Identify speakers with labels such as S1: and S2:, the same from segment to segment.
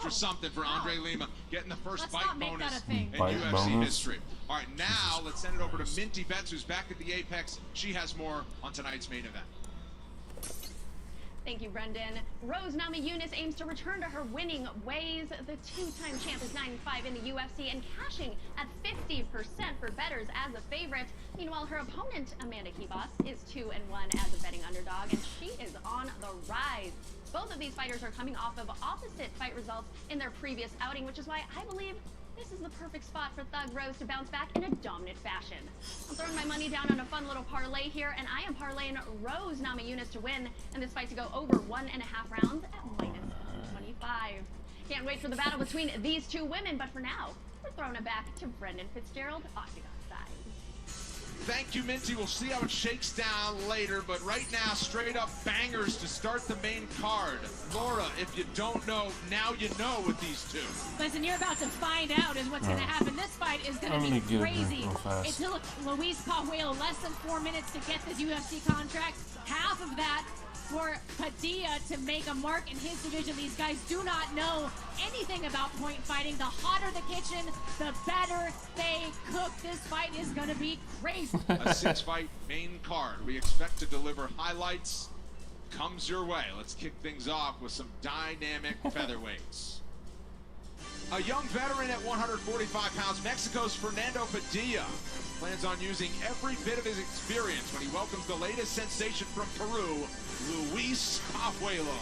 S1: extra something for Andre Lima, getting the first bite bonus in
S2: Bite
S1: UFC
S2: bonus.
S1: history. All right, now let's send it over to Minty Betts, who's back at the Apex. She has more on tonight's main event.
S3: Thank you, Brendan. Rose Namajunas aims to return to her winning ways. The two-time champ is 9-5 in the UFC and cashing at 50% for bettors as a favorite. Meanwhile, her opponent, Amanda Kibas, is 2-1 as a betting underdog, and she is on the rise. Both of these fighters are coming off of opposite fight results in their previous outing, which is why I believe this is the perfect spot for Thug Rose to bounce back in a dominant fashion. I'm throwing my money down on a fun little parlay here, and I am parlaying Rose Namajunas to win, and this fight to go over 1.5 rounds at -125. Can't wait for the battle between these two women, but for now, we're throwing it back to Brendan Fitzgerald, Octagon side.
S1: Thank you, Minty. We'll see how it shakes down later, but right now, straight up bangers to start the main card. Laura, if you don't know, now you know with these two.
S4: Listen, you're about to find out is what's going to happen. This fight is going to be crazy. It took Luis Pajuelo less than 4 minutes to get this UFC contract. Half of that for Padilla to make a mark in his division. These guys do not know anything about point fighting. The hotter the kitchen, the better they cook. This fight is going to be crazy.
S1: A 6-fight main card. We expect to deliver highlights. Comes your way. Let's kick things off with some dynamic featherweights. A young veteran at 145 pounds, Mexico's Fernando Padilla plans on using every bit of his experience when he welcomes the latest sensation from Peru, Luis Pajuelo.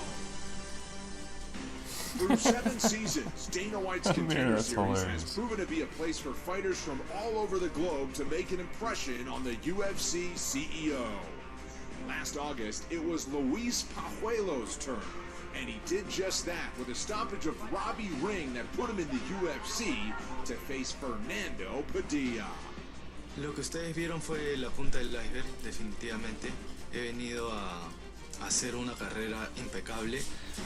S5: Through 7 seasons, Dana White's Contender Series has proven to be a place for fighters from all over the globe to make an impression on the UFC CEO. Last August, it was Luis Pajuelo's turn, and he did just that with a stoppage of Robbie Ring that put him in the UFC to face Fernando Padilla.
S6: Lo que ustedes vieron fue la punta del iceberg, definitivamente. He venido a hacer una carrera impecable,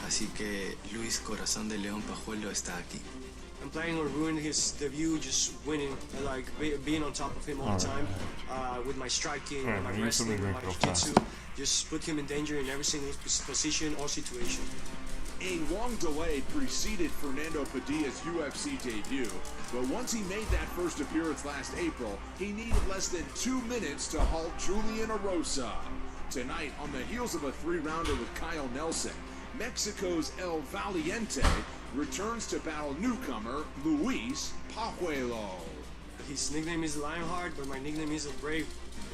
S6: así que Luis Corazón de León Pajuelo está aquí.
S7: I'm planning on ruining his debut, just winning, like being on top of him all the time, with my striking, my wrestling, my jiu-jitsu. Just put him in danger in every single position or situation.
S5: A long delay preceded Fernando Padilla's UFC debut, but once he made that first appearance last April, he needed less than 2 minutes to halt Julian Erosa. Tonight, on the heels of a 3-rounder with Kyle Nelson, Mexico's El Valiente returns to battle newcomer Luis Pajuelo.
S7: His nickname is Lionheart, but my nickname is El Brave.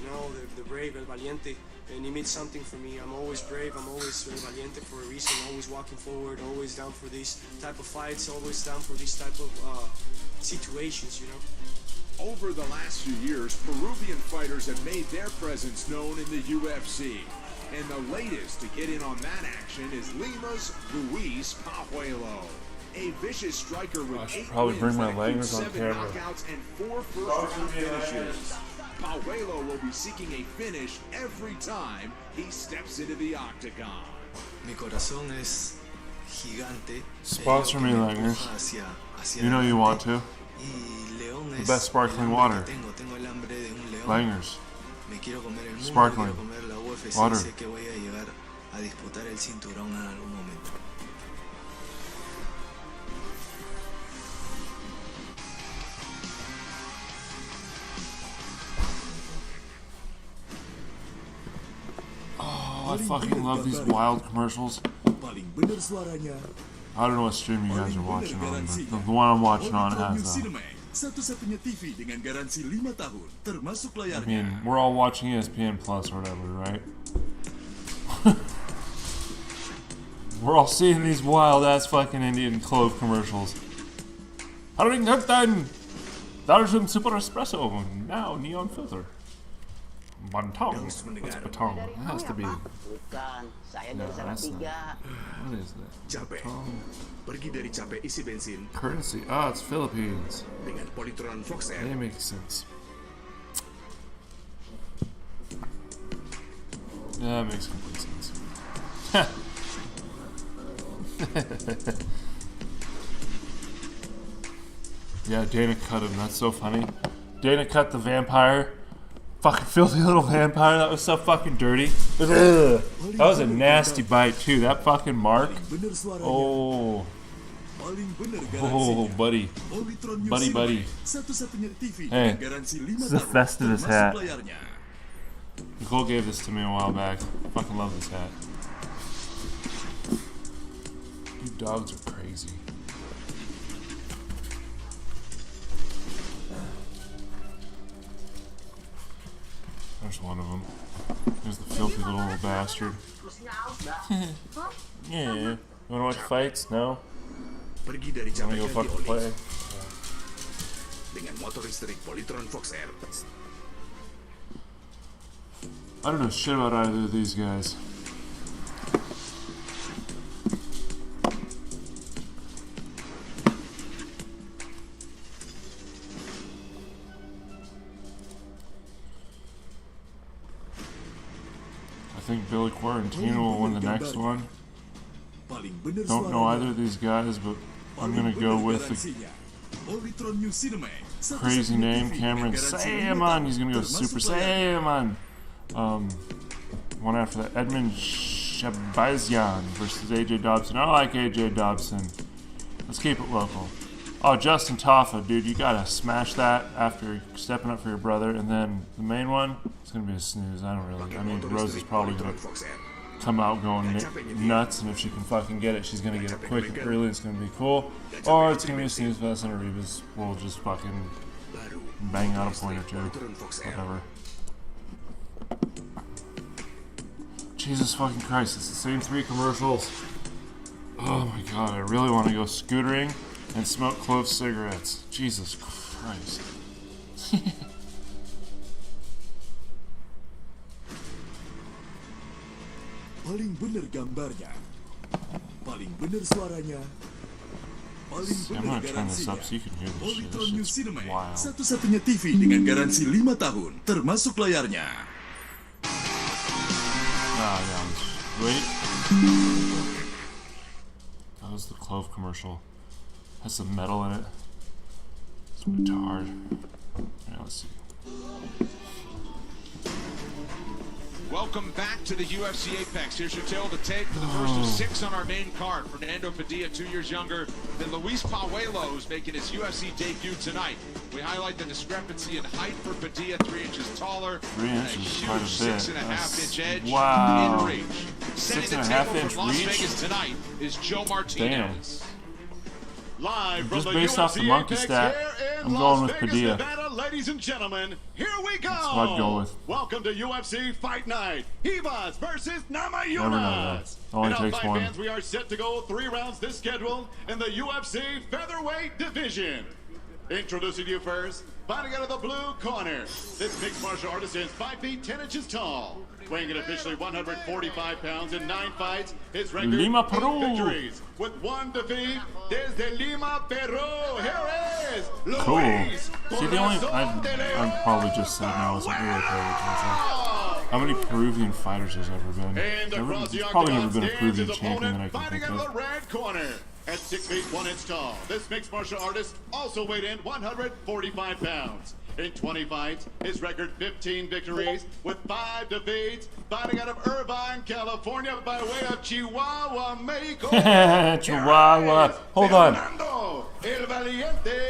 S7: You know, the Brave, El Valiente. And he means something for me. I'm always brave, I'm always valiente for a reason, always walking forward, always down for these type of fights, always down for these type of situations, you know.
S5: Over the last few years, Peruvian fighters have made their presence known in the UFC. And the latest to get in on that action is Lima's Luis Pajuelo. A vicious striker with 8 wins, 7 knockouts, and 4 first-round finishes. Pajuelo will be seeking a finish every time he steps into the octagon.
S6: Mi corazón es gigante.
S2: Sponsor me, Langers. You know you want to. The best sparkling water. Langers. Sparkling water.
S6: Sé que voy a llegar a disputar el cinturón en algún momento.
S2: I fucking love these wild commercials. I don't know what stream you guys are watching on, but the one I'm watching on has I mean, we're all watching ESPN Plus or whatever, right? We're all seeing these wild-ass fucking Indian clove commercials. Darzum Super Espresso, now neon filter. Bantong. What's batong? It has to be. No, that's not. What is that? Batong. Currency. Ah, it's Philippines. That makes sense. Yeah, that makes complete sense. Yeah, Dana cut him. That's so funny. Dana cut the vampire. Fucking filthy little vampire. That was so fucking dirty. That was a nasty bite too. That fucking mark. Oh. Oh, buddy. Buddy. Hey, this is a Festivus hat. Nicole gave this to me a while back. Fucking love this hat. You dogs are crazy. There's one of them. There's the filthy little bastard. Yeah. You wanna watch fights? No?
S8: Pergi dari
S2: Wanna go fucking play?
S8: Dengan motor listrik Polytron Fox Air.
S2: I don't know shit about either of these guys. I think Billy Quarantino will win the next one. Don't know either of these guys, but I'm gonna go with the crazy name, Cameron Saiyaman. He's gonna go Super Saiyaman. One after that, Edmund Shabazian versus AJ Dobson. I like AJ Dobson. Let's keep it local. Oh, Justin Toffa, dude, you gotta smash that after stepping up for your brother. And then the main one, it's gonna be a snooze. I mean, Rose is probably gonna come out going nuts, and if she can fucking get it, she's gonna get it quick and early. It's gonna be cool. Or it's gonna be a snooze fest, and Arribas will just fucking bang out a point or two. Whatever. Jesus fucking Christ, it's the same 3 commercials. Oh my god, I really want to go scootering and smoke clove cigarettes. Jesus Christ.
S8: Paling bener gambarnya, paling bener suaranya, paling
S2: See, I'm
S8: bener
S2: gonna turn this up so you can hear this shit. This shit's
S8: Cinema,
S2: wild.
S8: satu-satunya TV dengan garansi 5 tahun, termasuk layarnya.
S2: Ah, yeah. Wait. That was the clove commercial. Has some metal in it. It's retard. Yeah, let's see.
S1: Welcome back to the UFC Apex. Here's your tail to take for the first of 6 on our main card. Fernando Padilla, 2 years younger than Luis Pajuelo, who's making his UFC debut tonight. We highlight the discrepancy in height for Padilla, 3 inches taller.
S2: 3 inches is quite a bit.
S1: 6.5-inch edge
S2: Wow.
S1: in reach. Setting the
S2: 6.5
S1: table
S2: inch
S1: from Las
S2: reach?
S1: Vegas tonight is Joe Martinez.
S9: Live from
S2: Just
S9: the
S2: based off the
S9: UFC
S2: monkey
S9: Apex
S2: stat,
S9: here in
S2: I'm
S9: Las
S2: going with
S9: Vegas,
S2: Padilla.
S9: Nevada, ladies and gentlemen, here we go.
S2: That's what I'd go with.
S9: Welcome to UFC Fight Night. Tuivasa versus
S2: Never know,
S9: Namayunas.
S2: though. Only
S9: And
S2: takes
S9: fight
S2: one.
S9: fans, we are set to go 3 rounds this schedule in the UFC featherweight division. Introducing you first, fighting out of the blue corner. This mixed martial artist is 5 feet 10 inches tall. Weighing in officially 145 pounds in 9 fights. His record,
S2: Lima,
S9: 8
S2: Peru.
S9: victories with 1 defeat. Desde Lima, Peru, here is
S2: Cool.
S9: Luis
S2: See, the only
S9: Corazon de Leon.
S2: I'd probably just say no. It's not really pay attention. How many Peruvian fighters has ever been?
S9: And across the
S2: There's probably never
S9: octagon
S2: been a
S9: stands
S2: Peruvian
S9: his
S2: champion that I
S9: opponent,
S2: can
S9: fighting
S2: think
S9: out of
S2: of.
S9: the red corner. At 6 feet 1 inch tall, this mixed martial artist also weighed in 145 pounds. In 20 fights, his record 15 victories with 5 defeats. Fighting out of Irvine, California by way of Chihuahua, Mexico.
S2: Chihuahua. Hold on.
S9: Fernando El Valiente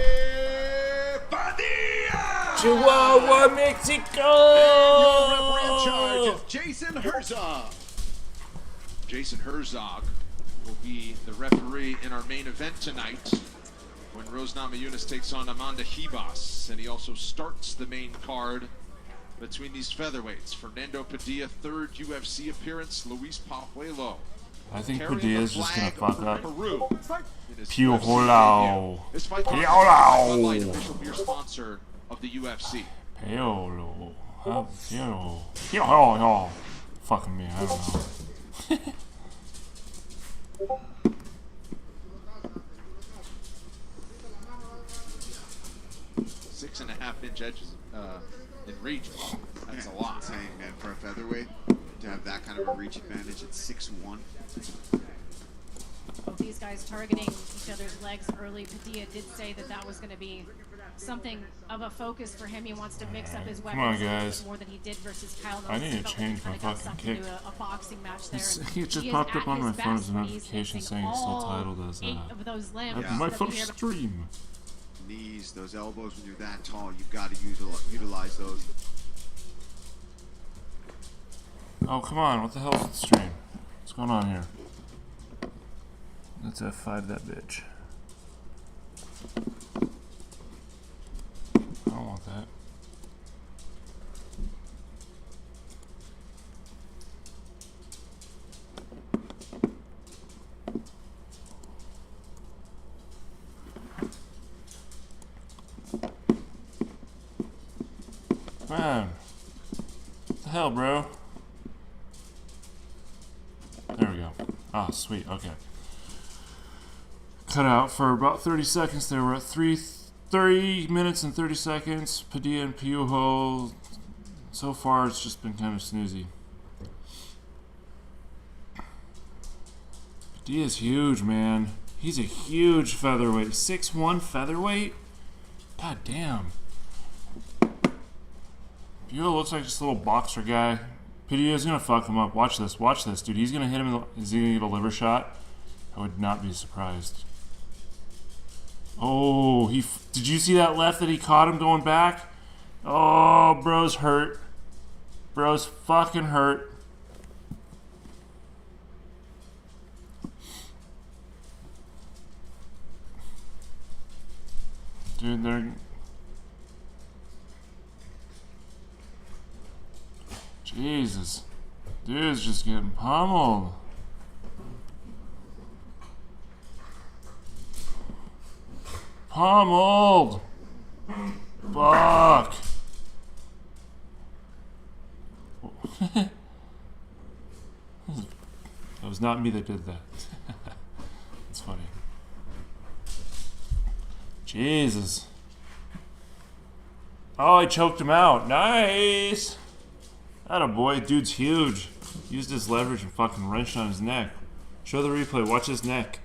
S9: Padilla.
S2: Chihuahua,
S9: Your referee in charge
S2: Mexico!
S9: is Jason Herzog.
S1: Jason Herzog will be the referee in our main event tonight when Rose Namajunas takes on Amanda Ribas, and he also starts the main card between these featherweights. Fernando Padilla, 3rd UFC appearance. Luis Pajuelo.
S2: I think
S1: carrying
S2: Padilla's
S1: the
S2: just gonna
S1: flag
S2: fuck
S1: for
S2: up.
S1: Peru in his
S2: Piojolao.
S1: UFC debut. This fight
S2: Piojolao.
S1: Bud Light, official beer sponsor of the UFC.
S2: Paolo. Paolo. Fucking me, I don't know.
S1: 6.5-inch edges in reach. That's a lot.
S10: Saying, man, for a featherweight to have that kind of a reach advantage at 6'1".
S4: these guys targeting each other's legs early. Padilla did say that was going to be something of a focus for him. He wants to mix up his weapons
S2: Come on, guys.
S4: more than he did versus Kyle.
S2: I need to change my fucking kick.
S4: A boxing match there.
S2: It just popped up on my phone as a notification saying it's still titled as my first stream.
S10: Knees, those elbows, when you're that tall, you've got to utilize those.
S2: Oh, come on. What the hell is the stream? What's going on here? Let's F5 that bitch. I don't want that. Man. What the hell, bro? There we go. Ah, sweet. Okay. Cut out for about 30 seconds there. We're at 3 minutes and 30 seconds. Padilla and Piojo. So far, it's just been kind of snoozy. Padilla's huge, man. He's a huge featherweight. 6'1" featherweight? God damn. Piojo looks like this little boxer guy. Padilla's gonna fuck him up. Watch this. Watch this, dude. He's gonna hit him. Is he gonna get a liver shot? I would not be surprised. Oh, did you see that left that he caught him going back? Oh, bro's hurt. Bro's fucking hurt. Dude, they're... Jesus. Dude's just getting pummeled. Pummeled! Fuck! That was not me that did that. That's funny. Jesus. Oh, I choked him out. Nice! Attaboy, dude's huge. Used his leverage and fucking wrenched on his neck. Show the replay, watch his neck.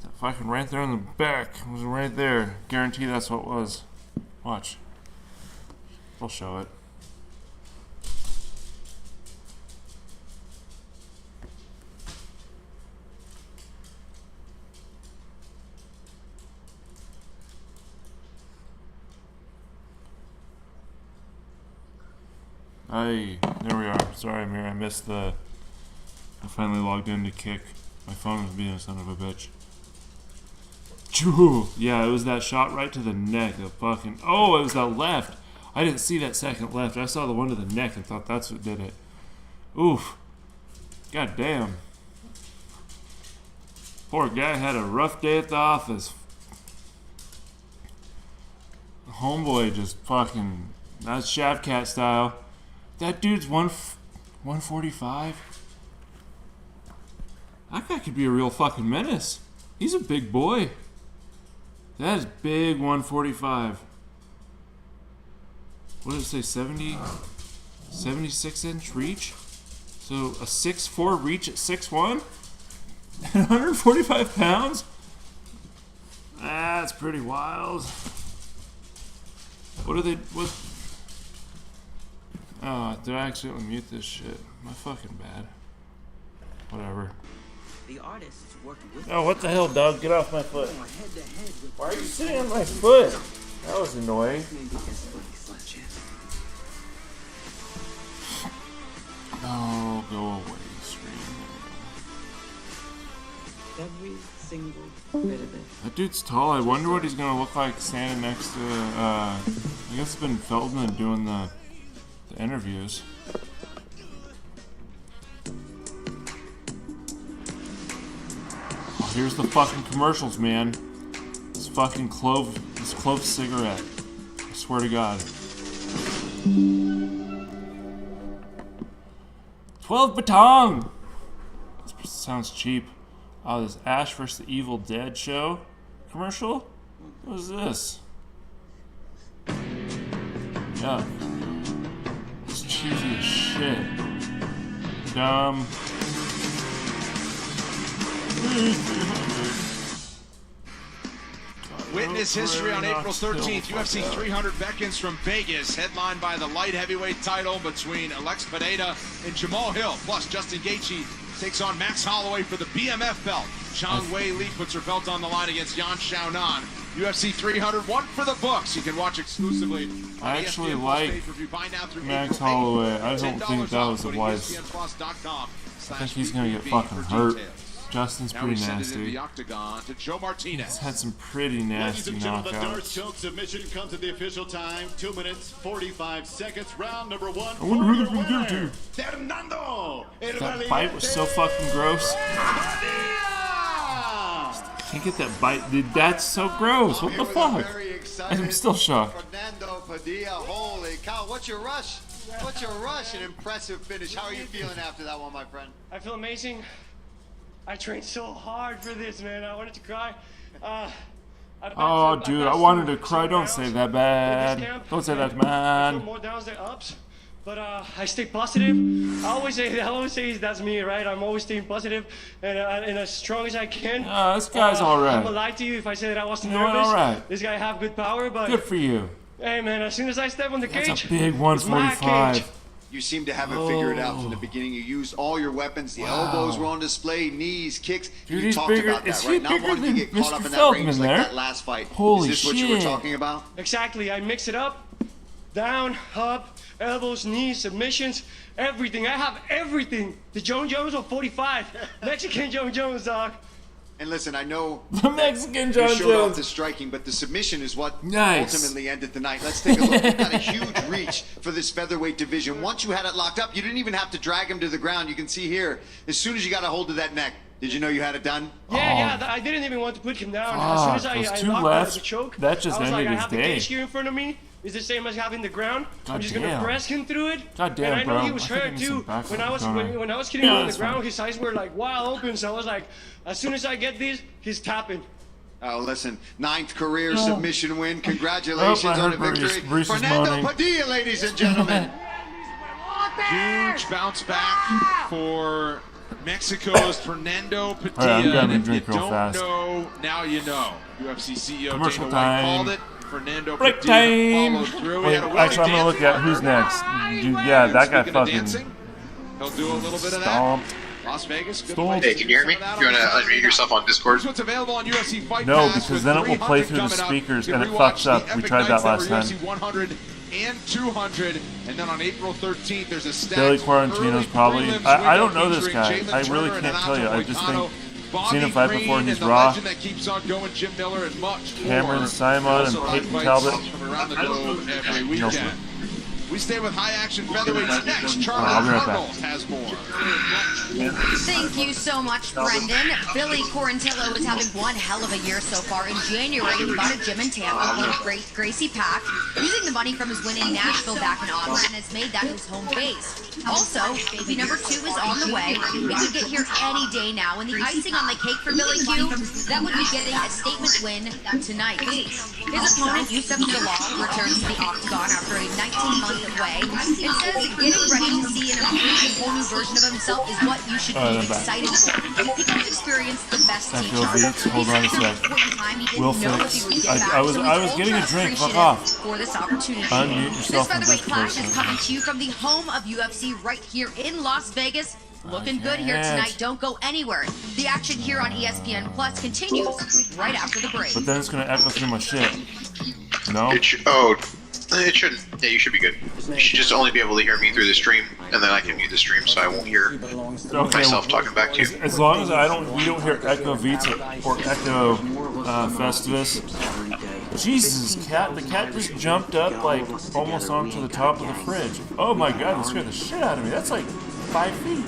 S2: That fucking right there in the back. It was right there. Guarantee that's what it was. Watch. I'll show it. Hey, there we are. Sorry, Amir, I missed the... I finally logged in to kick. My phone was being a son of a bitch. Choo! Yeah, it was that shot right to the neck. The fucking... Oh, it was that left. I didn't see that second left. I saw the one to the neck and thought that's what did it. Oof. God damn. Poor guy had a rough day at the office. Homeboy just fucking... That's Shaft Cat style. That dude's 145. That guy could be a real fucking menace. He's a big boy. That is big 145. What did it say? 76-inch reach? So a 6'4" reach at 6'1"? And 145 pounds? That's pretty wild. What are they... What... Oh, did I accidentally mute this shit? My fucking bad. Whatever.
S11: The artists worked with
S2: oh, what the hell, dog? Get off my foot. Why are you sitting on my foot? That was annoying. Oh, go away, screen.
S11: Every single bit of it.
S2: That dude's tall. I wonder what he's gonna look like standing next to, I guess it's been Feldman doing the interviews. Oh, here's the fucking commercials, man. This fucking clove cigarette. I swear to God. 12 Batong! This sounds cheap. Oh, this Ash vs. the Evil Dead show commercial? What is this? Yeah. It's cheesy as shit. Dumb.
S1: Witness history on April 13th. UFC 300 beckons from Vegas, headlined by the light heavyweight title between Alex Pereira and Jamal Hill. Plus, Justin Gaethje takes on Max Holloway for the BMF belt. Zhang Wei Li puts her belt on the line against Yan Xiaonan. UFC 300, one for the books. You can watch exclusively.
S2: I actually like Max Holloway. I don't think that was the wise. I think he's gonna get fucking hurt. Justin's pretty nasty. He's had some pretty nasty knockouts.
S9: Choke submission comes at the official time. 2 minutes, 45 seconds. Round number 1.
S2: I wonder who they're gonna do to.
S9: Fernando.
S2: That bite was so fucking gross. Can't get that bite, dude. That's so gross. What the fuck? I'm still shocked.
S10: Fernando Padilla, holy cow! What's your rush? What's your rush? An impressive finish. How are you feeling after that one, my friend?
S7: I feel amazing. I trained so hard for this, man. I wanted to cry.
S2: Oh, dude, I wanted to cry. Don't say that, man. Don't say that, man.
S7: More downs than ups, but I stay positive. I always say that's me, right? I'm always staying positive and as strong as I can.
S2: This guy's alright.
S7: I'm gonna lie to you if I say that I wasn't
S2: You're
S7: nervous.
S2: alright.
S7: This guy have good power, but
S2: good for you.
S7: Hey, man, as soon as I step on the cage,
S2: that's a big 145.
S7: it's my cage.
S10: You seem to have it figured out from the beginning. You used all your weapons. The elbows were on display, knees, kicks.
S2: Dude,
S10: you talked about that, right? Not wanting to get caught up in that range like that last fight.
S2: Holy
S10: Is this what you were talking about?
S7: Exactly. I mix it up. Down, up, elbows, knees, submissions, everything. I have everything. The Jon Jones of 45. Mexican Jon Jones, dog.
S10: And listen, I know
S2: the Mexican Jon
S10: you showed off
S2: Jones.
S10: the striking, but the submission is what
S2: Nice.
S10: ultimately ended the night. Let's take a look. You've got a huge reach for this featherweight division. Once you had it locked up, you didn't even have to drag him to the ground. You can see here, as soon as you got a hold of that neck, did you know you had it done?
S7: Yeah, I didn't even want to put him down. As soon as I
S2: those two
S7: locked
S2: lefts,
S7: out the choke,
S2: that just
S7: I was
S2: ended
S7: like, I
S2: his
S7: have the
S2: day.
S7: cage here in front of me. It's the same as having the ground. I'm just gonna
S2: damn.
S7: press him through it.
S2: God damn,
S7: and I know
S2: bro.
S7: he was
S2: I think I
S7: hurt
S2: need
S7: too.
S2: some back
S7: When I was
S2: going.
S7: when I was hitting him on the
S2: that's
S7: ground,
S2: fine.
S7: his eyes were like wide open. So I was like, as soon as I get this, he's tapping.
S10: Oh, listen, 9th career submission win. Congratulations
S2: I
S10: on
S2: heard
S10: a victory.
S2: Bruce is
S10: Fernando
S2: moaning.
S10: Padilla, ladies and gentlemen.
S1: Huge bounce back for Mexico's Fernando Padilla.
S2: All right, I'm grabbing a
S1: And if you
S2: drink real
S1: don't
S2: fast.
S1: know, now you know. UFC CEO
S2: Commercial
S1: Dana White
S2: time.
S1: called it. Fernando
S2: Break
S1: Padilla
S2: time.
S1: followed through. He
S2: Wait,
S1: had a willing
S2: actually, I'm gonna
S1: dance.
S2: look at who's next. Dude, yeah, that guy
S1: Speaking of
S2: fucking
S1: dancing, he'll do a little bit of that.
S2: stomp.
S1: Las Vegas, good
S2: Stomp.
S1: place
S12: Hey,
S1: to
S12: can
S1: do
S12: you hear me?
S1: some of that
S12: You
S1: on
S12: want to
S1: Saturday
S12: unmute yourself on Discord?
S1: Here's what's available on UFC Fight
S2: No,
S1: Pass
S2: because
S1: with
S2: then it will play
S1: 300
S2: through the
S1: coming up.
S2: speakers
S1: You
S2: and
S1: can
S2: it
S1: rewatch
S2: fucks
S1: the
S2: up. We
S1: epic
S2: tried that
S1: nights
S2: last
S1: were
S2: time.
S1: UFC 100 and 200, and then on April 13th, there's a stacked
S2: Billy Quarantino's
S1: early
S2: probably.
S1: prelims
S2: I don't
S1: window
S2: know this guy.
S1: featuring
S2: I
S1: Jalen
S2: really
S1: Turner
S2: can't
S1: and
S2: tell you.
S1: Renato
S2: I just
S1: Moicano,
S2: think seen him fight
S1: Bobby
S2: before.
S1: Green,
S2: He's
S1: and the
S2: raw.
S1: legend that keeps on going, Jim Miller, and much
S2: Cameron
S1: more.
S2: Simon and
S1: Also
S2: Peyton
S1: fights
S2: Talbot.
S1: from around the globe every weekend. We stay with high action featherweights next. Charlie
S2: I'll be right back.
S1: Arnold has more.
S13: Thank you so much, Brendan. Billy Quarantillo is having one hell of a year so far. In January, he bought a gym in Tampa with Gracie Pack, using the money from his win in Nashville back in August, and has made that his home base. Also, baby number 2 is on the way. It could get here any day now, and the icing on the cake for Billy Q, that would be getting a statement win tonight. His opponent, Yusuf Jalal, returns to the octagon after a 19-month away, and says getting ready to see an improved, whole new version of himself is what you should be excited for. He got to experience the best
S2: I
S13: teacher.
S2: feel beats. Hold on a sec. Will Fix. I was getting a drink. Fuck off.
S13: For this opportunity.
S2: Unmute
S13: This
S2: yourself on
S13: featherweight
S2: Discord.
S13: clash is coming to you from the home of UFC right here in Las Vegas. Looking good here tonight. Don't go anywhere. The action here on ESPN Plus continues right after the break.
S2: But then it's gonna echo through my shit. No?
S12: It shouldn't. Yeah, you should be good. You should just only be able to hear me through the stream, and then I can mute the stream so I won't hear myself talking back to you.
S2: As long as we don't hear Echo Vita or Echo Festivus. Jesus, the cat just jumped up like almost onto the top of the fridge. Oh my god, that scared the shit out of me. That's like 5 feet.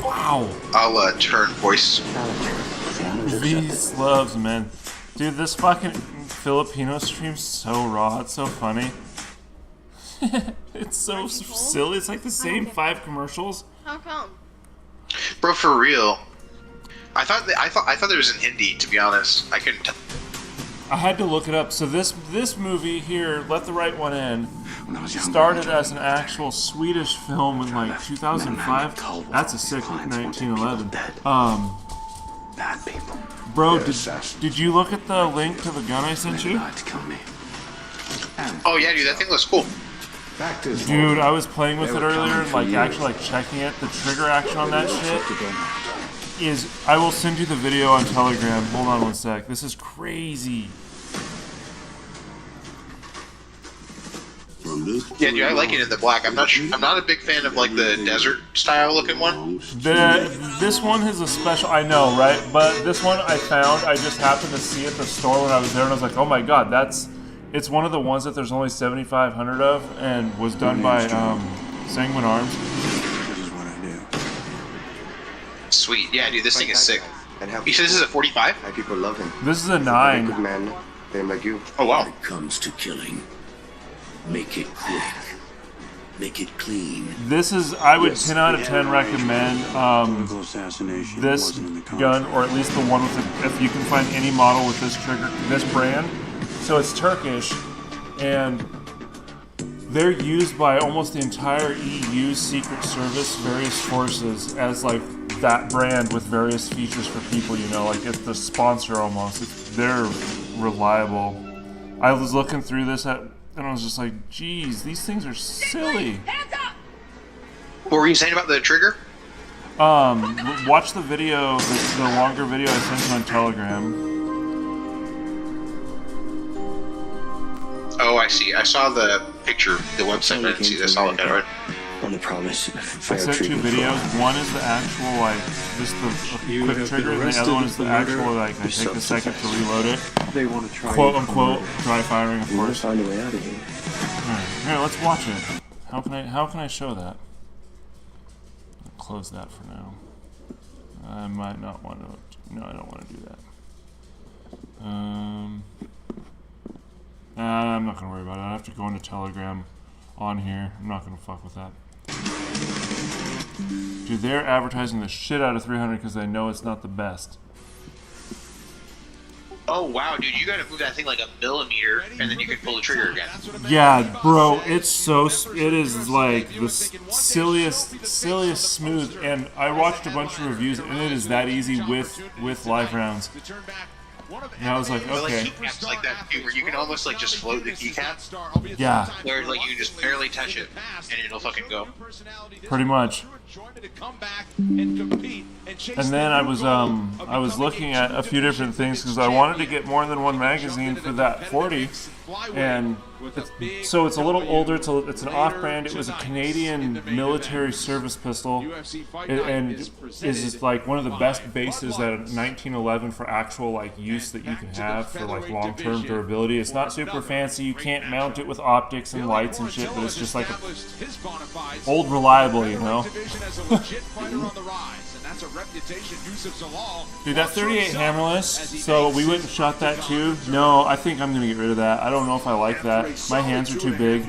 S2: Wow.
S12: I'll turn voice.
S2: These loves, man. Dude, this fucking Filipino stream's so raw. It's so funny. It's so silly. It's like the same 5 commercials.
S3: How come?
S12: Bro, for real. I thought there was an Hindi. To be honest, I couldn't tell.
S2: I had to look it up. So this movie here, Let the Right One In, started as an actual Swedish film in like 2005. That's a sick 1911. Bro, did you look at the link to the gun I sent you?
S12: Oh yeah, dude, that thing looks cool.
S2: Dude, I was playing with it earlier and like actually like checking it. The trigger action on that shit is, I will send you the video on Telegram. Hold on one sec. This is crazy.
S12: Yeah, dude, I like it in the black. I'm not a big fan of like the desert style looking one.
S2: This one is a special, I know, right? But this one I found, I just happened to see at the store when I was there, and I was like, oh my god, it's one of the ones that there's only 7,500 of, and was done by Sanguine Arms.
S12: Sweet, yeah, dude, this thing is sick. You said this is a 45?
S14: People love him.
S2: This is a 9.
S14: Good man, them like you.
S12: Oh wow.
S15: When it comes to killing, make it quick, make it clean.
S2: This is, I would 10 out of 10 recommend this gun, or at least the one with it, if you can find any model with this trigger, this brand. So it's Turkish, and they're used by almost the entire EU Secret Service, various forces, as like that brand with various features for people, you know, like it's the sponsor almost. They're reliable. I was looking through this and I was just like, geez, these things are silly.
S12: What were you saying about the trigger?
S2: Watch the video, the longer video I sent you on Telegram.
S12: Oh, I see. I saw the picture, the website. I didn't see this. I'll look at it. Right?
S15: On the promise.
S2: I sent 2 videos. One is the actual, like, just the quick trigger, and the other one is the actual, like, I take a second to reload it.
S16: They want to try
S2: quote unquote dry firing, of course.
S15: Find a way out of here.
S2: Alright, here, let's watch it. How can I show that? I'll close that for now. I might not want to. No, I don't want to do that. I'm not gonna worry about it. I have to go into Telegram on here. I'm not gonna fuck with that. Dude, they're advertising the shit out of 300 because they know it's not the best.
S12: Oh wow, dude, you gotta move that thing like a millimeter, and then you can pull the trigger again.
S2: Yeah, bro, it's so, it is like the silliest smooth, and I watched a bunch of reviews, and it is that easy with live rounds. And I was like, okay.
S12: Like like that, dude, where you can almost like just float the keycap.
S2: Yeah.
S12: Where like you can just barely touch it, and it'll fucking go.
S2: Pretty much. And then I was looking at a few different things because I wanted to get more than one magazine for that 40, and so it's a little older. It's an off-brand. It was a Canadian military service pistol, and is like one of the best bases that 1911 for actual like use that you can have for like long-term durability. It's not super fancy. You can't mount it with optics and lights and shit, but it's just like a old reliable, you know. Dude, that 38 hammerless, so we went and shot that too. No, I think I'm going to get rid of that. I don't know if I like that. My hands are too big.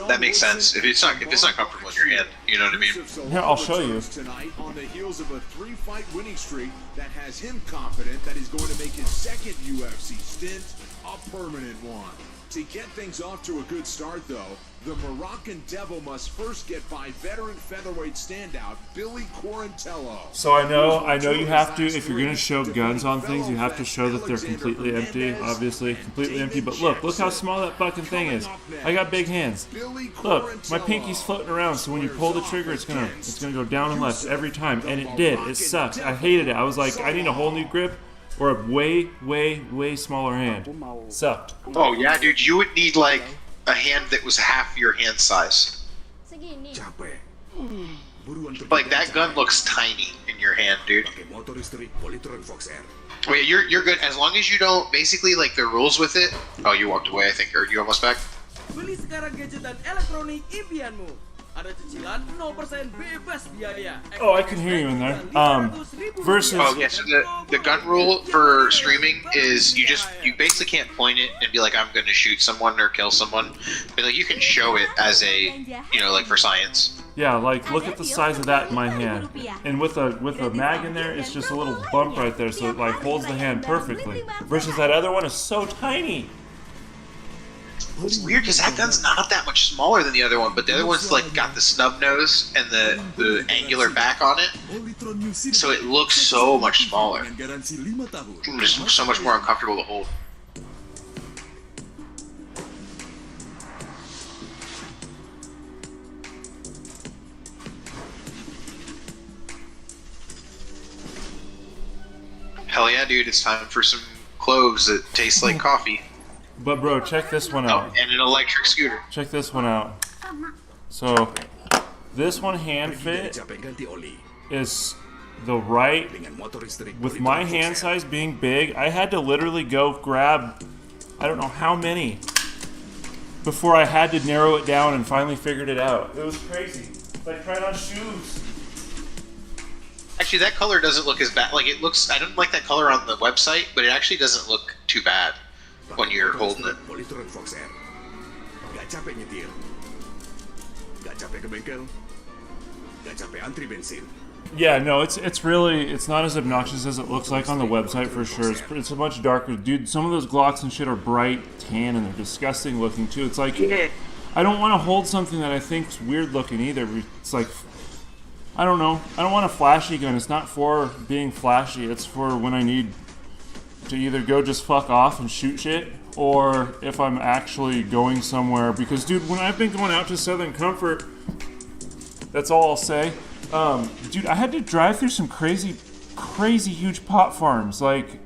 S12: That makes sense. If it's not comfortable in your hand, you know what I mean?
S2: Yeah, I'll show you.
S5: Tonight on the heels of a 3-fight winning streak that has him confident that he's going to make his second UFC stint a permanent one. To get things off to a good start, though, the Moroccan Devil must first get by veteran featherweight standout Billy Quarantello.
S2: So I know you have to, if you're going to show guns on things, you have to show that they're completely empty, obviously, completely empty. But look how small that fucking thing is. I got big hands. Look, my pinky's floating around, so when you pull the trigger, it's gonna go down and left every time, and it did. It sucked. I hated it. I was like, I need a whole new grip. Or a way smaller hand. Sucked.
S12: Oh yeah, dude, you would need like a hand that was half your hand size. Like that gun looks tiny in your hand, dude. Wait, you're good as long as you don't basically like the rules with it. Oh, you walked away, I think, or you almost back.
S2: Oh, I can hear you in there. Versus.
S12: Oh yeah, so the gun rule for streaming is you basically can't point it and be like, I'm gonna shoot someone or kill someone, but like you can show it as a, like for science.
S2: Yeah, like look at the size of that in my hand, and with a mag in there, it's just a little bump right there, so it like holds the hand perfectly. Versus that other one is so tiny.
S12: It's weird because that gun's not that much smaller than the other one, but the other one's like got the snub nose and the angular back on it, so it looks so much smaller. Just so much more uncomfortable to hold. Hell yeah, dude, it's time for some cloves that taste like coffee.
S2: But bro, check this one out.
S12: And an electric scooter.
S2: Check this one out. So, this one hand fit is the right, with my hand size being big, I had to literally go grab, I don't know how many, before I had to narrow it down and finally figured it out. It was crazy. It's like trying on shoes.
S12: Actually, that color doesn't look as bad. Like, it looks, I don't like that color on the website, but it actually doesn't look too bad when you're holding it.
S2: Yeah, no, it's really, it's not as obnoxious as it looks like on the website for sure. It's a much darker. Dude, some of those Glocks and shit are bright tan and they're disgusting looking too. It's like, I don't want to hold something that I think's weird looking either. It's like, I don't know. I don't want a flashy gun. It's not for being flashy. It's for when I need to either go just fuck off and shoot shit, or if I'm actually going somewhere. Because, dude, when I've been going out to Southern Comfort, that's all I'll say. Dude, I had to drive through some crazy huge pot farms. Like,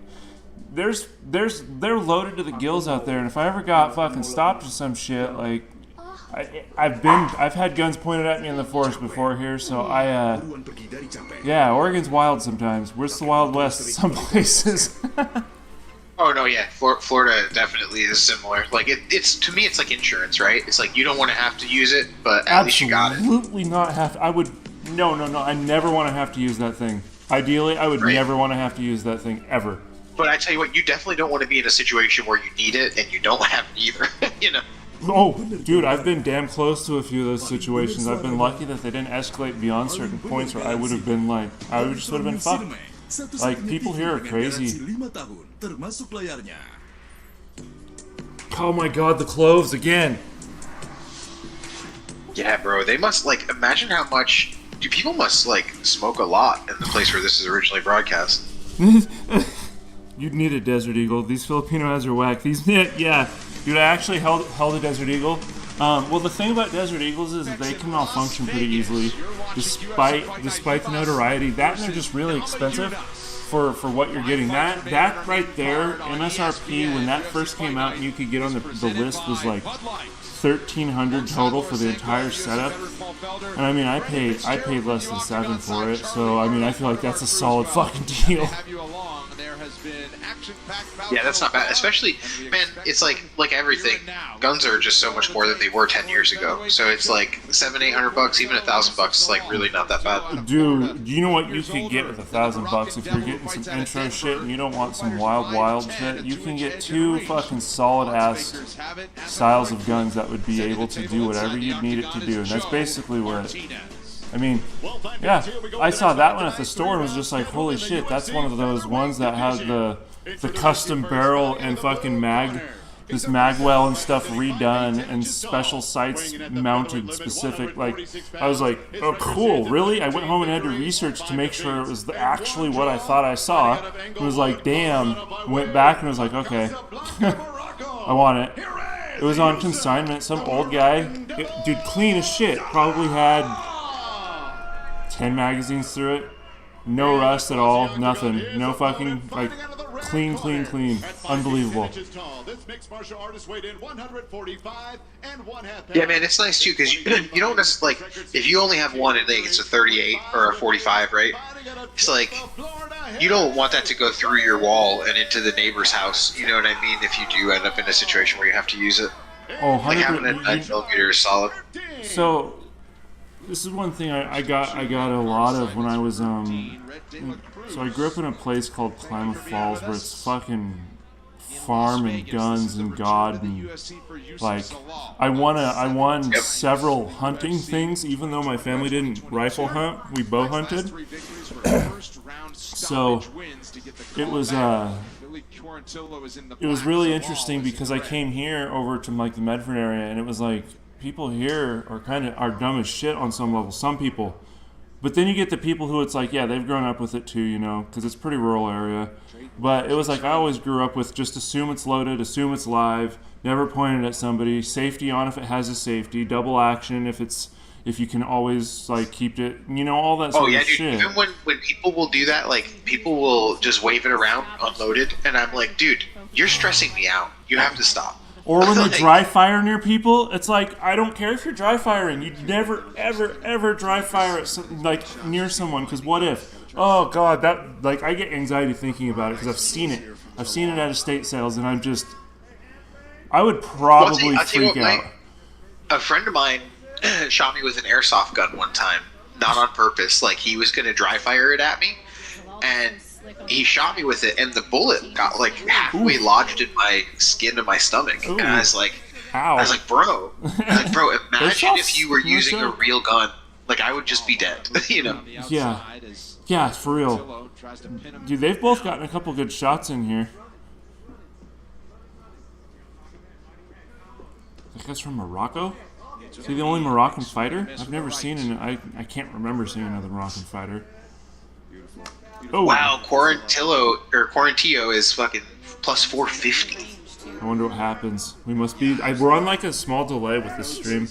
S2: they're loaded to the gills out there, and if I ever got fucking stopped or some shit, like, I've had guns pointed at me in the forest before here, so yeah, Oregon's wild sometimes. Where's the Wild West in some places?
S12: Oh no, yeah, Florida definitely is similar. Like it's to me, it's like insurance, right? It's like you don't want to have to use it, but at least you got it.
S2: Absolutely not have to. I would no. I never want to have to use that thing. Ideally, I would never want to have to use that thing ever.
S12: But I tell you what, you definitely don't want to be in a situation where you need it and you don't have it either. You know.
S2: Oh, dude, I've been damn close to a few of those situations. I've been lucky that they didn't escalate beyond certain points where I would have been like, I just would have been fucked. Like, people here are crazy. Oh my god, the cloves again.
S12: Yeah, bro, they must, like, imagine how much, dude, people must, like, smoke a lot in the place where this is originally broadcast.
S2: You'd need a Desert Eagle. These Filipino ads are whack. These, yeah. Dude, I actually held a Desert Eagle. Well, the thing about Desert Eagles is that they can malfunction pretty easily, despite the notoriety. That and they're just really expensive for what you're getting. That right there, MSRP, when that first came out and you could get on the list, was like $1,300 total for the entire setup. And I mean, I paid less than $7 for it. So I mean, I feel like that's a solid fucking deal.
S12: Yeah, that's not bad. Especially, man, it's like everything. Guns are just so much more than they were 10 years ago. So it's like $700-800, even $1,000 is like really not that bad.
S2: Dude, you know what you could get with $1,000 if you're getting some intro shit and you don't want some wild shit? You can get 2 fucking solid ass styles of guns that would be able to do whatever you need it to do, and that's basically where it. I mean, yeah, I saw that one at the store and was just like, holy shit, that's one of those ones that has the custom barrel and fucking this magwell and stuff redone and special sights mounted specific. Like, I was like, oh cool, really? I went home and had to research to make sure it was actually what I thought I saw. It was like, damn. Went back and was like, okay, I want it. It was on consignment. Some old guy, dude, clean as shit, probably had 10 magazines through it. No rust at all, nothing. No fucking, like, clean. Unbelievable.
S12: Yeah, man, it's nice too, because you don't just, like, if you only have one and it's a 38 or a 45, right? It's like, you don't want that to go through your wall and into the neighbor's house, you know what I mean, if you do end up in a situation where you have to use it.
S2: Oh,
S12: like having a 9mm is solid.
S2: So, This is one thing I got a lot of when I was so I grew up in a place called Klamath Falls where it's fucking farm and guns and God and like I won several hunting things even though my family didn't rifle hunt, we bow hunted. So it was really interesting because I came here over to like the Medford area and it was like people here are dumb as shit on some level, some people. But then you get the people who it's like, yeah, they've grown up with it too, you know, because it's a pretty rural area. But it was like I always grew up with just assume it's loaded, assume it's live, never point it at somebody, safety on if it has a safety, double action if you can always like keep it, you know, all that sort of shit.
S12: Even when people will do that, like people will just wave it around unloaded, and I'm like, dude, you're stressing me out. You have to stop.
S2: Or when they dry fire near people, it's like, I don't care if you're dry firing. You never, ever, ever dry fire at near someone, because what if? Oh, God, that, like, I get anxiety thinking about it, because I've seen it. I've seen it at estate sales, and I would probably freak out.
S12: A friend of mine shot me with an airsoft gun one time, not on purpose. Like, he was going to dry fire it at me, and he shot me with it, and the bullet got like halfway lodged in my skin of my stomach. Ooh. And I was like, bro, imagine if you were using a real gun. Like, I would just be dead, you know?
S2: Yeah, for real. Dude, they've both gotten a couple good shots in here. That guy's from Morocco? Is he the only Moroccan fighter? I've never seen I can't remember seeing another Moroccan fighter.
S12: Oh. Wow, Quarantillo is fucking plus 450.
S2: I wonder what happens. We must be. We're on like a small delay with this stream.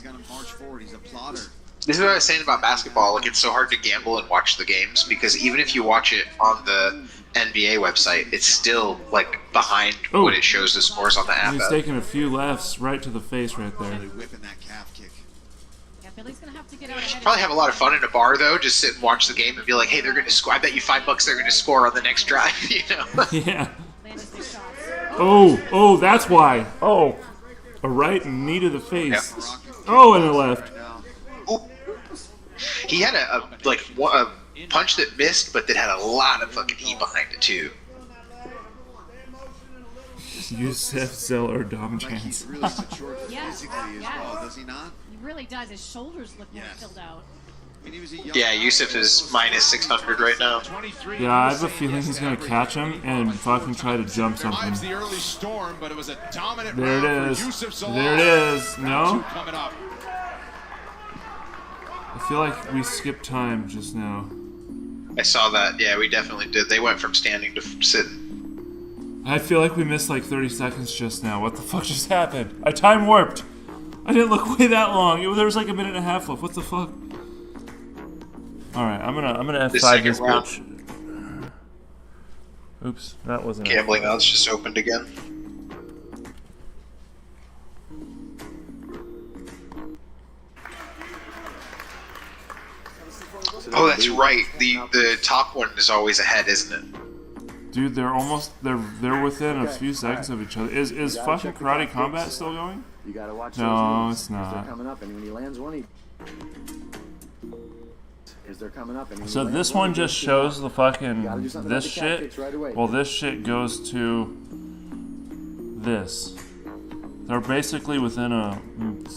S12: This is what I was saying about basketball. Like, it's so hard to gamble and watch the games because even if you watch it on the NBA website, it's still like behind what it shows the scores on the app.
S2: He's taking a few lefts right to the face right there.
S4: Billy's gonna have to get out.
S12: Probably have a lot of fun in a bar though. Just sit and watch the game and be like, "Hey, they're gonna score. I bet you $5 they're gonna score on the next drive." You know?
S2: Yeah. Oh, that's why. Oh, a right and knee to the face. Yep. Oh, and a left.
S12: He had a punch that missed, but that had a lot of fucking heat behind it too.
S2: Yusef Zeller Dom chance.
S4: Well, does he not? He really does. His shoulders look more filled out.
S12: Yeah, Yusuf is minus 600 right now.
S2: Yeah, I have a feeling he's gonna catch him and fucking try to jump something. There it is. There it is. No? I feel like we skipped time just now.
S12: I saw that. Yeah, we definitely did. They went from standing to sitting.
S2: I feel like we missed like 30 seconds just now. What the fuck just happened? I time warped. I didn't look way that long. There was like a minute and a half left. What the fuck? All right, I'm gonna F5 this bitch. Oops, that wasn't.
S12: Gambling odds just opened again. Oh, that's right. The top one is always ahead, isn't it?
S2: Dude, they're within a few seconds of each other. Is fucking Karate Combat still going?
S16: You gotta watch
S2: no, it's not.
S16: Coming up, and when he lands one,
S2: so this one just shows the fucking this shit. Well, this shit goes to this. They're basically within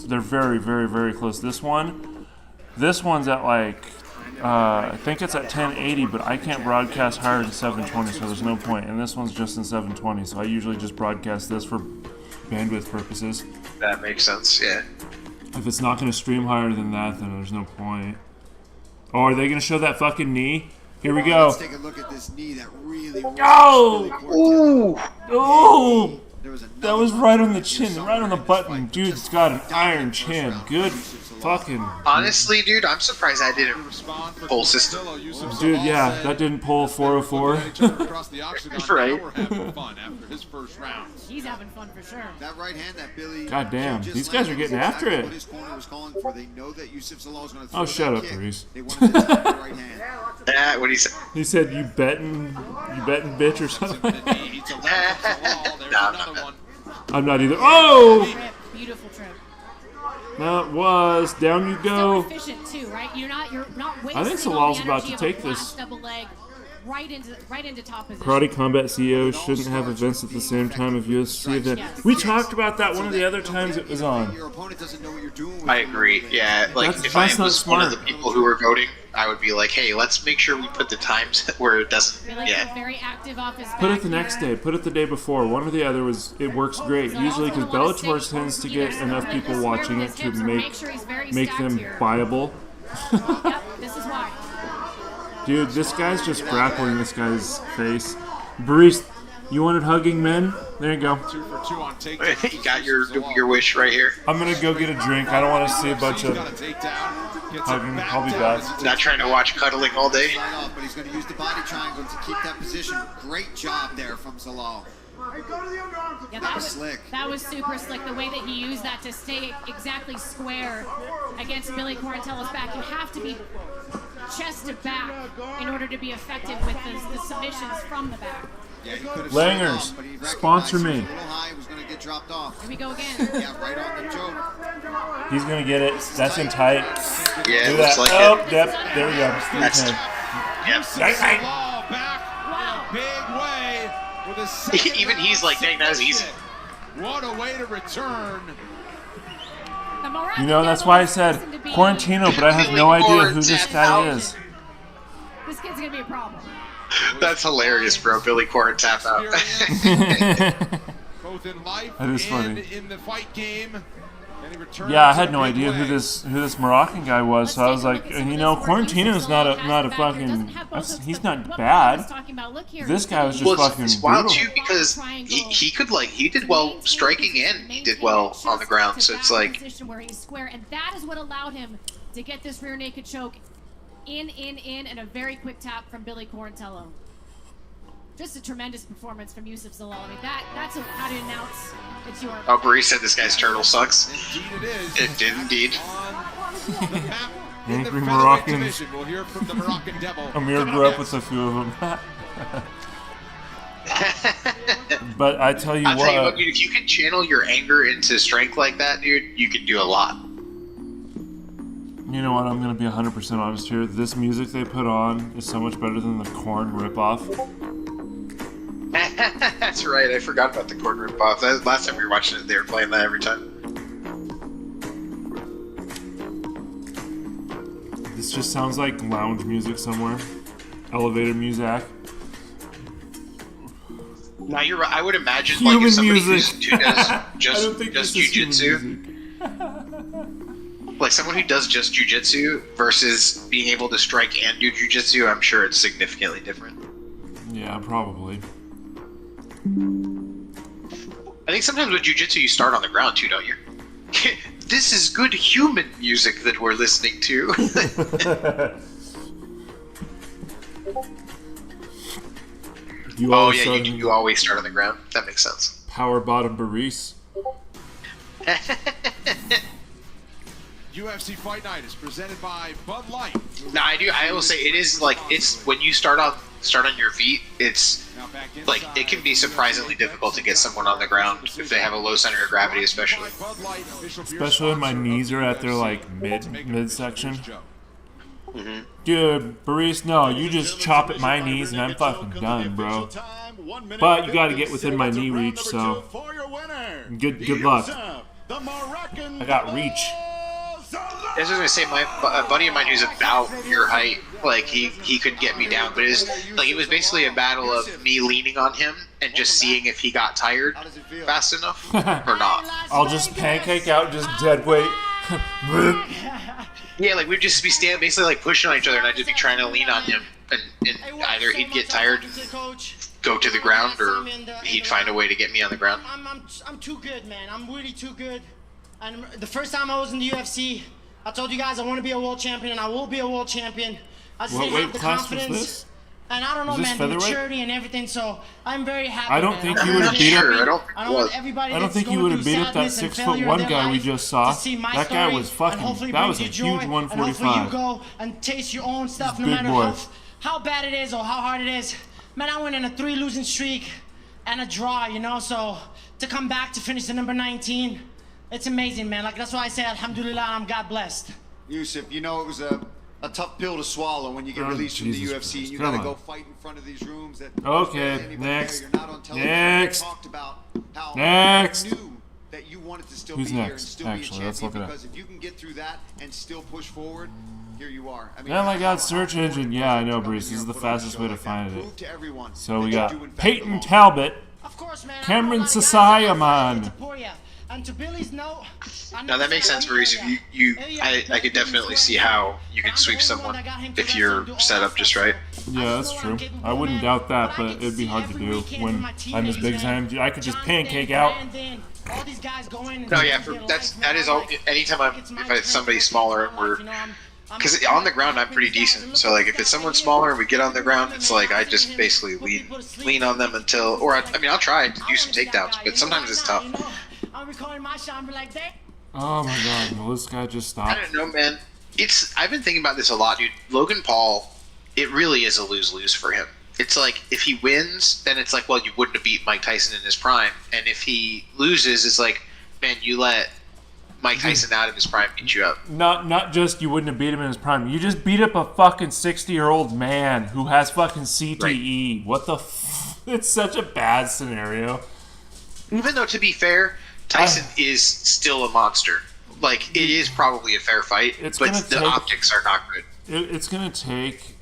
S2: they're very, very, very close. This one's at like. I think it's at 1080, but I can't broadcast higher than 720, so there's no point. And this one's just in 720, so I usually just broadcast this for bandwidth purposes.
S12: That makes sense, yeah.
S2: If it's not going to stream higher than that, then there's no point. Oh, are they going to show that fucking knee? Here we go.
S10: Let's take a look at this knee that really
S2: oh! Oh! That was right on the chin, right on the button. Dude's got an iron chin. Good fucking.
S12: Honestly, dude, I'm surprised I didn't pull system.
S2: Dude, yeah, that didn't pull 404.
S12: Right.
S4: He's having fun for sure.
S10: That right hand that Billy.
S2: God damn, these guys are getting after it. Oh, shut up, Reese.
S12: What did he say?
S2: He said, "You betting bitch" or something.
S12: No,
S2: I'm not either. Oh!
S4: Beautiful trip.
S2: That was. Down you go.
S4: So efficient too, right? You're not wasting
S2: I think
S4: all
S2: Salal's
S4: the
S2: about
S4: energy
S2: to
S4: of
S2: take
S4: a
S2: this.
S4: flash double leg right into top position.
S2: Karate Combat CEO shouldn't have events at the same time of UFC event. We talked about that one of the other times it was on.
S12: I agree. Yeah, like if I was one of the people who were voting, I would be like, hey, let's make sure we put the times where it doesn't. Yeah.
S4: Very active off his
S2: Put it
S4: back
S2: the next
S4: here.
S2: day. Put it the day before. One or the other it works great. Usually because Bellator tends to get enough people watching it to make them viable.
S4: Yep, this is why.
S2: Dude, this guy's just grappling this guy's face. Brees, you wanted hugging men? There you go.
S1: 2 for 2 on
S12: You got your wish right here.
S2: I'm gonna go get a drink. I don't want to see a bunch of hugging. I'll be back.
S12: Not trying to watch cuddling all day.
S10: But he's going to use the body triangle to keep that position. Great job there from Zalal.
S4: Yeah,
S10: that was slick.
S4: That was super slick. The way that he used that to stay exactly square against Billy Quarantello's back. You have to be chest to back in order to be effective with the submissions from the back.
S10: Yeah, he could have
S2: Langers, sponsor me.
S10: He was going to get dropped off.
S4: Here we go again.
S10: Yeah, right on the choke.
S2: He's gonna get it. That's in tight.
S12: Yeah,
S2: do
S12: it
S2: that.
S12: looks like
S2: oh,
S12: it.
S2: Yep, there we go.
S12: That's even he's like, dang, that was easy.
S1: What a way to return.
S2: You know, that's why I said Quarantino, but I have no idea who this guy is.
S4: This kid's gonna be a problem.
S12: That's hilarious, bro. Billy Quarant tap out.
S1: Both in life
S2: That is funny.
S1: and in the fight game.
S2: Yeah, I had no idea who this Moroccan guy was, so I was like, you know, Quarantino's not a fucking. He's not bad. This guy was just fucking
S12: it's wild
S2: brutal.
S12: too because he did well striking and he did well on the ground. So it's like
S4: where he's square, and that is what allowed him to get this rear naked choke in, and a very quick tap from Billy Quarantello. Just a tremendous performance from Yusuf Zalal. I mean, that's how to announce it's your.
S12: Oh, Bree said this guy's turtle sucks.
S1: Indeed it is.
S12: It did indeed.
S2: Angry Moroccan.
S1: We'll hear from the Moroccan Devil.
S2: Amir grew up with a few of them. But I tell you
S12: I'll
S2: what.
S12: tell you what, dude, if you can channel your anger into strength like that, dude, you can do a lot.
S2: You know what? I'm gonna be 100% honest here. This music they put on is so much better than the Korn ripoff.
S12: That's right. I forgot about the Korn ripoff. Last time we were watching it, they were playing that every time.
S2: This just sounds like lounge music somewhere. Elevator music.
S12: Now you're right. I would imagine
S2: Human
S12: like if somebody
S2: music.
S12: who does jujitsu, like someone who does just jujitsu versus being able to strike and do jujitsu, I'm sure it's significantly different.
S2: Yeah, probably.
S12: I think sometimes with jujitsu you start on the ground too, don't you? This is good human music that we're listening to. You always start on the ground. That makes sense.
S2: Power bottom Baris.
S1: UFC Fight Night is presented by Bud Light.
S12: No, I will say it is like it's when you start on your feet. It's like it can be surprisingly difficult to get someone on the ground if they have a low center of gravity, especially.
S2: Especially when my knees are at their like midsection.
S12: Mm-hmm.
S2: Dude, Baris, no, you just chop at my knees and I'm fucking done, bro. But you gotta get within my knee reach, so good luck. I got reach.
S12: I was gonna say, a buddy of mine who's about your height, like he could get me down, but it was basically a battle of me leaning on him and just seeing if he got tired fast enough or not.
S2: I'll just pancake out, just dead weight.
S12: Yeah, like we'd just be basically like pushing on each other, and I'd just be trying to lean on him, and either he'd get tired, go to the ground, or he'd find a way to get me on the ground.
S16: I'm too good, man. I'm really too good. And the first time I was in the UFC, I told you guys I want to be a world champion, and I will be a world champion. I just didn't have the confidence. And I don't know, man, the maturity and everything, so I'm very happy.
S2: I don't think you would have beat up.
S16: I
S2: don't think you would have beat up that 6'1" guy we just saw. That guy was fucking. That was a huge 145.
S16: And hopefully you go and taste your own stuff, no matter how bad it is or how hard it is. Man, I went in a 3 losing streak and a draw, you know. So to come back to finish the number 19, it's amazing, man. Like, that's why I say alhamdulillah, I'm God blessed.
S10: Yusuf, you know it was a tough pill to swallow when you get released from the UFC and you got to go fight in front of these rooms.
S2: Okay, next.
S10: You're not on television.
S2: Next.
S10: Talked about how
S2: Next.
S10: you knew that you wanted to still
S2: Who's
S10: be here and
S2: next?
S10: still
S2: Actually,
S10: be a
S2: let's look
S10: champion,
S2: it up.
S10: because if you can get through that and still push forward, here you are. I mean,
S2: Oh my God, search engine. Yeah, I know, Bruce. This is the fastest way to find it. So we got Peyton Talbot, Cameron Sasayaman.
S16: And to Billy's note,
S12: Now that makes sense, Maurice. I could definitely see how you can sweep someone if you're set up just right.
S2: Yeah, that's true. I wouldn't doubt that, but it'd be hard to do when I'm as big as I am. I could just pancake out.
S12: No, yeah, that is all. Anytime if it's somebody smaller and we're, because on the ground I'm pretty decent. So like if it's someone smaller and we get on the ground, it's like I just basically lean on them until, or I mean I'll try to do some takedowns, but sometimes it's tough.
S2: Oh my God, well, this guy just stopped.
S12: I don't know, man. I've been thinking about this a lot, dude. Logan Paul, it really is a lose-lose for him. It's like if he wins, then it's like, well, you wouldn't have beat Mike Tyson in his prime, and if he loses, it's like, man, you let Mike Tyson out of his prime beat you up.
S2: Not just you wouldn't have beat him in his prime. You just beat up a fucking 60-year-old man who has fucking CTE. Right. What the? It's such a bad scenario.
S12: Even though, to be fair, Tyson is still a monster. Like, it is probably a fair fight, but the optics are not good.
S2: It's gonna take.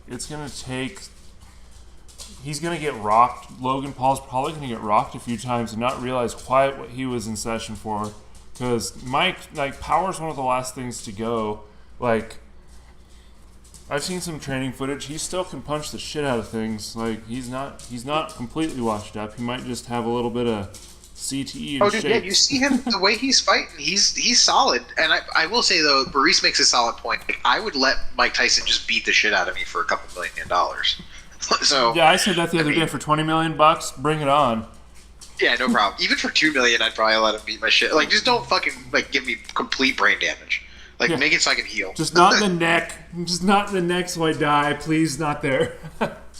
S2: He's gonna get rocked. Logan Paul's probably gonna get rocked a few times and not realize quite what he was in session for. Because Mike, like, power's one of the last things to go. Like, I've seen some training footage. He still can punch the shit out of things. Like, he's not completely washed up. He might just have a little bit of CTE and
S12: dude, yeah, you see him, the way he's fighting, he's solid. And I will say, though, Maurice makes a solid point. Like, I would let Mike Tyson just beat the shit out of me for a couple $1 million. So
S2: yeah, I said that the other day. For $20 million, bring it on.
S12: Yeah, no problem. Even for $2 million, I'd probably let him beat my shit. Like, just don't fucking like give me complete brain damage. Like, make it so I can heal.
S2: Just not in the neck. Just not in the neck, so I die. Please, not there.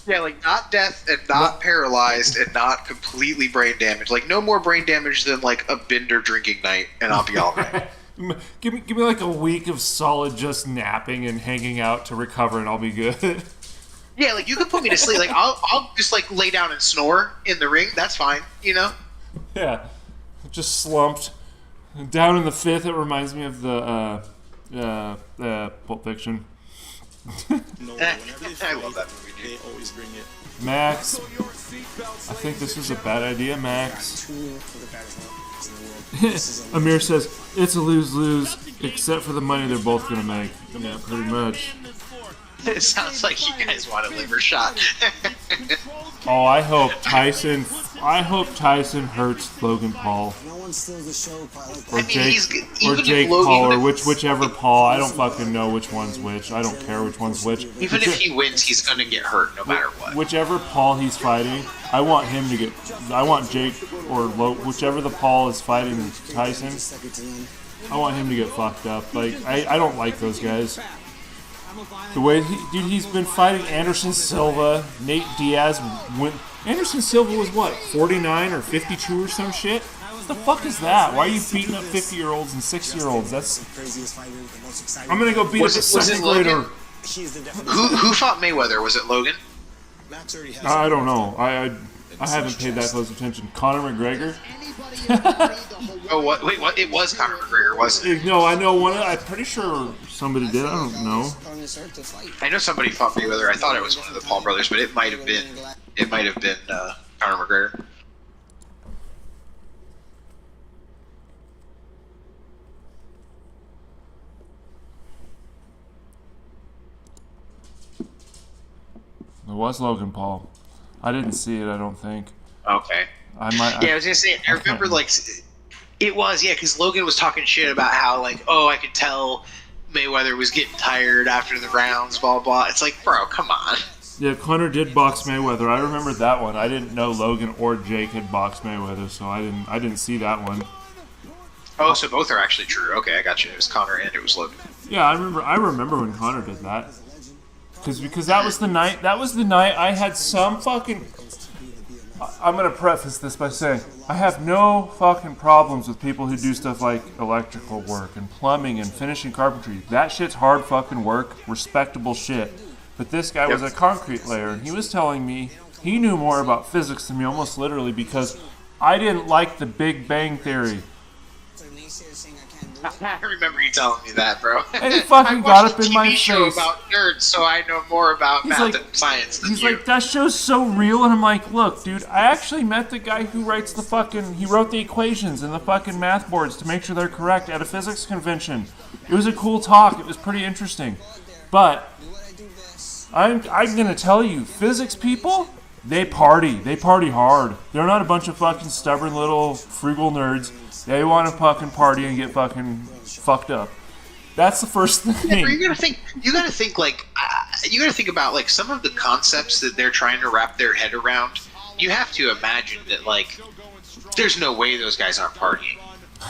S12: Yeah, like, not death and not paralyzed and not completely brain damage. Like, no more brain damage than, like, a bender drinking night, and I'll be all right.
S2: Give me like a week of solid just napping and hanging out to recover, and I'll be good.
S12: Yeah, like, you can put me to sleep. Like, I'll just, like, lay down and snore in the ring. That's fine, you know?
S2: Yeah. Just slumped. Down in the fifth, it reminds me of the Pulp Fiction.
S12: I love that movie, dude.
S6: They always bring it.
S2: Max, I think this is a bad idea, Max. Amir says, it's a lose-lose, except for the money they're both going to make. Yeah, pretty much.
S12: It sounds like you guys want a liver shot.
S2: Oh, I hope Tyson hurts Logan Paul. Or Jake Paul, or whichever Paul. I don't fucking know which one's which. I don't care which one's which.
S12: Even if he wins, he's gonna get hurt no matter what.
S2: Whichever Paul he's fighting, I want Jake or whichever the Paul is fighting Tyson. I want him to get fucked up. Like, I don't like those guys. The way he's been fighting Anderson Silva, Nate Diaz. Anderson Silva was what, 49 or 52 or some shit? What the fuck is that? Why are you beating up 50-year-olds and 60-year-olds? I'm gonna go beat up a second grader.
S12: Who fought Mayweather? Was it Logan?
S2: I don't know. I haven't paid that close attention. Conor McGregor.
S12: Oh, what? Wait, what? It was Conor McGregor, wasn't it?
S2: No, I know one. I'm pretty sure somebody did. I don't know.
S12: I know somebody fought Mayweather. I thought it was one of the Paul brothers, but it might have been. It might have been Conor McGregor.
S2: It was Logan Paul. I didn't see it. I don't think.
S12: Okay. I was gonna say. I remember like it was because Logan was talking shit about how like I could tell Mayweather was getting tired after the rounds, blah blah. It's like, bro, come on.
S2: Yeah, Conor did box Mayweather. I remember that one. I didn't know Logan or Jake had boxed Mayweather, so I didn't see that one.
S12: Oh, so both are actually true. Okay, I got you. It was Conor and it was Logan.
S2: Yeah, I remember when Conor did that. Because that was the night I had some fucking I'm going to preface this by saying I have no fucking problems with people who do stuff like electrical work and plumbing and finishing carpentry. That shit's hard fucking work, respectable shit. But this guy was a concrete layer, and he was telling me he knew more about physics than me, almost literally, because I didn't like the Big Bang Theory.
S12: I remember you telling me that, bro.
S2: And he fucking got up in my face.
S12: show about nerds, so I know more about math and science than
S2: He's
S12: you.
S2: like, that show's so real, and I'm like, look, dude, I actually met the guy who writes the fucking, he wrote the equations and the fucking math boards to make sure they're correct at a physics convention. It was a cool talk. It was pretty interesting. But I'm gonna tell you, physics people, they party hard. They're not a bunch of fucking stubborn little frugal nerds. They want to fucking party and get fucking fucked up. That's the first thing.
S12: Yeah, you gotta think about like some of the concepts that they're trying to wrap their head around. You have to imagine that like, there's no way those guys aren't partying.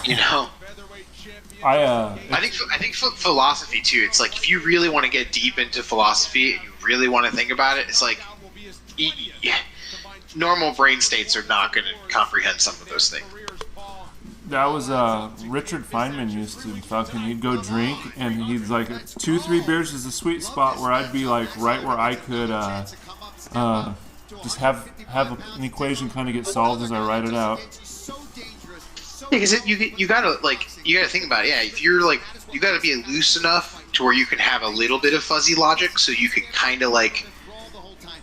S12: You know. I think philosophy too. It's like if you really want to get deep into philosophy and you really want to think about it, it's like normal brain states are not going to comprehend some of those things.
S2: That was Richard Feynman used to fucking, he'd go drink and he's like 2-3 beers is the sweet spot where I'd be like right where I could just have an equation kind of get solved as I write it out.
S12: Because you gotta think about it. Yeah, if you're like, you gotta be loose enough to where you can have a little bit of fuzzy logic, so you can kind of like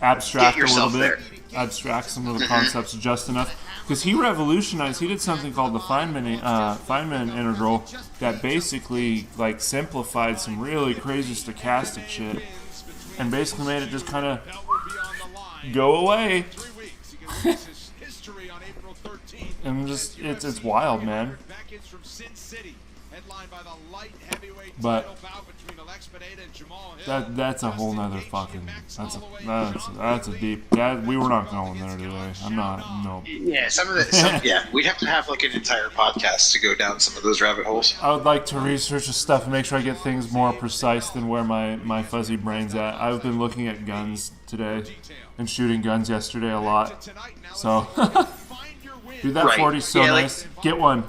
S2: abstract
S12: get yourself
S2: a little bit,
S12: there.
S2: abstract some of the concepts just enough. Because he revolutionized. He did something called the Feynman integral that basically like simplified some really crazy stochastic shit, and basically made it just kind of go away. And just it's wild, man. But that's a whole nother fucking that's a deep. We were not going there today. I'm not. No.
S12: Yeah, we'd have to have like an entire podcast to go down some of those rabbit holes.
S2: I would like to research this stuff and make sure I get things more precise than where my fuzzy brain's at. I've been looking at guns today and shooting guns yesterday a lot. So, dude, that 40's so nice. Get one.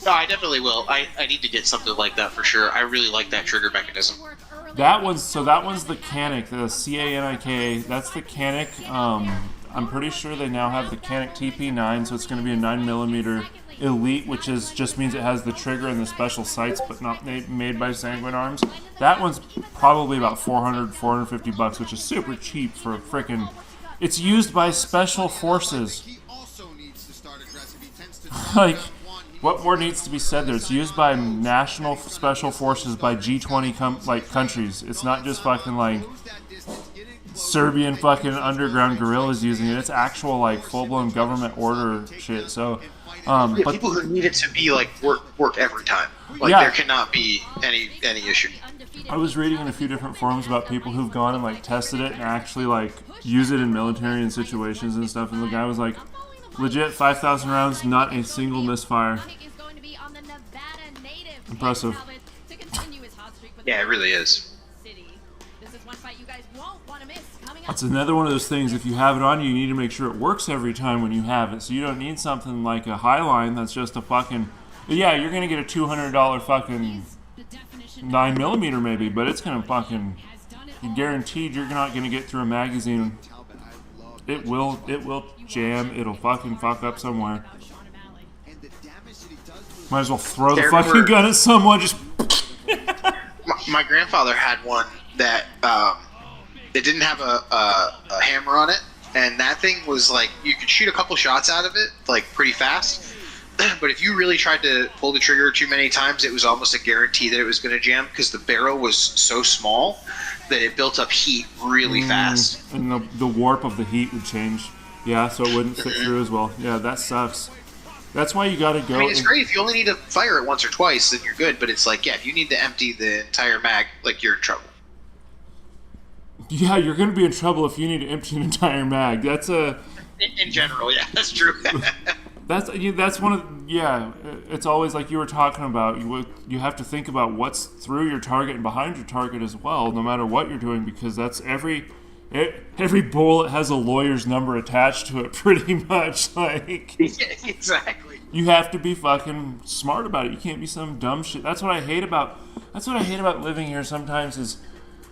S12: No, I definitely will. I need to get something like that for sure. I really like that trigger mechanism.
S2: That one's the Canik, the CANIK. That's the Canik. I'm pretty sure they now have the Canik TP9, so it's going to be a 9mm Elite, which just means it has the trigger and the special sights, but not made by Sanguine Arms. That one's probably about $450, which is super cheap for a frickin'. It's used by special forces. Like, what more needs to be said there? It's used by national special forces by G20 countries. It's not just fucking like Serbian fucking underground guerrillas using it. It's actual like full-blown government order shit. So, but
S12: people who need it to be like work every time. Like there cannot be any issue.
S2: I was reading in a few different forums about people who've gone and like tested it and actually like use it in military and situations and stuff. And the guy was like, legit 5,000 rounds, not a single misfire. Impressive.
S12: Yeah, it really is.
S2: It's another one of those things, if you have it on you, you need to make sure it works every time when you have it. So you don't need something like a Highline that's just a fucking... Yeah, you're going to get a $200 fucking 9mm maybe, but it's going to fucking... You're guaranteed you're not going to get through a magazine. It will jam. It'll fucking fuck up somewhere. Might as well throw the fucking gun at someone. Just.
S12: My grandfather had one that it didn't have a hammer on it, and that thing was like you could shoot a couple shots out of it like pretty fast. But if you really tried to pull the trigger too many times, it was almost a guarantee that it was going to jam because the barrel was so small that it built up heat really fast.
S2: And the warp of the heat would change. Yeah, so it wouldn't fit through as well. Yeah, that sucks. That's why you got to go.
S12: I mean, it's great if you only need to fire it once or twice, then you're good. But it's like, yeah, if you need to empty the entire mag, like you're in trouble.
S2: Yeah, you're going to be in trouble if you need to empty an entire mag. That's a...
S12: In general, yeah, that's true.
S2: That's one of... Yeah, it's always like you were talking about. You have to think about what's through your target and behind your target as well, no matter what you're doing, because that's every every bullet has a lawyer's number attached to it, pretty much. Like,
S12: exactly.
S2: You have to be fucking smart about it. You can't be some dumb shit. That's what I hate about living here sometimes is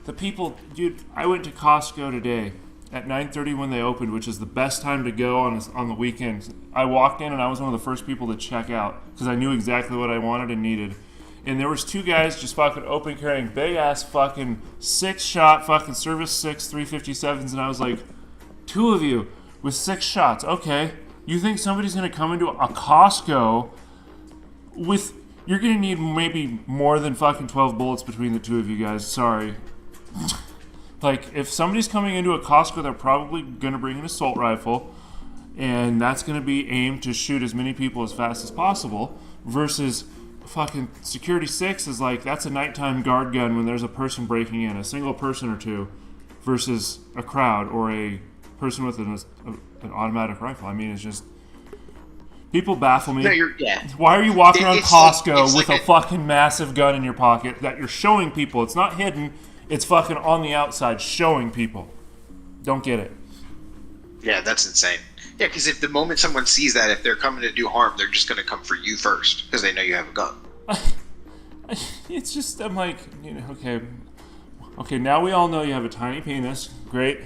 S2: the people. Dude, I went to Costco today at 9:30 when they opened, which is the best time to go on the weekends. I walked in and I was one of the first people to check out because I knew exactly what I wanted and needed. And there was 2 guys just fucking open carrying big ass fucking 6-shot fucking Service 6 357s, and I was like, 2 of you with 6 shots. Okay, you think somebody's gonna come into a Costco with? You're gonna need maybe more than fucking 12 bullets between the 2 of you guys. Sorry. Like, if somebody's coming into a Costco, they're probably gonna bring an assault rifle, and that's gonna be aimed to shoot as many people as fast as possible. Versus fucking Security 6 is like, that's a nighttime guard gun when there's a person breaking in, a single person or 2, versus a crowd or a person with an automatic rifle. I mean, it's just, people baffle me.
S12: No,
S2: Why are you walking around Costco
S12: with
S2: a fucking massive gun in your pocket that you're showing people? It's not hidden. It's fucking on the outside showing people. Don't get it.
S12: Yeah, that's insane. Yeah, because if the moment someone sees that, if they're coming to do harm, they're just going to come for you first because they know you have a gun.
S2: It's just, I'm like, okay, now we all know you have a tiny penis. Great.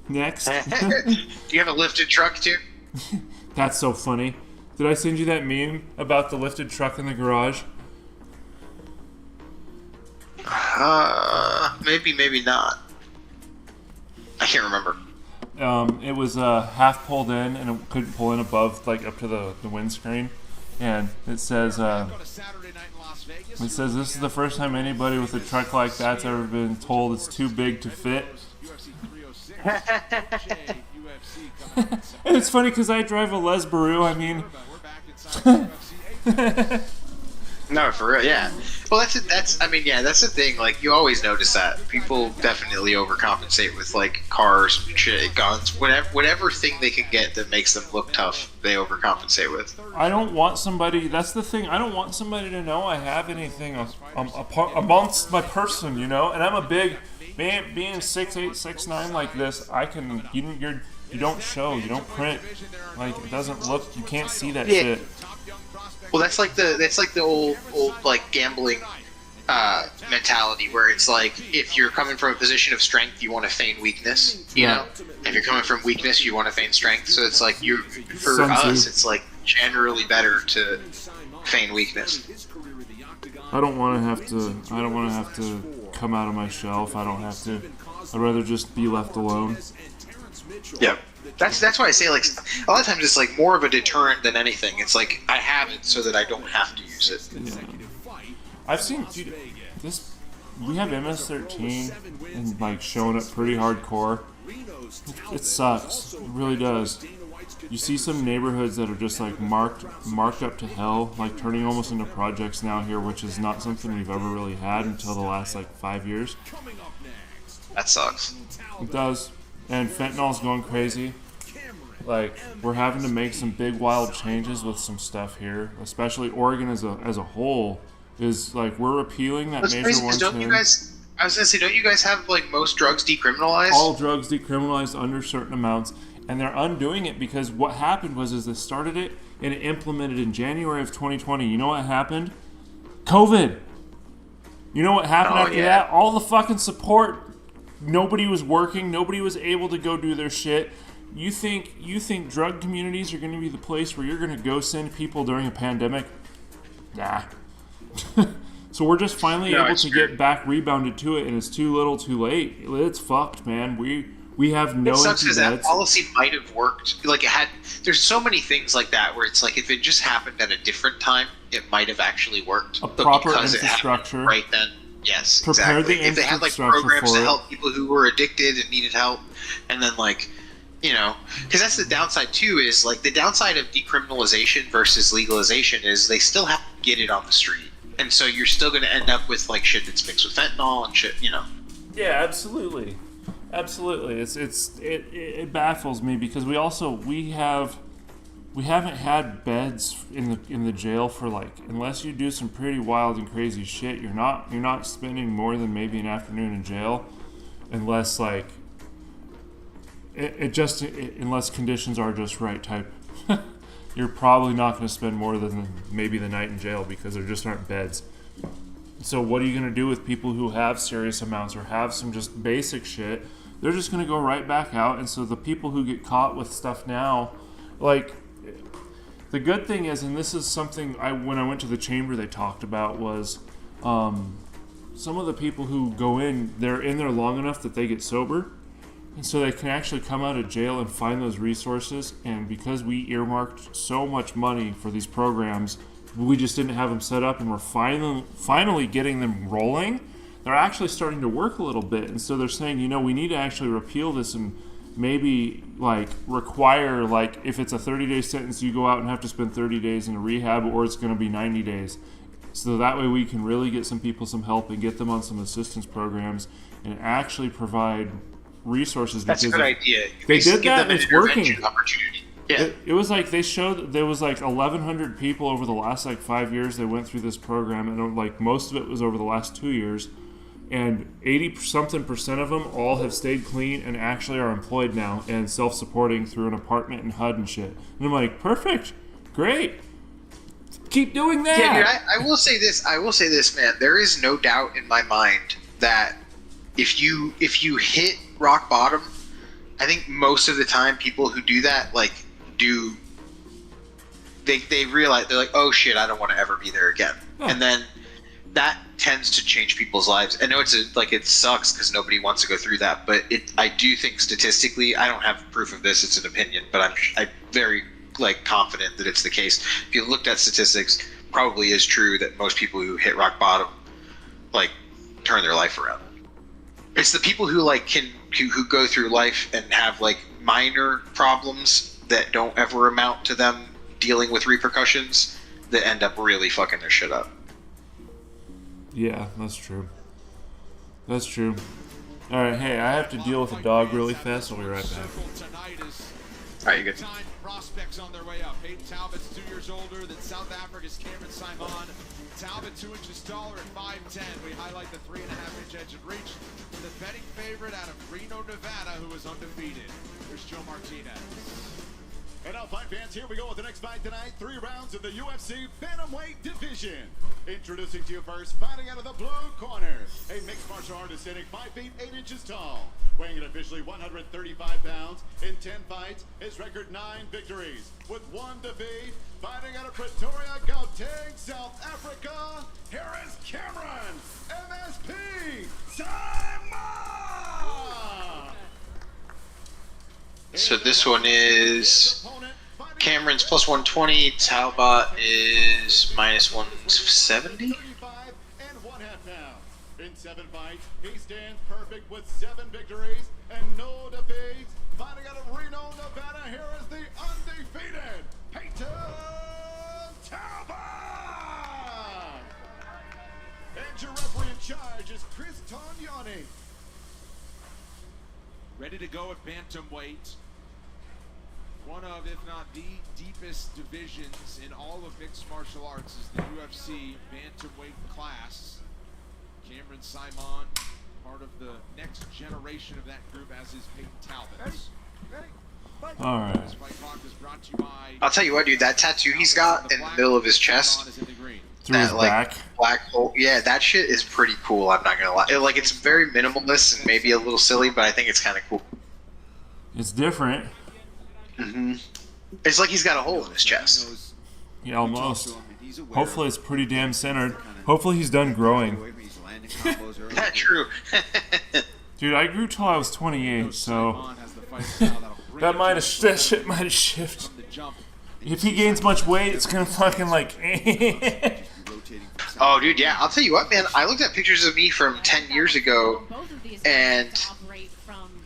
S2: Next.
S12: Do you have a lifted truck too?
S2: That's so funny. Did I send you that meme about the lifted truck in the garage?
S12: Maybe not. I can't remember.
S2: It was half pulled in, and it couldn't pull in above, like, up to the windscreen. And it says, this is the first time anybody with a truck like that's ever been told it's too big to fit. And it's funny because I drive a Les Baru. I mean,
S12: no, for real, yeah. Well, that's the thing. Like, you always notice that people definitely overcompensate with like cars, shit, guns, whatever thing they can get that makes them look tough. They overcompensate with.
S2: I don't want somebody. That's the thing. I don't want somebody to know I have anything amongst my person, you know. And I'm a big man, being 6'8", 6'9" like this. I can. You don't show. You don't print. Like, it doesn't look. You can't see that shit.
S12: Well, that's like the old like gambling mentality where it's like, if you're coming from a position of strength, you want to feign weakness. You know, if you're coming from weakness, you want to feign strength. So it's like for us, it's like generally better to feign weakness.
S2: I don't want to have to come out of my shell if I don't have to. I'd rather just be left alone.
S12: Yeah. That's why I say, like, a lot of times it's like more of a deterrent than anything. It's like, I have it so that I don't have to use it.
S2: Yeah. I've seen this. We have MS-13 and like showing up pretty hardcore. It sucks. It really does. You see some neighborhoods that are just like marked up to hell, like turning almost into projects now here, which is not something we've ever really had until the last like 5 years.
S12: That sucks.
S2: It does. And fentanyl's going crazy. Like, we're having to make some big wild changes with some stuff here, especially Oregon as a whole. Is like, we're repealing that Measure 110.
S12: I was gonna say, don't you guys have like most drugs decriminalized?
S2: All drugs decriminalized under certain amounts, and they're undoing it because what happened was they started it and it implemented in January of 2020. You know what happened? COVID. You know what happened after that? All the fucking support. Nobody was working. Nobody was able to go do their shit. You think drug communities are going to be the place where you're going to go send people during a pandemic? Nah. So we're just finally able to get back rebounded to it, and it's too little, too late. It's fucked, man. We have no.
S12: It sucks because that policy might have worked. Like, it had. There's so many things like that where it's like, if it just happened at a different time, it might have actually worked.
S2: A proper infrastructure.
S12: Right then. Yes,
S2: prepare
S12: exactly.
S2: The
S12: if they had like programs to help people who were addicted and needed help, and then like, you know, because that's the downside too. Is like the downside of decriminalization versus legalization is they still have to get it on the street, and so you're still going to end up with like shit that's mixed with fentanyl and shit. You know.
S2: Yeah, absolutely. It baffles me because we haven't had beds in the jail for like, unless you do some pretty wild and crazy shit, you're not spending more than maybe an afternoon in jail, unless like unless conditions are just right type, you're probably not going to spend more than maybe the night in jail because there just aren't beds. So what are you going to do with people who have serious amounts or have some just basic shit? They're just going to go right back out. And so the people who get caught with stuff now, like, the good thing is, and this is something when I went to the chamber they talked about, was some of the people who go in, they're in there long enough that they get sober. And so they can actually come out of jail and find those resources. And because we earmarked so much money for these programs, we just didn't have them set up, and we're finally getting them rolling. They're actually starting to work a little bit. And so they're saying, you know, we need to actually repeal this and maybe like require, like, if it's a 30-day sentence, you go out and have to spend 30 days in a rehab, or it's going to be 90 days. So that way we can really get some people some help and get them on some assistance programs and actually provide resources.
S12: That's a good idea.
S2: They did that, and it's working.
S12: Yeah.
S2: It was like they showed there was like 1,100 people over the last like 5 years that went through this program, and like most of it was over the last 2 years, and 80-something% of them all have stayed clean and actually are employed now and self-supporting through an apartment and HUD and shit. And I'm like, perfect, great, keep doing that.
S12: Yeah, dude, I will say this, man. There is no doubt in my mind that if you hit rock bottom, I think most of the time people who do that they realize, they're like, oh shit, I don't want to ever be there again.
S2: Oh.
S12: And then that tends to change people's lives. I know it sucks because nobody wants to go through that, but I do think statistically, I don't have proof of this, it's an opinion, but I'm very confident that it's the case. If you looked at statistics, probably is true that most people who hit rock bottom turn their life around. It's the people who who go through life and have minor problems that don't ever amount to them dealing with repercussions that end up really fucking their shit up.
S2: Yeah, that's true. That's true. Alright, hey, I have to deal with a dog really fast. I'll be right back.
S12: Alright, you good.
S1: Prospects on their way up. Peyton Talbot's 2 years older than South Africa's Cameron Simon. Talbot 2 inches taller at 5'10". We highlight the 3.5-inch edge of reach. The betting favorite out of Reno, Nevada, who is undefeated. Here's Joe Martinez.
S9: And now, fight fans, here we go with the next fight tonight. 3 rounds in the UFC Bantamweight division. Introducing to you first, fighting out of the blue corner, a mixed martial artist standing 5 feet 8 inches tall, weighing in officially 135 pounds. In 10 fights, his record 9 victories, with 1 defeat. Fighting out of Pretoria, Gauteng, South Africa, here is Cameron MSP Simon!
S12: So this one is Cameron's plus 120, Talbot is minus 170.
S9: In 7 fights, he stands perfect with 7 victories and no defeats. Fighting out of Reno, Nevada, here is the undefeated Peyton Talbot! And your referee in charge is Chris Tognoni.
S1: Ready to go at bantamweight. One of, if not the deepest divisions in all of mixed martial arts is the UFC bantamweight class. Cameron Simon, part of the next generation of that group, as is Peyton Talbot.
S2: All right.
S1: This fight talk is brought to you by
S12: I'll tell you what, dude, that tattoo he's got in the middle of his chest,
S2: Through his back.
S12: black hole, yeah, that shit is pretty cool. I'm not gonna lie. It's very minimalist and maybe a little silly, but I think it's kind of cool.
S2: It's different.
S12: It's like he's got a hole in his chest.
S2: Yeah, almost. Hopefully it's pretty damn centered. Hopefully he's done growing.
S12: That's true.
S2: Dude, I grew till I was 28, so that shit might have shifted. If he gains much weight, it's gonna fucking
S12: Oh, dude, yeah. I'll tell you what, man. I looked at pictures of me from 10 years ago, and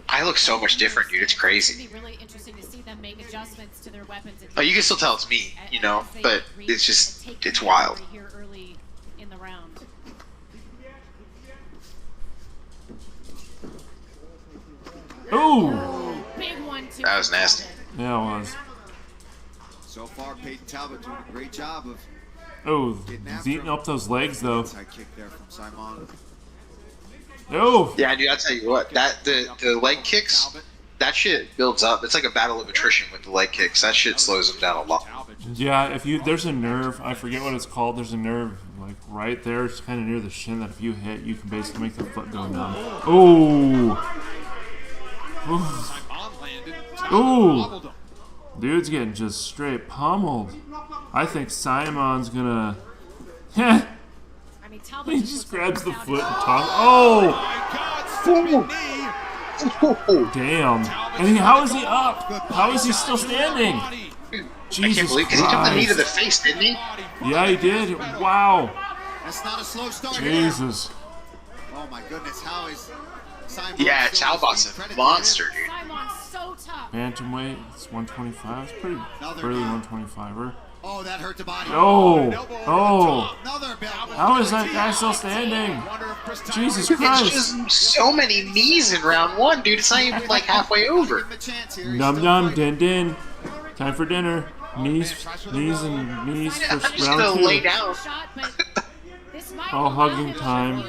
S12: I look so much different, dude. It's crazy. Oh, you can still tell it's me, but it's wild.
S2: Ooh!
S12: That was nasty.
S2: Yeah, it was.
S10: So far, Peyton Talbot doing a great job of
S2: he's eating up those legs, though.
S10: Kick there from Simon.
S2: Oh!
S12: Yeah, dude, I'll tell you what. The leg kicks that shit builds up. It's like a battle of attrition with the leg kicks. That shit slows him down a lot.
S2: Yeah, there's a nerve, I forget what it's called, there's a nerve like right there, it's kind of near the shin, that if you hit, you can basically make the foot go numb. Oh! Ooh! Dude's getting just straight pummeled. I think Simon's gonna...
S4: I mean,
S2: he just grabs the foot and tosses... Oh! Damn. And how is he up? How is he still standing? Jesus
S12: I can't believe, because he took the knee to the face, didn't he?
S2: Yeah, he did. Wow.
S10: That's not a slow start.
S2: Jesus.
S10: Oh my goodness, how is Simon?
S12: Yeah, Talbot's a monster, dude.
S4: Simon's so tough.
S2: Bantamweight, it's 125. It's pretty early 125er.
S10: Oh, that hurt the body.
S2: Oh, oh. How is that guy still standing? Jesus Christ.
S12: It's just so many knees in round one, dude. It's not even like halfway over.
S2: Num num, din din. Time for dinner. Knees and knees for
S12: I'm just
S2: round
S12: gonna
S2: 2.
S12: lay down.
S2: Oh, hugging time.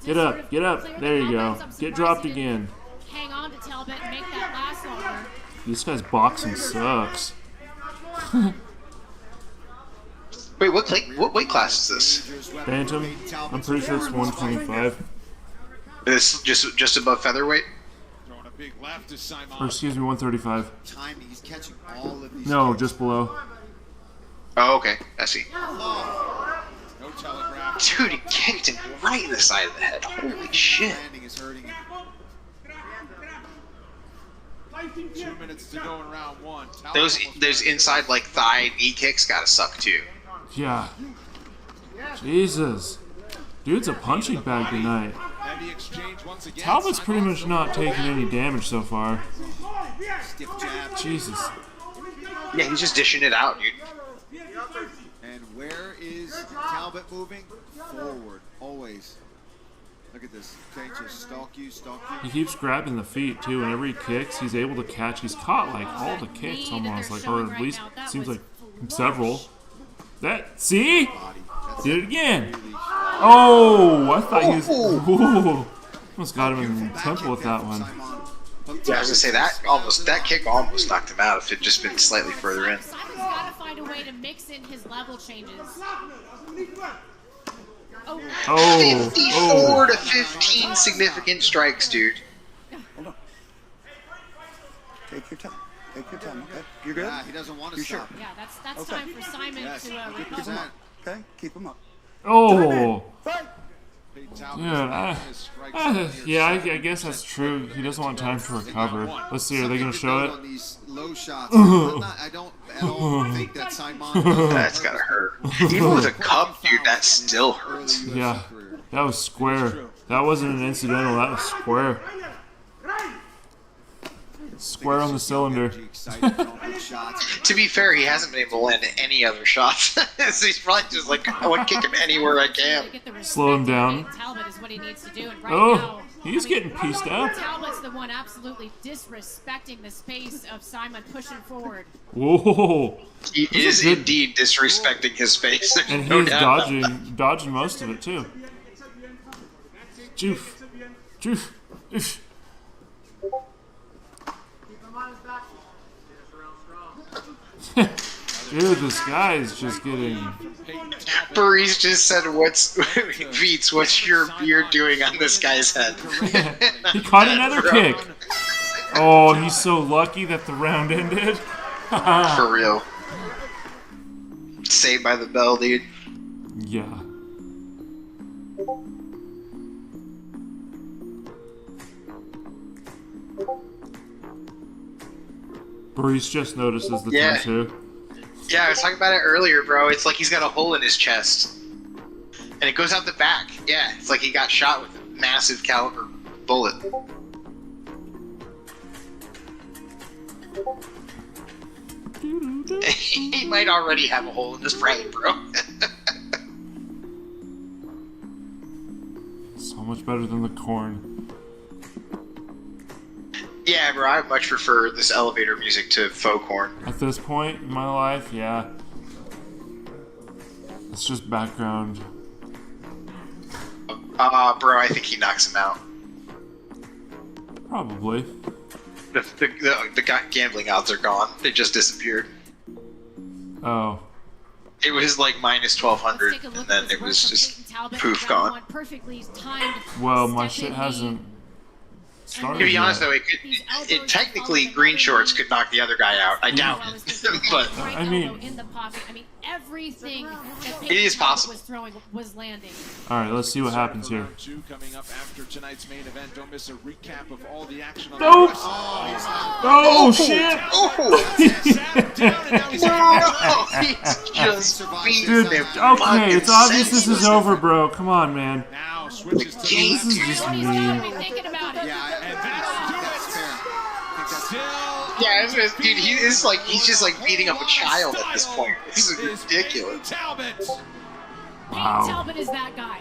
S2: Get up, get up. There you go. Get dropped again.
S4: Hang on to Talbot and make that last longer.
S2: This guy's boxing sucks.
S12: Wait, what weight class is this?
S2: Bantam. I'm pretty sure it's 125.
S12: It's just above featherweight?
S2: Or excuse me, 135.
S10: He's catching all of these
S2: No, just below.
S12: Oh, okay. I see. Dude, he kicked him right in the side of the head. Holy shit.
S1: 2 minutes to go in round 1.
S12: Those inside like thigh knee kicks gotta suck too.
S2: Yeah. Jesus. Dude's a punching bag tonight. Talbot's pretty much not taking any damage so far. Jesus.
S12: Yeah, he's just dishing it out, dude.
S10: And where is Talbot moving? Forward, always. Look at this. Okay, just stalk you.
S2: He keeps grabbing the feet too. Whenever he kicks, he's able to catch. He's caught like all the kicks almost, like, or at least seems like several. See? Did it again. Oh, I thought he was. Ooh, almost got him in the temple with that one.
S12: Yeah, I was gonna say that kick almost knocked him out if it had just been slightly further in.
S4: Simon's gotta find a way to mix in his level changes.
S2: Oh,
S12: 54 to 15 significant strikes, dude.
S14: Hold on. Take your time. Take your time, okay? You're good?
S10: Yeah, he doesn't want to stop.
S14: Sure?
S4: Yeah, that's time for Simon to recover.
S14: Okay, keep him up.
S2: Oh. Yeah, yeah, I guess that's true. He doesn't want time to recover. Let's see, are they going to show it?
S10: I don't at all think that Simon...
S12: That's gotta hurt. Even with a cup, dude, that still hurts.
S2: Yeah, that was square. That wasn't an incidental, that was square. Square on the cylinder.
S12: To be fair, he hasn't been able to land any other shots. So he's probably just like, I want to kick him anywhere I can.
S2: Slow him down.
S4: Talbot is what he needs to do. And right
S2: Oh,
S4: now,
S2: he's getting pieced up.
S4: Talbot's the one absolutely disrespecting the space of Simon pushing forward.
S2: Whoa.
S12: He is indeed disrespecting his space.
S2: And
S12: no
S2: he's
S12: doubt.
S2: dodging most of it too. Joof. Joof. Joof. Dude, this guy is just getting...
S12: Burries just said, Beats, what's your beard doing on this guy's head?
S2: He caught another kick. Oh, he's so lucky that the round ended.
S12: For real. Saved by the bell, dude.
S2: Yeah. Burries just notices the tattoo.
S12: Yeah, I was talking about it earlier, bro. It's like he's got a hole in his chest. And it goes out the back. Yeah, it's like he got shot with a massive caliber bullet. He might already have a hole in his brain, bro.
S2: So much better than the corn.
S12: Yeah, bro, I much prefer this elevator music to faux corn.
S2: At this point in my life, yeah. It's just background.
S12: Bro, I think he knocks him out.
S2: Probably.
S12: The gambling odds are gone. They just disappeared.
S2: Oh.
S12: It was like minus 1,200, and then it was just poof gone.
S2: Well, my shit hasn't started
S12: To be honest,
S2: yet.
S12: though, it technically green shorts could knock the other guy out. I doubt it, but
S2: I mean,
S4: everything that
S12: it is possible.
S4: Was throwing was landing.
S2: All right, let's see what happens here.
S1: Coming up after tonight's main event. Don't miss a recap of all the action on
S2: Nope.
S1: the
S2: Oh shit! Dude, okay, it's obvious this is over, bro. Come on, man.
S1: Now switches to
S2: This is just mean.
S12: Yeah, dude, he's just like beating up a child at this point. This is ridiculous.
S2: Wow.
S4: Talbot is that guy.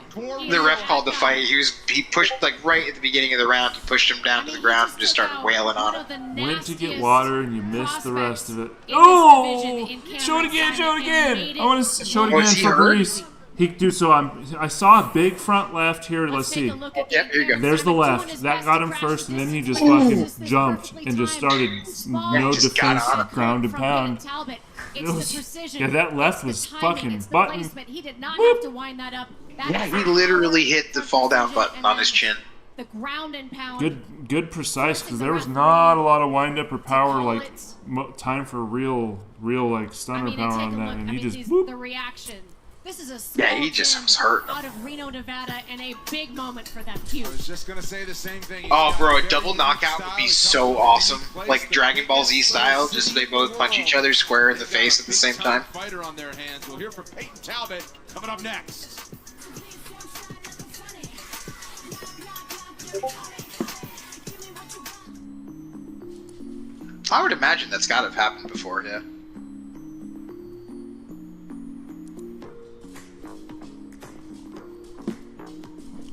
S12: The ref called the fight. He pushed like right at the beginning of the round. He pushed him down to the ground and just started wailing on him.
S2: Went to get water and you missed the rest of it. Oh! Show it again! Show it again! I want to show it again for Greece. Dude, so I saw a big front left here. Let's see.
S12: Yep, here you go.
S2: There's the left. That got him first, and then he just fucking jumped and just started no defense, ground and pound. Yeah, that left was fucking button.
S4: He did not have to wind that up.
S12: Yeah, he literally hit the fall down button on his chin.
S4: The ground and pound.
S2: Good precise, because there was not a lot of wind up or power, like time for real like stunner power on that, and he just
S4: the reaction. This is a small
S12: he just was hurt.
S4: Out of Reno, Nevada, and a big moment for them. Huge.
S1: I was just gonna say the same thing.
S12: Oh, bro, a double knockout would be so awesome, like Dragon Ball Z style. Just they both punch each other square in the face at the same time.
S1: Fighter on their hands. We'll hear from Peyton Talbot coming up next.
S12: I would imagine that's got to have happened before, yeah.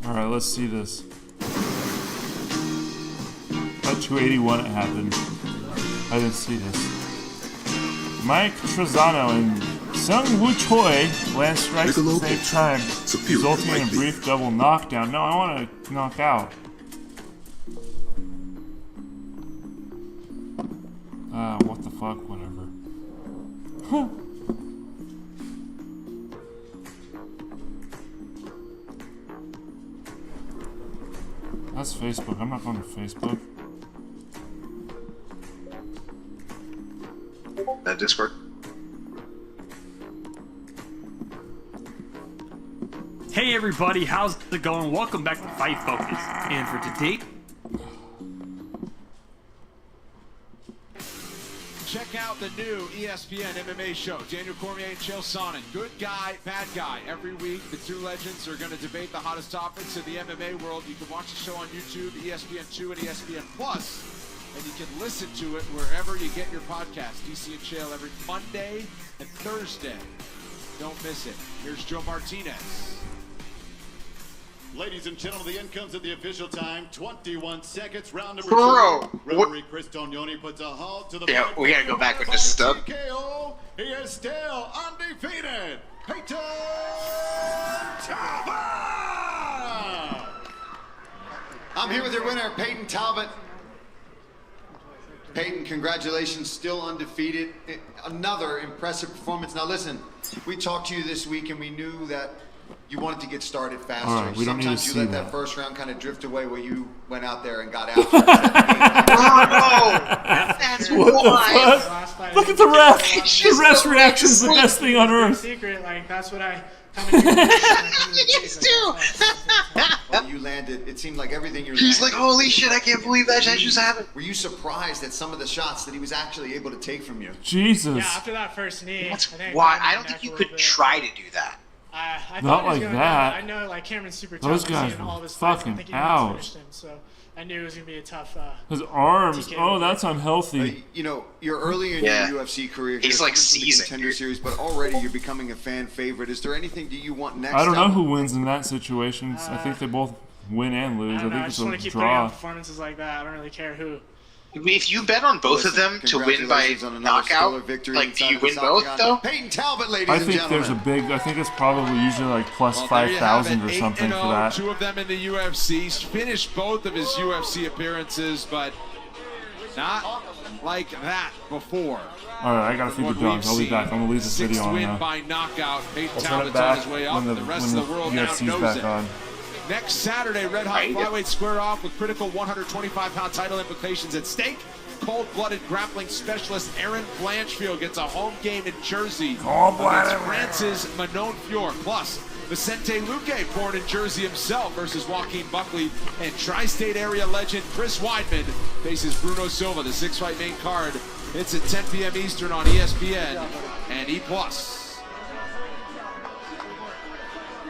S2: Alright, let's see this. At 281 it happened. I didn't see this. Mike Trezano and Sung Woo Choi land strikes at the same time, resulting in a brief double knockdown. No, I want to knock out. What the fuck, whatever. Huh. That's Facebook. I'm not going to Facebook.
S12: Discord.
S17: Hey everybody, how's it going? Welcome back to Fight Focus. And for today,
S1: check out the new ESPN MMA show. Daniel Cormier and Chael Sonnen. Good guy, bad guy. Every week, the two legends are going to debate the hottest topics in the MMA world. You can watch the show on YouTube, ESPN2 and ESPN Plus, and you can listen to it wherever you get your podcast. DC and Chael every Monday and Thursday. Don't miss it. Here's Joe Martinez.
S9: Ladies and gentlemen, the end comes at the official time. 21 seconds, round number
S12: Bro,
S9: 2. Referee Chris Tognoni puts a halt to the
S12: yeah, we gotta go back with this stuff.
S9: TKO. He is still undefeated. Peyton Talbot!
S10: I'm here with your winner, Peyton Talbot. Peyton, congratulations, still undefeated. Another impressive performance. Now listen, we talked to you this week and we knew that you wanted to get started faster.
S2: Right, we don't need to
S10: Sometimes you
S2: see
S10: let
S2: that.
S10: that first round kind of drift away where you went out there and got out.
S12: That's
S2: why. Look at the ref. The ref's reaction is the best thing on earth.
S16: Secret, like that's what I.
S10: Well, you landed. It seemed like everything you.
S12: He's like, holy shit! I can't believe that just happened.
S10: Were you surprised at some of the shots that he was actually able to take from you?
S2: Jesus.
S16: Yeah, after that first knee.
S12: That's why I don't think you could try to do that.
S16: I
S2: Not
S16: like
S2: that.
S16: I know, like Cameron's super
S2: Those
S16: tough.
S2: guys
S16: And all
S2: were
S16: this fights, I
S2: fucking
S16: think he
S2: out.
S16: finished him, so I knew it was gonna be a tough.
S2: His arms.
S16: TKO.
S2: Oh, that's unhealthy.
S10: You know, you're early in your UFC career.
S12: He's
S10: here,
S12: like
S10: coming from the
S12: seasoned.
S10: Contender Series, but already you're becoming a fan favorite. Is there anything do you want next?
S2: I don't know
S10: up?
S2: who wins in that situation. I think they both win and lose. I
S16: I
S2: think
S16: just
S2: it's
S16: want
S2: a
S16: to keep putting
S2: draw.
S16: on performances like that. I don't really care who.
S12: If you bet on both of them to win by knockout, like, do you win both though?
S10: Peyton Talbot, ladies
S2: I
S10: and
S2: think
S10: gentlemen.
S2: there's a big. I think it's probably usually like plus
S1: Well, there you have
S2: 5,000 or
S1: it.
S2: something
S1: 8-0,
S2: for that.
S1: Two of them in the UFC. Finished both of his UFC appearances, but Not like that before.
S2: Alright, I gotta feed the dogs. I'll be back. I'm gonna leave this video on
S1: win
S2: now.
S1: by knockout. Peyton
S2: I'll turn it
S1: Talbot's
S2: back
S1: on his way up.
S2: when
S1: The rest of the world now
S2: UFC's
S1: knows
S2: back
S1: it.
S2: on.
S1: Next Saturday, Red Hot Flyweight square off with critical 125-pound title implications at stake. Cold-blooded grappling specialist Aaron Blanchfield gets a home game in Jersey against France's Manon Fior. Plus, Vicente Luque, born in Jersey himself, versus Joaquin Buckley. And tri-state area legend Chris Weidman faces Bruno Silva. The 6-fight main card hits at 10 p.m. Eastern on ESPN and E+.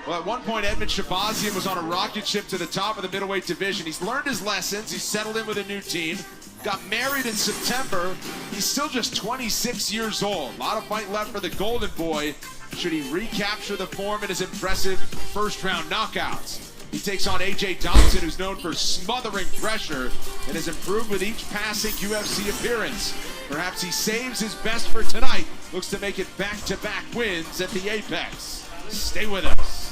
S1: Well, at one point, Edmund Shabazian was on a rocket ship to the top of the middleweight division. He's learned his lessons. He's settled in with a new team. Got married in September. He's still just 26 years old. A lot of fight left for the Golden Boy. Should he recapture the form in his impressive first-round knockouts? He takes on AJ Dobson, who's known for smothering pressure and has improved with each passing UFC appearance. Perhaps he saves his best for tonight. Looks to make it back-to-back wins at the Apex. Stay with us.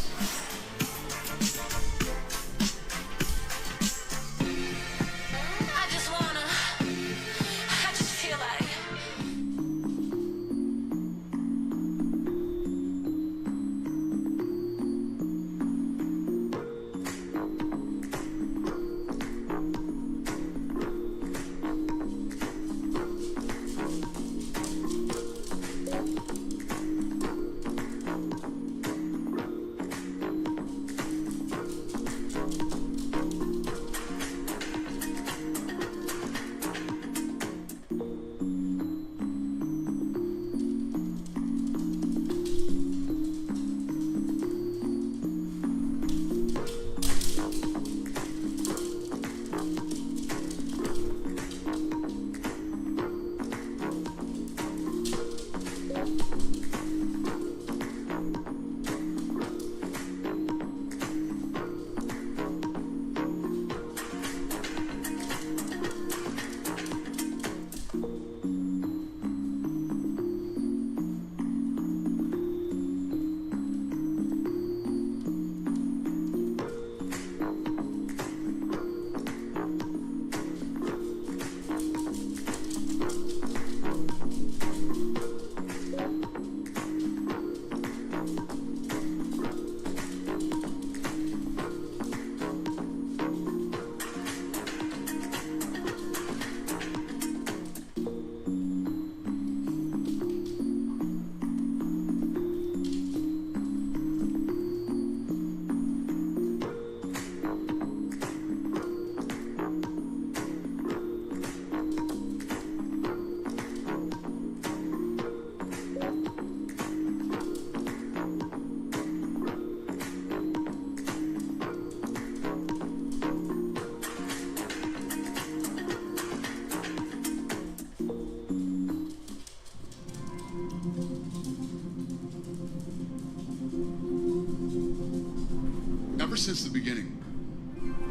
S18: Ever since the beginning,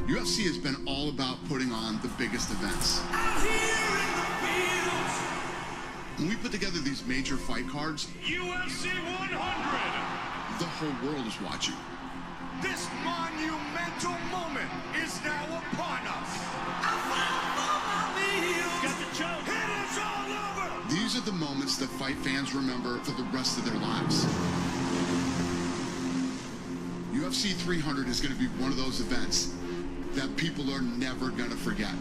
S18: UFC has been all about putting on the biggest events. When we put together these major fight cards,
S19: UFC 100!
S18: The whole world is watching.
S19: This monumental moment is now upon us. Got the choke. It is all over!
S18: These are the moments that fight fans remember for the rest of their lives. UFC 300 is going to be one of those events that people are never going to forget.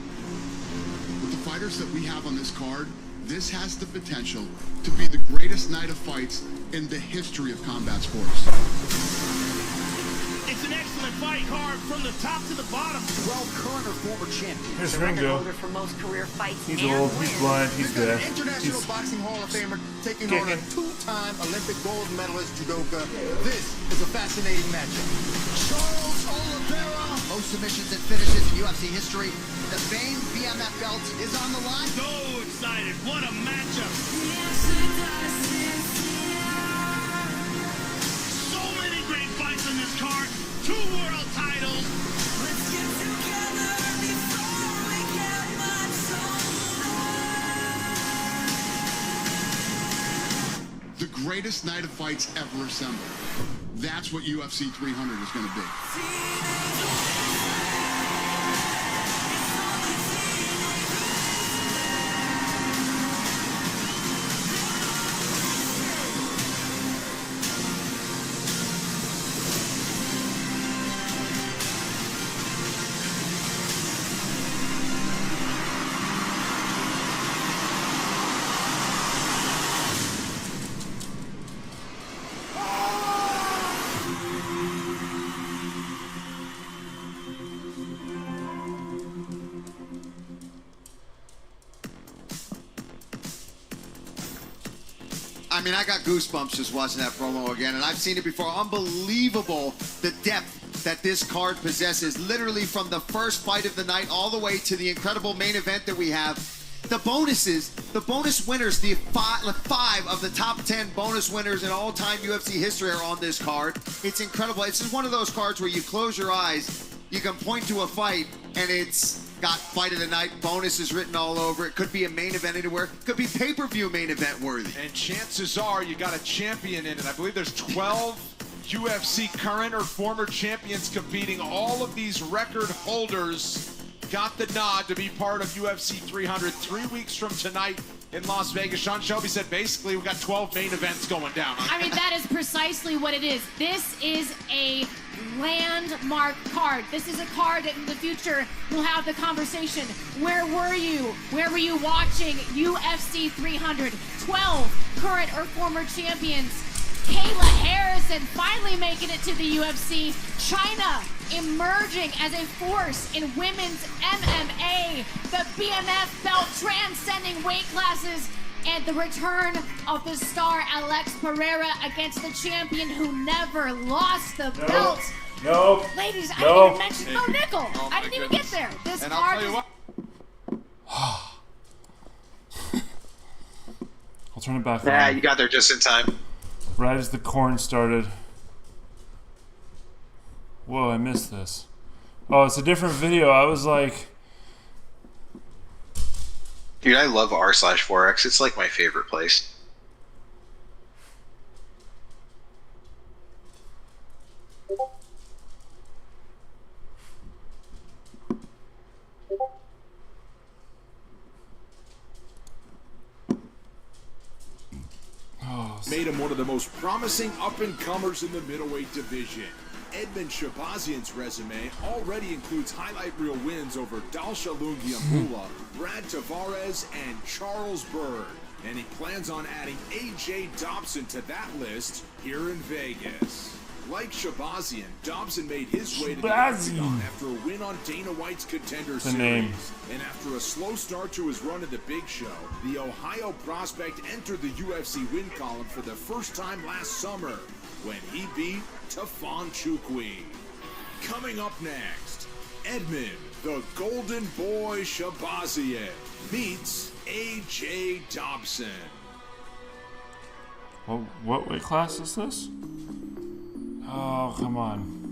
S18: With the fighters that we have on this card, this has the potential to be the greatest night of fights in the history of combat sports.
S19: It's an excellent fight card from the top to the bottom.
S20: Well, current or former champion.
S2: Here's Ringo.
S20: For most career fights.
S2: He's old, he's blind, he's deaf.
S20: International Boxing Hall of Famer taking on a two-time Olympic gold medalist judoka. This is a fascinating matchup. Charles Oliveira. Most submissions and finishes in UFC history. The famed BMF belt is on the line.
S19: So excited. What a matchup. So many great fights on this card. 2 world titles. Let's get together before we get much older.
S18: The greatest night of fights ever assembled. That's what UFC 300 is going to be.
S10: I mean, I got goosebumps just watching that promo again, and I've seen it before. Unbelievable the depth that this card possesses, literally from the first fight of the night all the way to the incredible main event that we have. The bonuses, the bonus winners, the five of the top 10 bonus winners in all-time UFC history are on this card. It's incredible. It's just one of those cards where you close your eyes, you can point to a fight, and it's got fight of the night, bonuses written all over it. Could be a main event anywhere. Could be pay-per-view main event worthy.
S1: And chances are you got a champion in it. I believe there's 12 UFC current or former champions competing. All of these record holders got the nod to be part of UFC 300 3 weeks from tonight in Las Vegas. Sean Shelby said basically we've got 12 main events going down.
S4: I mean, that is precisely what it is. This is a landmark card. This is a card that in the future will have the conversation. Where were you? Where were you watching UFC 300? 12 current or former champions. Kayla Harrison finally making it to the UFC. China emerging as a force in women's MMA. The BMF belt transcending weight classes. And the return of the star Alex Pereira against the champion who never lost the belt.
S2: No.
S4: Ladies, I
S2: No.
S4: didn't even mention Mo Nickel. I didn't even get there. This
S1: And I'll
S4: card
S1: tell you
S4: is
S1: what.
S2: I'll turn it back
S12: Yeah,
S2: on.
S12: you got there just in time.
S2: Right as the corn started. Whoa, I missed this. Oh, it's a different video. I was like...
S12: Dude, I love r/4x. It's like my favorite place.
S5: Made him one of the most promising up-and-comers in the middleweight division. Edmund Shabazian's resume already includes highlight reel wins over Dalsha Lungiambula, Brad Tavares, and Charles Byrd. And he plans on adding AJ Dobson to that list here in Vegas. Like Shabazian, Dobson made his way to the octagon after a win on Dana White's Contender Series.
S2: name.
S5: And after a slow start to his run in the Big Show, the Ohio prospect entered the UFC win column for the first time last summer when he beat Tafon Chukwi. Coming up next, Edmund, the Golden Boy Shabazian, meets AJ Dobson.
S2: Well, what weight class is this? Oh, come on.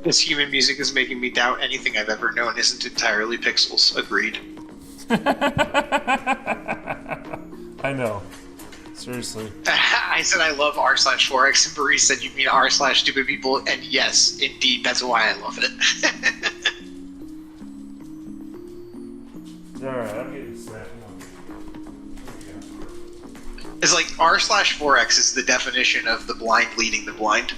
S12: This human music is making me doubt anything I've ever known isn't entirely pixels. Agreed.
S2: I know. Seriously.
S12: I said I love r/4x, and Marie said you mean r/stupid people, and yes, indeed, that's why I love it.
S2: Alright, I'm getting set.
S12: It's like r/4x is the definition of the blind leading the blind.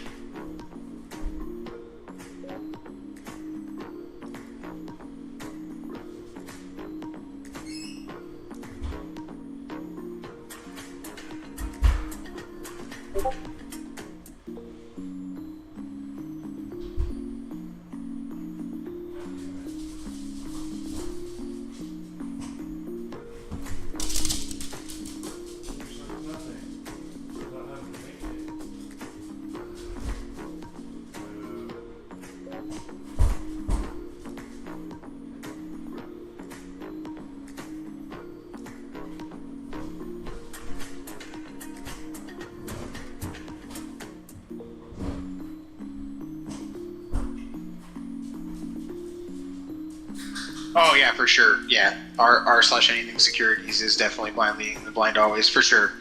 S12: Oh yeah, for sure. Yeah, r/anything securities is definitely blind leading the blind always, for sure.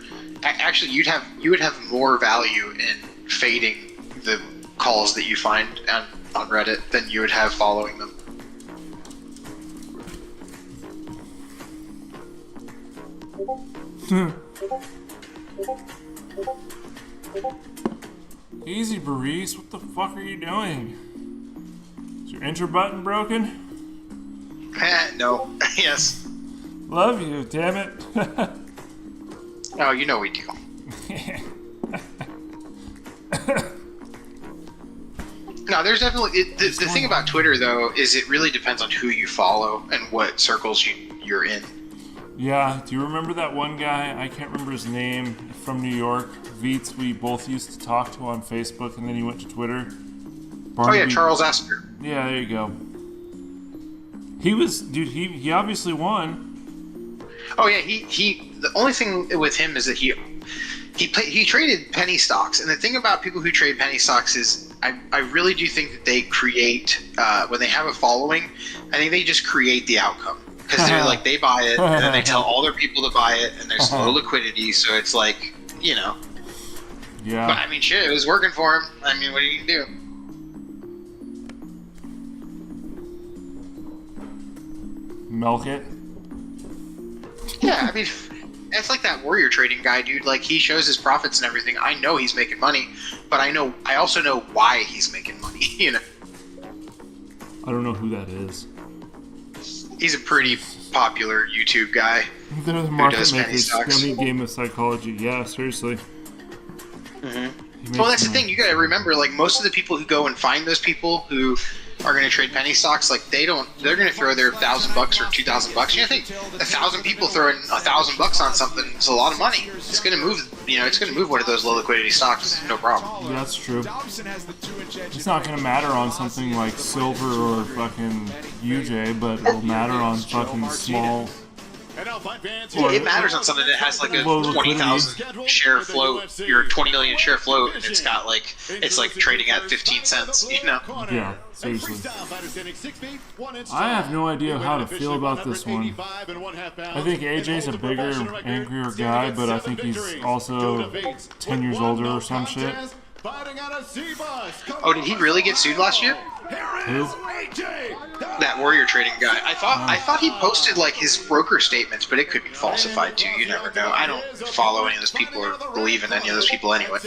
S12: Actually, you would have more value in fading the calls that you find on Reddit than you would have following them.
S2: Easy, Baris. What the fuck are you doing? Is your enter button broken?
S12: No. Yes.
S2: Love you, damn it.
S12: Oh, you know we do. No, there's definitely the thing about Twitter though is it really depends on who you follow and what circles you're in.
S2: Yeah, do you remember that one guy? I can't remember his name, from New York. Veets, we both used to talk to on Facebook, and then he went to Twitter.
S12: Oh yeah, Charles Asker.
S2: Yeah, there you go. He was, dude. He obviously won.
S12: Oh yeah, he. The only thing with him is that he traded penny stocks, and the thing about people who trade penny stocks is I really do think that they create when they have a following. I think they just create the outcome because they're like they buy it and then they tell all their people to buy it, and there's low liquidity, so it's like Yeah. But I mean, shit, it was working for him. I mean, what are you gonna do?
S2: Milk it.
S12: Yeah, I mean, it's like that warrior trading guy, dude. Like, he shows his profits and everything. I know he's making money, but I also know why he's making money, you know?
S2: I don't know who that is.
S12: He's a pretty popular YouTube guy.
S2: They're the market makers. Scummy game of psychology. Yeah, seriously.
S12: Well, that's the thing. You gotta remember, like, most of the people who go and find those people who are going to trade penny stocks, like, they're going to throw their $1,000 or $2,000. You think 1,000 people throwing $1,000 on something is a lot of money. It's going to move, it's going to move one of those low liquidity stocks, no problem.
S2: Yeah, that's true. It's not going to matter on something like silver or fucking UJ, but it'll matter on fucking small.
S12: Yeah, it matters on something that has like a 20,000 share float, your 20 million share float, and it's got like, it's like trading at 15 cents, you know?
S2: Yeah, seriously. I have no idea how to feel about this one. I think AJ's a bigger, angrier guy, but I think he's also 10 years older or some shit.
S12: Oh, did he really get sued last year?
S2: Who?
S12: That warrior trading guy. I thought he posted like his broker statements, but it could be falsified too. You never know. I don't follow any of those people or believe in any of those people anyway.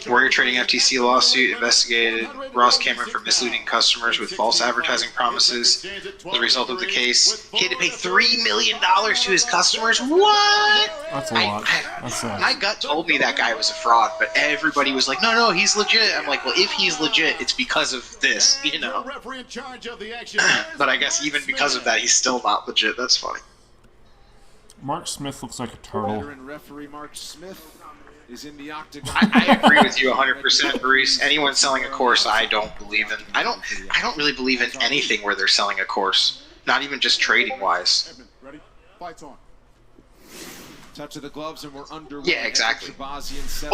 S12: Warrior trading FTC lawsuit investigated Ross Cameron for misleading customers with false advertising promises. As a result of the case, he had to pay $3 million to his customers. What?
S2: That's a lot. That's sad.
S12: My gut told me that guy was a fraud, but everybody was like, no, he's legit. I'm like, well, if he's legit, it's because of this, you know? But I guess even because of that, he's still not legit. That's funny.
S2: Mark Smith looks like a turtle.
S1: Referee Mark Smith is in the octagon.
S12: I agree with you 100%, Bruce. Anyone selling a course, I don't believe in. I don't really believe in anything where they're selling a course. Not even just trading wise.
S1: Ready? Fights on. Touch of the gloves and we're underway.
S12: Yeah, exactly. Well,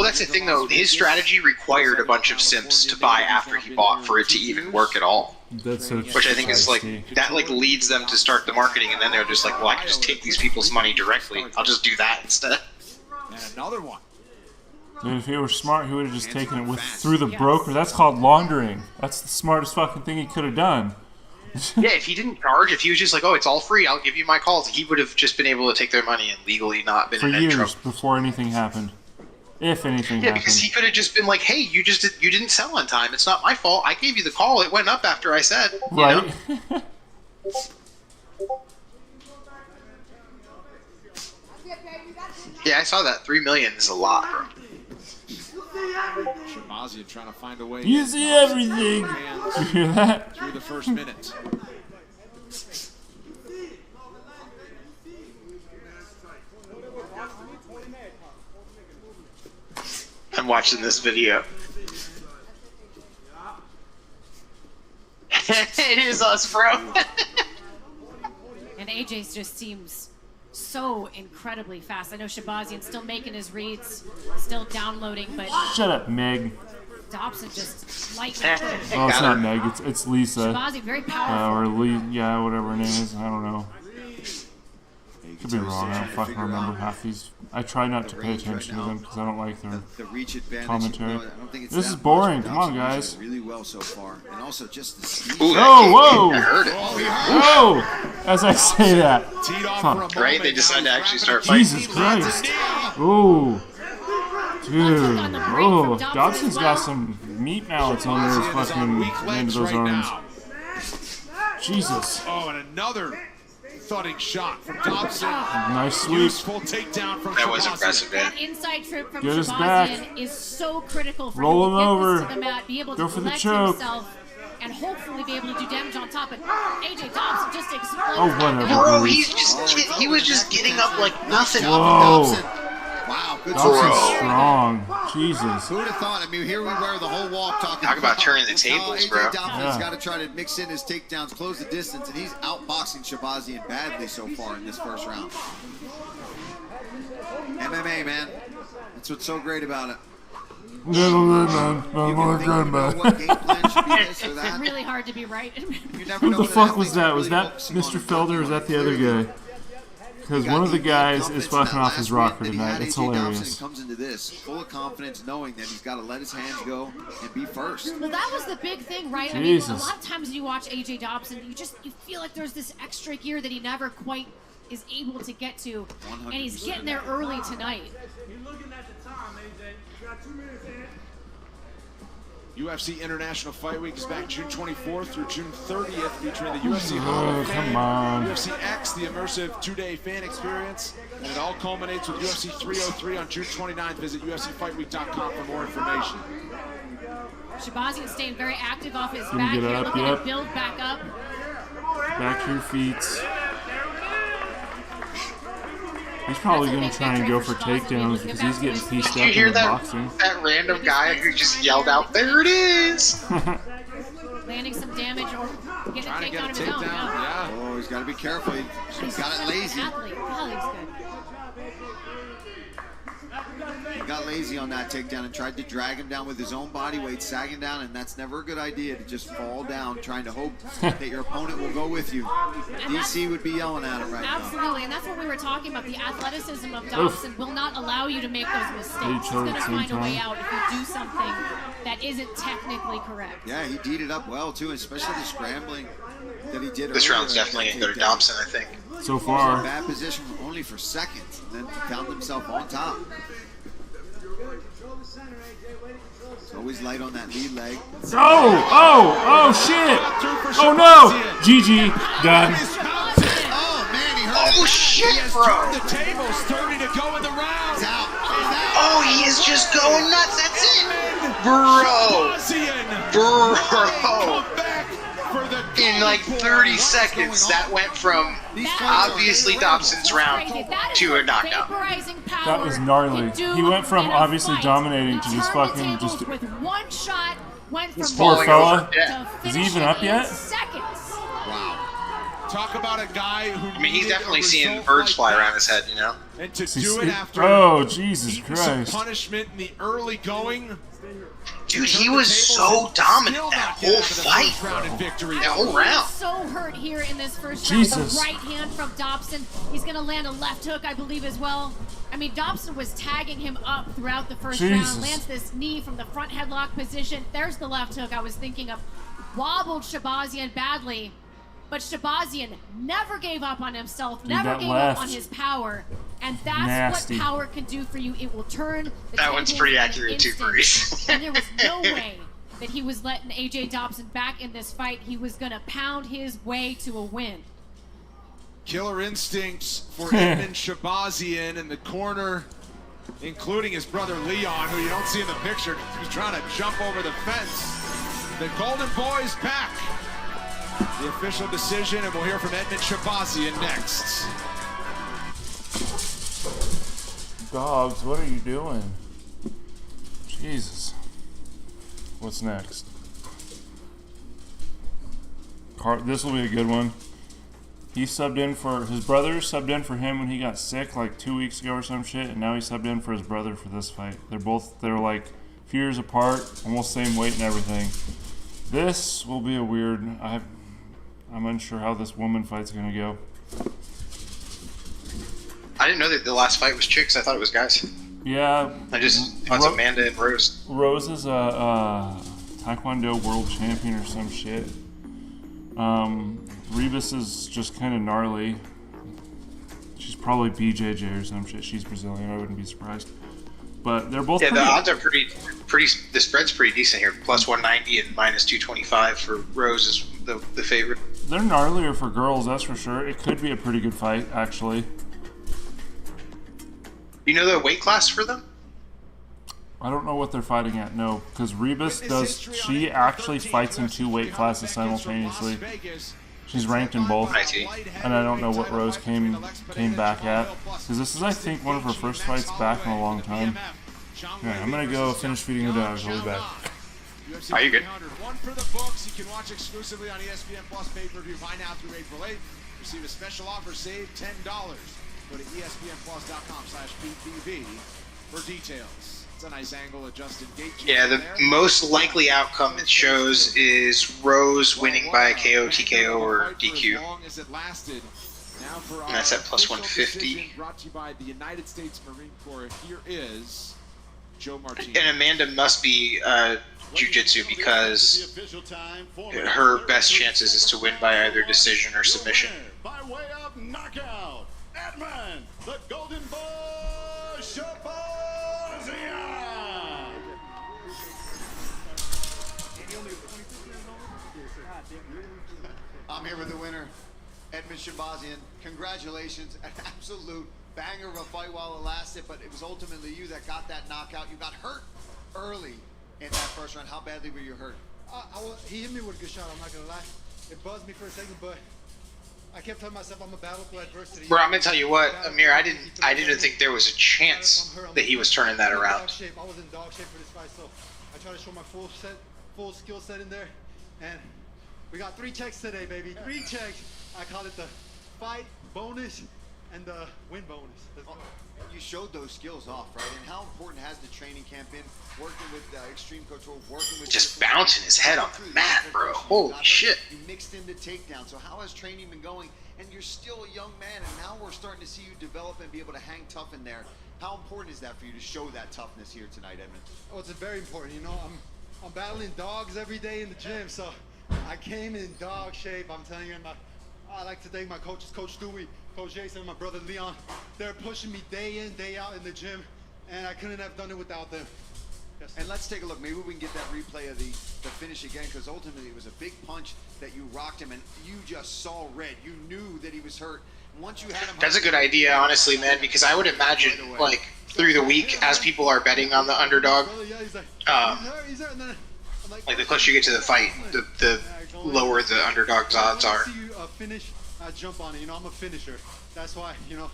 S12: that's the thing, though. His strategy required a bunch of simps to buy after he bought for it to even work at all.
S2: That's so
S12: which I think is like, that like leads them to start the marketing, and then they're just like, well, I can just take these people's money directly. I'll just do that instead.
S1: And another one.
S2: Dude, if he were smart, he would have just taken it through the broker. That's called laundering. That's the smartest fucking thing he could have done.
S12: Yeah, if he didn't charge, if he was just like, oh, it's all free, I'll give you my calls, he would have just been able to take their money and legally not been
S2: for
S12: in any trouble.
S2: years before anything happened. If anything
S12: Yeah,
S2: happened.
S12: because he could have just been like, hey, you didn't sell on time. It's not my fault. I gave you the call. It went up after I said.
S2: Right.
S12: You know? Yeah, I saw that. $3 million is a lot, bro.
S1: Shamazian trying to find a way.
S2: You see everything. You hear that?
S1: Through the first minute.
S12: I'm watching this video. It is us, bro.
S4: And AJ just seems so incredibly fast. I know Shabazian's still making his reads, still downloading, but
S2: Shut up, Meg.
S4: Dobson just lightning.
S2: Oh, it's not Meg. It's Lisa.
S4: Shabazian, very powerful.
S2: Or yeah, whatever her name is. I don't know. Could be wrong. I don't fucking remember half these. I try not to pay attention to them because I don't like their commentary. This is boring. Come on, guys. Oh, whoa! Whoa! As I say that. Huh.
S12: Right? They decide to actually start fighting.
S2: Jesus Christ. Ooh. Dude. Oh, Dobson's got some meat mallets on those fucking into those arms. Jesus.
S1: Oh, and another thudding shot from Dobson.
S2: Nice sweep.
S1: Useful takedown from
S12: That was
S1: Shabazian.
S12: impressive, man.
S4: That inside trip from
S2: Get his back.
S4: Shabazian is so critical for
S2: Roll
S4: him
S2: him
S4: to get
S2: over.
S4: this to the mat, be able
S2: Go
S4: to
S2: for the
S4: collect
S2: choke.
S4: himself, and hopefully be able to do damage on top. But AJ Dobson just explodes.
S2: Oh, whatever.
S12: Bro,
S2: dude.
S12: he was just getting up like nothing.
S2: Whoa.
S10: Wow, good
S2: Dobson's
S10: job.
S2: strong. Jesus.
S10: Who would have thought? I mean, here we were the whole walk talking.
S12: Talk about turning the tables, bro.
S10: AJ Dobson's
S2: Yeah.
S10: got to try to mix in his takedowns, close the distance, and he's outboxing Shabazian badly so far in this first round. MMA, man. That's what's so great about it.
S2: What
S10: Game plan should be this or
S4: It's
S10: that.
S4: really hard to be right.
S10: You never know
S2: the
S10: when
S2: fuck
S10: an
S2: was
S10: athlete's
S2: that? Was
S10: really
S2: that
S10: focusing on
S2: Mr.
S10: it.
S2: Felder or was that the other guy? Because one of the guys is fucking off his rocker tonight. It's hilarious.
S10: Comes into this full of confidence, knowing that he's got to let his hands go and be first.
S4: Well, that was the big thing, right?
S2: Jesus.
S4: I mean, a lot of times when you watch AJ Dobson, you feel like there's this extra gear that he never quite is able to get to, and he's getting there early tonight.
S1: UFC International Fight Week is back June 24th through June 30th, featuring the UFC Hall of Fame,
S2: come on.
S1: UFC X, the immersive two-day fan experience, and it all culminates with UFC 303 on June 29th. Visit UFCFightWeek.com for more information.
S4: Shabazian staying very active off his
S2: Gonna
S4: back
S2: get
S4: here,
S2: up,
S4: looking
S2: yep.
S4: to build back up.
S2: Back to your feet. He's probably going to try and go for takedowns because he's getting pieced up
S12: Did you hear
S2: in the
S12: that?
S2: boxing.
S12: That random guy who just yelled out, "There it is!"
S4: Landing some damage or getting a
S1: Trying to
S4: takedown
S1: get a
S4: of his own.
S1: takedown, yeah.
S10: Oh, he's got to be careful. He's got it lazy.
S4: Athlete. Hell, he's good.
S10: He got lazy on that takedown and tried to drag him down with his own body weight, sagging down, and that's never a good idea to just fall down trying to hope that your opponent will go with you. DC would be yelling at him right now.
S4: Absolutely, and that's what we were talking about. The athleticism of Dobson will not allow you to make those mistakes. He's
S2: chose
S4: going to
S2: at the same
S4: find a way
S2: time.
S4: out if you do something that isn't technically correct.
S10: Yeah, he D'd it up well, too, especially the scrambling that he did
S12: This
S10: earlier
S12: round's definitely
S10: after
S12: going to go to
S10: takedown.
S12: Dobson, I think.
S2: So far.
S10: Bad position only for seconds, and then found himself on top. It's always light on that lead leg.
S2: Oh, shit. Oh, no. GG. Done.
S10: Oh, man, he hurt
S12: Oh shit, bro!
S1: The tables, 30 to go in the round.
S10: He's out.
S12: Oh, he is just going nuts. That's it, bro. Bro. In like 30 seconds, that went from obviously Dobson's round to a knockout.
S2: That was gnarly. He went from obviously dominating to just fucking just.
S4: With one shot, went from
S2: Poor fella.
S12: Yeah.
S2: Is he even up yet?
S4: seconds.
S10: Wow.
S1: Talk about a guy who
S12: I mean, he's definitely seeing birds fly around his head, you know?
S1: And to do it after
S2: Oh, Jesus
S1: eating some
S2: Christ.
S1: punishment in the early going.
S12: Dude, he was so dominant that whole fight. That whole round.
S4: So hurt here in this first
S2: Jesus.
S4: round. The right hand from Dobson. He's going to land a left hook, I believe, as well. I mean, Dobson was tagging him up throughout the first
S2: Jesus.
S4: round. Lands this knee from the front headlock position. There's the left hook I was thinking of. Wobbled Shabazian badly. But Shabazian never gave up on himself, never
S2: that
S4: gave
S2: left.
S4: up on his power. And that's
S2: Nasty.
S4: what power can do for you. It will turn the
S12: That one's
S4: tables
S12: pretty
S4: in an
S12: accurate too,
S4: instant.
S12: Maurice.
S4: And there was no way that he was letting AJ Dobson back in this fight. He was going to pound his way to a win.
S1: Killer instincts for Edmund Shabazian in the corner, including his brother Leon, who you don't see in the picture. He's trying to jump over the fence. The Golden Boy's back. The official decision, and we'll hear from Edmund Shabazian next.
S2: Dogs, what are you doing? Jesus. What's next? This will be a good one. He subbed in for his brother, subbed in for him when he got sick like 2 weeks ago or some shit, and now he subbed in for his brother for this fight. They're like a few years apart, almost same weight and everything. This will be a weird. I'm unsure how this woman fight's gonna go.
S12: I didn't know that the last fight was chicks. I thought it was guys.
S2: Yeah.
S12: I just thought it was Amanda and Rose.
S2: Rose is a Taekwondo world champion or some shit. Ribas is just kind of gnarly. She's probably BJJ or some shit. She's Brazilian. I wouldn't be surprised. But they're both.
S12: Yeah, the odds are pretty. The spread's pretty decent here. Plus 190 and minus 225 for Rose is the favorite.
S2: they're gnarlier for girls, that's for sure. It could be a pretty good fight, actually.
S12: You know the weight class for them?
S2: I don't know what they're fighting at, no. Because Rebus does, she actually fights in 2 weight classes simultaneously. She's ranked in both. And I don't know what Rose came back at. Because this is, I think, one of her first fights back in a long time. Alright, I'm going to go finish feeding the dogs. I'll be back.
S12: Are you good?
S1: One for the books. You can watch exclusively on ESPN Plus pay-per-view. Buy now through April 8th. Receive a special offer. Save $10. Go to ESPNplus.com/PPV for details. It's a nice angle adjusted gate.
S12: Yeah, the most likely outcome it shows is Rose winning by KO, TKO, or DQ. And that's at plus 150.
S1: Brought to you by the United States Marine Corps. Here is Joe Martinez.
S12: And Amanda must be jiu-jitsu because her best chances is to win by either decision or submission.
S9: By way of knockout, Edmund, the Golden Boy Shabazian.
S10: I'm here with the winner, Edmund Shabazian. Congratulations, an absolute banger of a fight while it lasted, but it was ultimately you that got that knockout. You got hurt early in that first round. How badly were you hurt?
S21: He hit me with a good shot, I'm not gonna lie. It buzzed me for a second, but I kept telling myself I'm a battle through adversity.
S12: Bro, I'm gonna tell you what, Amir, I didn't think there was a chance that he was turning that around.
S21: I was in dog shape for this fight, so I tried to show my full skill set in there, and we got 3 checks today, baby. 3 checks. I call it the fight bonus and the win bonus.
S10: You showed those skills off, right? And how important has the training camp been? Working with Extreme Coach, working with
S12: just bouncing his head on the mat, bro. Holy shit!
S10: You mixed in the takedown. So how has training been going? And you're still a young man, and now we're starting to see you develop and be able to hang tough in there. How important is that for you to show that toughness here tonight, Edmund?
S21: Oh, it's very important. You know, I'm battling dogs every day in the gym, so I came in dog shape. I'm telling you, I like to thank my coaches, Coach Dewey, Coach Jason, and my brother Leon. They're pushing me day in, day out in the gym, and I couldn't have done it without them. Yes.
S10: And let's take a look. Maybe we can get that replay of the finish again, because ultimately it was a big punch that you rocked him, and you just saw red. You knew that he was hurt. Once you had him,
S12: that's a good idea, honestly, man, because I would imagine, like, through the week, as people are betting on the underdog, like, the closer you get to the fight, the lower the underdog's odds are.
S21: Finish, I jump on it. You know, I'm a finisher. That's why, you know,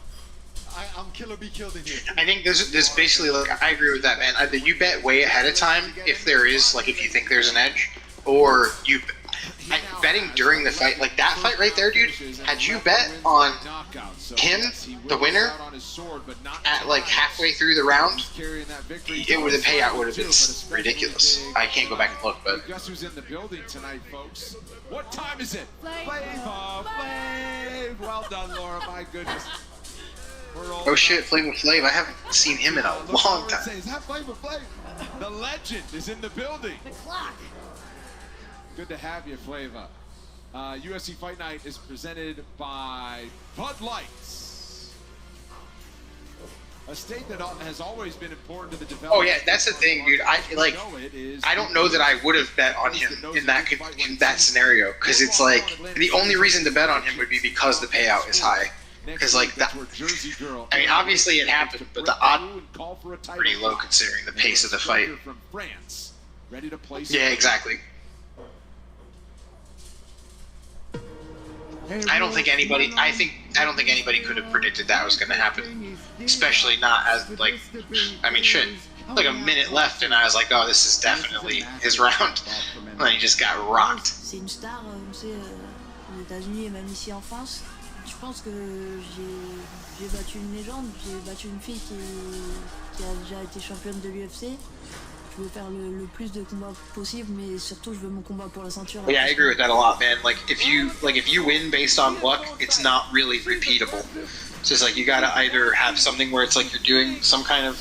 S21: I'm kill or be killed in here.
S12: I think there's basically, like, I agree with that, man. Either you bet way ahead of time if there is, like, if you think there's an edge, or you betting during the fight. Like that fight right there, dude. Had you bet on him, the winner, at like halfway through the round, the payout would have been ridiculous. I can't go back and look, but
S1: guess who's in the building tonight, folks? What time is it? Flav! Well done, Laura. My goodness.
S12: Oh shit, Flavor Flav. I haven't seen him in a long time.
S1: Is that Flavor Flav? The legend is in the building.
S4: The clock.
S1: Good to have you, Flava. UFC Fight Night is presented by Bud Lights. A state that has always been important to the development.
S12: Oh yeah, that's the thing, dude. I don't know that I would have bet on him in that scenario, because it's like the only reason to bet on him would be because the payout is high. Because like that, I mean, obviously it happened, but the odds pretty low considering the pace of the fight. Yeah, exactly. I don't think anybody could have predicted that was going to happen, especially not as like, I mean, shit, like a minute left, and I was like, oh, this is definitely his round, and then he just got rocked.
S11: C'est une star, on sait, aux États-Unis et même ici en France. Je pense que j'ai battu une légende, j'ai battu une fille qui a déjà été championne de l'UFC. Je veux faire le plus de combats possible, mais surtout je veux mon combat pour la ceinture.
S12: Yeah, I agree with that a lot, man. Like if you win based on luck, it's not really repeatable. It's just like you gotta either have something where it's like you're doing some kind of,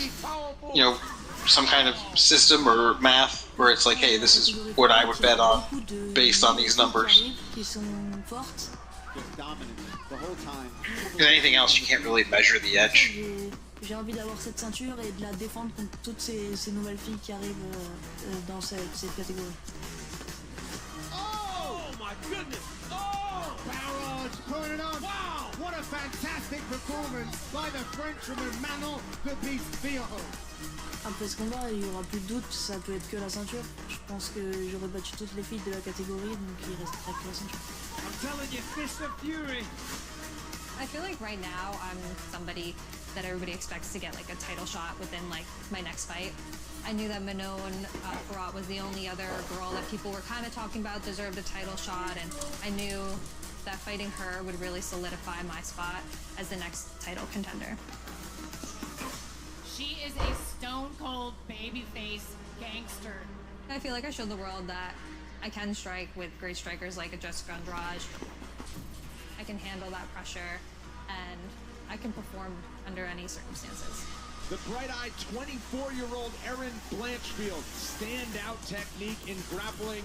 S12: you know, some kind of system or math where it's like, hey, this is what I would bet on based on these numbers. Because anything else, you can't really measure the edge.
S11: J'ai envie d'avoir cette ceinture et de la défendre contre toutes ces nouvelles filles qui arrivent dans cette catégorie.
S19: Oh my goodness! Oh! putting it on. Wow! What a fantastic performance by the Frenchwoman Manon de Beast-Fierro.
S11: Après ce combat, il y aura plus de doute, ça peut être que la ceinture. Je pense que j'aurais battu toutes les filles de la catégorie, donc il restera que la ceinture.
S19: I'm telling you, fist of fury.
S8: I feel like right now I'm somebody that everybody expects to get like a title shot within like my next fight. I knew that Manon Farrat was the only other girl that people were kind of talking about deserved a title shot, and I knew that fighting her would really solidify my spot as the next title contender.
S4: She is a stone-cold babyface gangster.
S8: I feel like I showed the world that I can strike with great strikers like a Jessica Andrade. I can handle that pressure, and I can perform under any circumstances.
S1: The bright-eyed 24-year-old Erin Blanchfield, standout technique in grappling.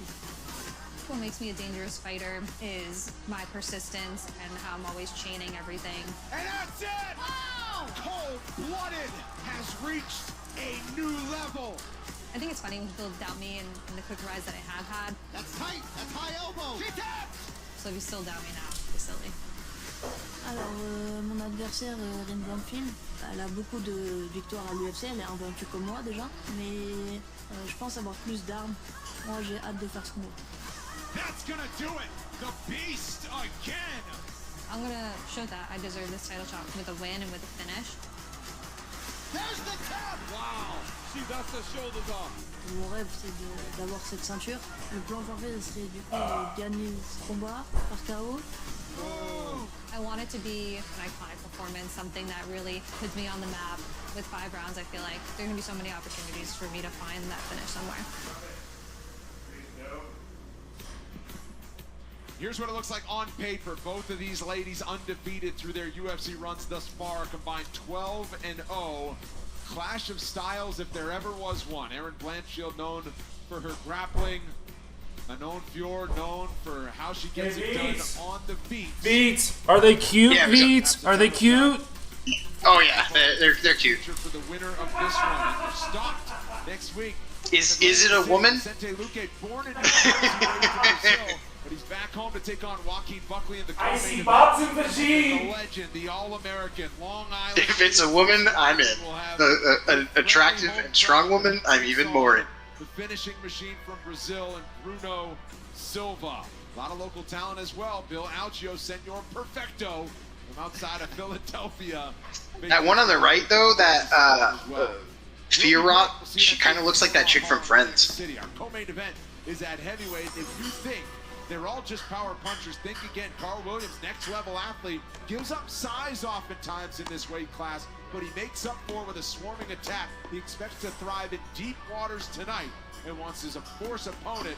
S8: What makes me a dangerous fighter is my persistence and how I'm always chaining everything.
S1: And that's it! Oh! Cold-blooded has reached a new level.
S8: I think it's funny when people doubt me in the quick rise that I have had.
S19: That's tight. That's high elbow. She taps.
S8: So if you still doubt me now, it's silly.
S11: Alors, mon adversaire, Erin Blanchfield, elle a beaucoup de victoires à l'UFC, elle est invaincue comme moi déjà, mais je pense avoir plus d'armes. Moi, j'ai hâte de faire ce combat.
S1: That's gonna do it! The Beast again!
S8: I'm gonna show that I deserve this title shot with a win and with a finish.
S19: There's the tap!
S1: Wow! She dusts her shoulders off.
S11: Mon rêve, c'est d'avoir cette ceinture. Le plan parfait serait du coup de gagner ce combat par KO.
S8: I want it to be an iconic performance, something that really puts me on the map. With 5 rounds, I feel like there are going to be so many opportunities for me to find that finish somewhere.
S1: Here's what it looks like on paper. Both of these ladies undefeated through their UFC runs thus far, combined 12-0. Clash of styles if there ever was one. Erin Blanchfield known for her grappling. Manon Fior known for how she gets it done on the feet.
S2: Beats, are they cute?
S12: Yeah,
S2: Beats, are they cute?
S12: Oh yeah, they're cute.
S1: For the winner of this one, and stopped next week.
S12: Is it a woman?
S1: Vicente Luque, born in Brazil, but he's back home to take on Joaquin Buckley in the
S2: Icy boxing machine.
S1: The legend, the All-American, Long Island.
S12: If it's a woman, I'm in. An attractive and strong woman, I'm even more in.
S1: The finishing machine from Brazil and Bruno Silva. A lot of local talent as well. Bill Algio, Senor Perfecto from outside of Philadelphia.
S12: That one on the right, though, that Fiorot, she kind of looks like that chick from Friends.
S1: Our co-main event is at heavyweight. If you think they're all just power punchers, think again. Carl Williams, next level athlete, gives up size oftentimes in this weight class, but he makes up for with a swarming attack. He expects to thrive in deep waters tonight and wants his force opponent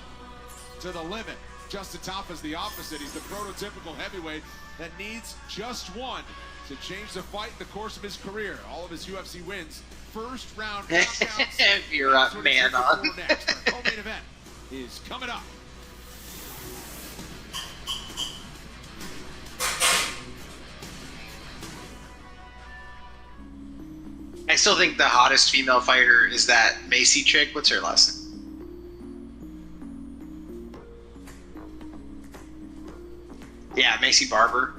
S1: to the limit. Justin Tafa's the opposite. He's the prototypical heavyweight that needs just one to change the fight, the course of his career. All of his UFC wins, first round knockouts.
S12: If you're a man on.
S1: Next, our co-main event is coming up.
S12: I still think the hottest female fighter is that Macy chick. What's her last name? Yeah, Macy Barber.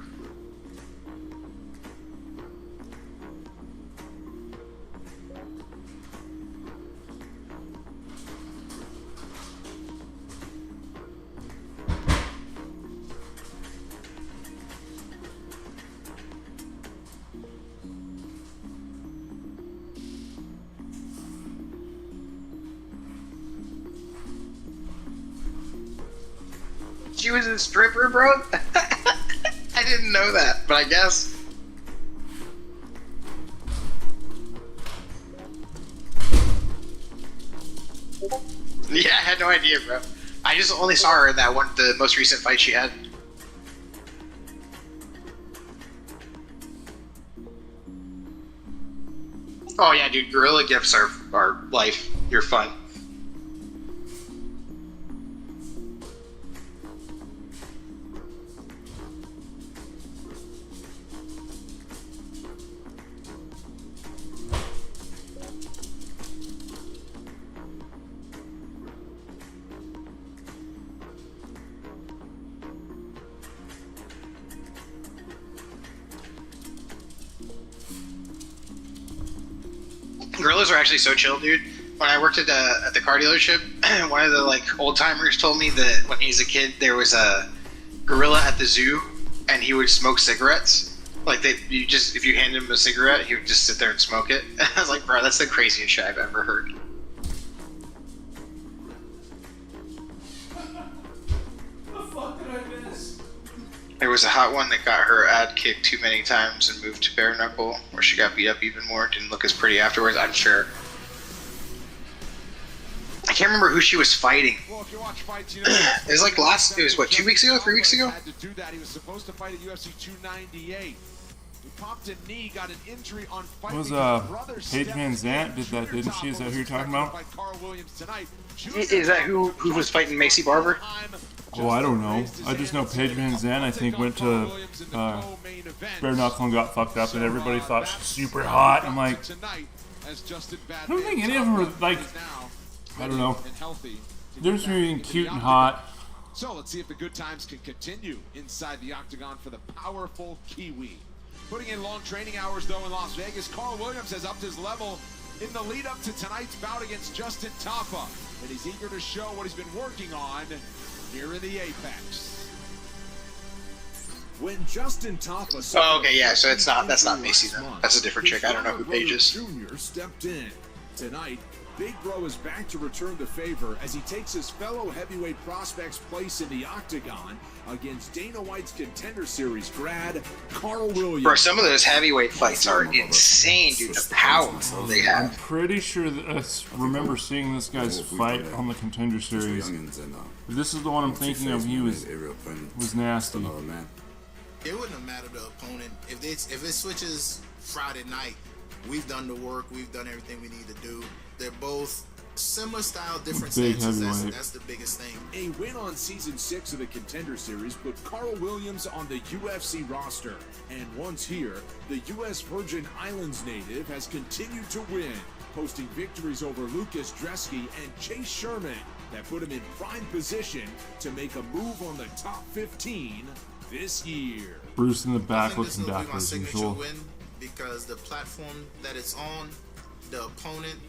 S12: She was a stripper, bro? I didn't know that, but I guess. Yeah, I had no idea, bro. I just only saw her in that one, the most recent fight she had. Oh yeah, dude, gorilla gifts are life. You're fun. Gorillas are actually so chill, dude. When I worked at the car dealership, one of the like old timers told me that when he was a kid, there was a gorilla at the zoo, and he would smoke cigarettes. Like if you hand him a cigarette, he would just sit there and smoke it. I was like, bro, that's the craziest shit I've ever heard. There was a hot one that got her ad kicked too many times and moved to bare knuckle, where she got beat up even more. Didn't look as pretty afterwards, I'm sure. I can't remember who she was fighting.
S1: Well, if you watch fights,
S12: It was like it was what, 2 weeks ago, 3 weeks ago?
S1: Had to do that. He was supposed to fight at UFC 298. He popped a knee, got an injury on fight.
S2: Was Paige Van Zant did that, didn't she? Is that who you're talking about?
S12: Is that who was fighting Macy Barber?
S2: Oh, I don't know. I just know Paige Van Zant, I think, went to bare knuckle and got fucked up, and everybody thought she's super hot. I'm like, I don't think any of them were like, I don't know. There's between cute and hot.
S1: So let's see if the good times can continue inside the octagon for the powerful Kiwi. Putting in long training hours, though, in Las Vegas, Carl Williams has upped his level in the lead-up to tonight's bout against Justin Taffa, and he's eager to show what he's been working on here in the Apex.
S5: When Justin Taffa
S12: Oh, okay, yeah, so that's not Macy then. That's a different chick. I don't know who Paige is.
S5: Jr. stepped in. Tonight, Big Bro is back to return the favor as he takes his fellow heavyweight prospect's place in the octagon against Dana White's Contender Series grad, Carl Williams.
S12: Bro, some of those heavyweight fights are insane, dude. The power they
S2: I'm
S12: have.
S2: pretty sure that I remember seeing this guy's fight on the Contender Series. This is the one I'm thinking of. He was nasty.
S7: It wouldn't have mattered the opponent if it switches Friday night. We've done the work. We've done everything we need to do. They're both similar style, different stances. That's the biggest thing.
S5: A win on Season 6 of the Contender Series put Carl Williams on the UFC roster. And once here, the U.S. Virgin Islands native has continued to win, posting victories over Lucas Dresky and Chase Sherman that put him in prime position to make a move on the top 15 this year.
S2: Bruce in the back looking back as usual.
S7: Win because the platform that it's on, the opponent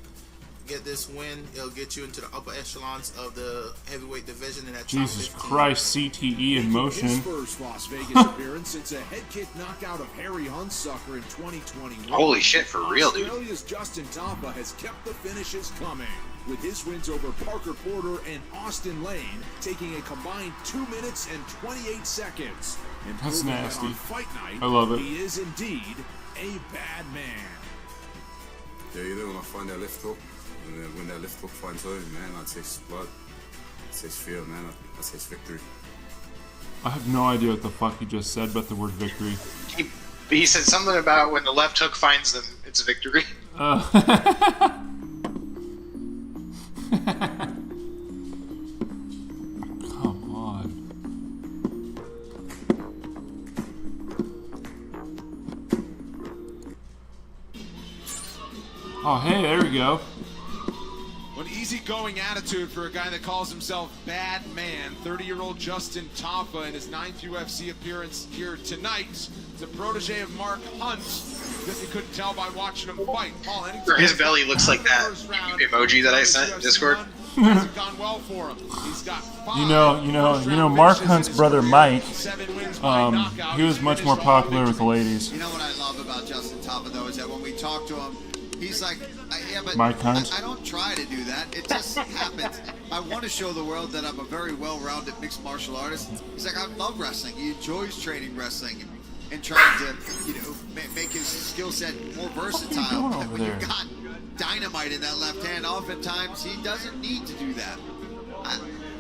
S7: get this win, it'll get you into the upper echelons of the heavyweight division in that
S2: Jesus Christ, CTE in motion.
S5: His first Las Vegas appearance since a head kick knockout of Harry Hunsucker in 2021.
S12: Holy shit, for real, dude.
S5: Australia's Justin Taffa has kept the finishes coming, with his wins over Parker Porter and Austin Lane taking a combined 2 minutes and 28 seconds. And
S2: that's nasty.
S5: On fight night,
S2: I love it.
S5: He is indeed a bad man.
S22: Yeah, you know, when I find that left hook, and then when that left hook finds home, man, I taste blood. I taste fear, man. I taste victory.
S2: I have no idea what the fuck he just said, but the word victory.
S12: He said something about when the left hook finds them, it's victory.
S2: Come on. Oh, hey, there we go.
S1: An easygoing attitude for a guy that calls himself Bad Man. 30-year-old Justin Taffa in his 9th UFC appearance here tonight. The protege of Mark Hunt. Guess you couldn't tell by watching him fight. Paul,
S12: His belly looks like that emoji that I sent in Discord.
S1: Hasn't gone well for him. He's got
S2: You know, Mark Hunt's brother Mike, he was much more popular with the ladies.
S10: You know what I love about Justin Taffa, though, is that when we talk to him, he's like, yeah, but
S2: Mike Hunt.
S10: I don't try to do that. It just happens. I want to show the world that I'm a very well-rounded mixed martial artist. He's like, I love wrestling. He enjoys training wrestling and trying to, make his skill set more versatile.
S2: What are you doing over there?
S10: You got dynamite in that left hand. Oftentimes, he doesn't need to do that.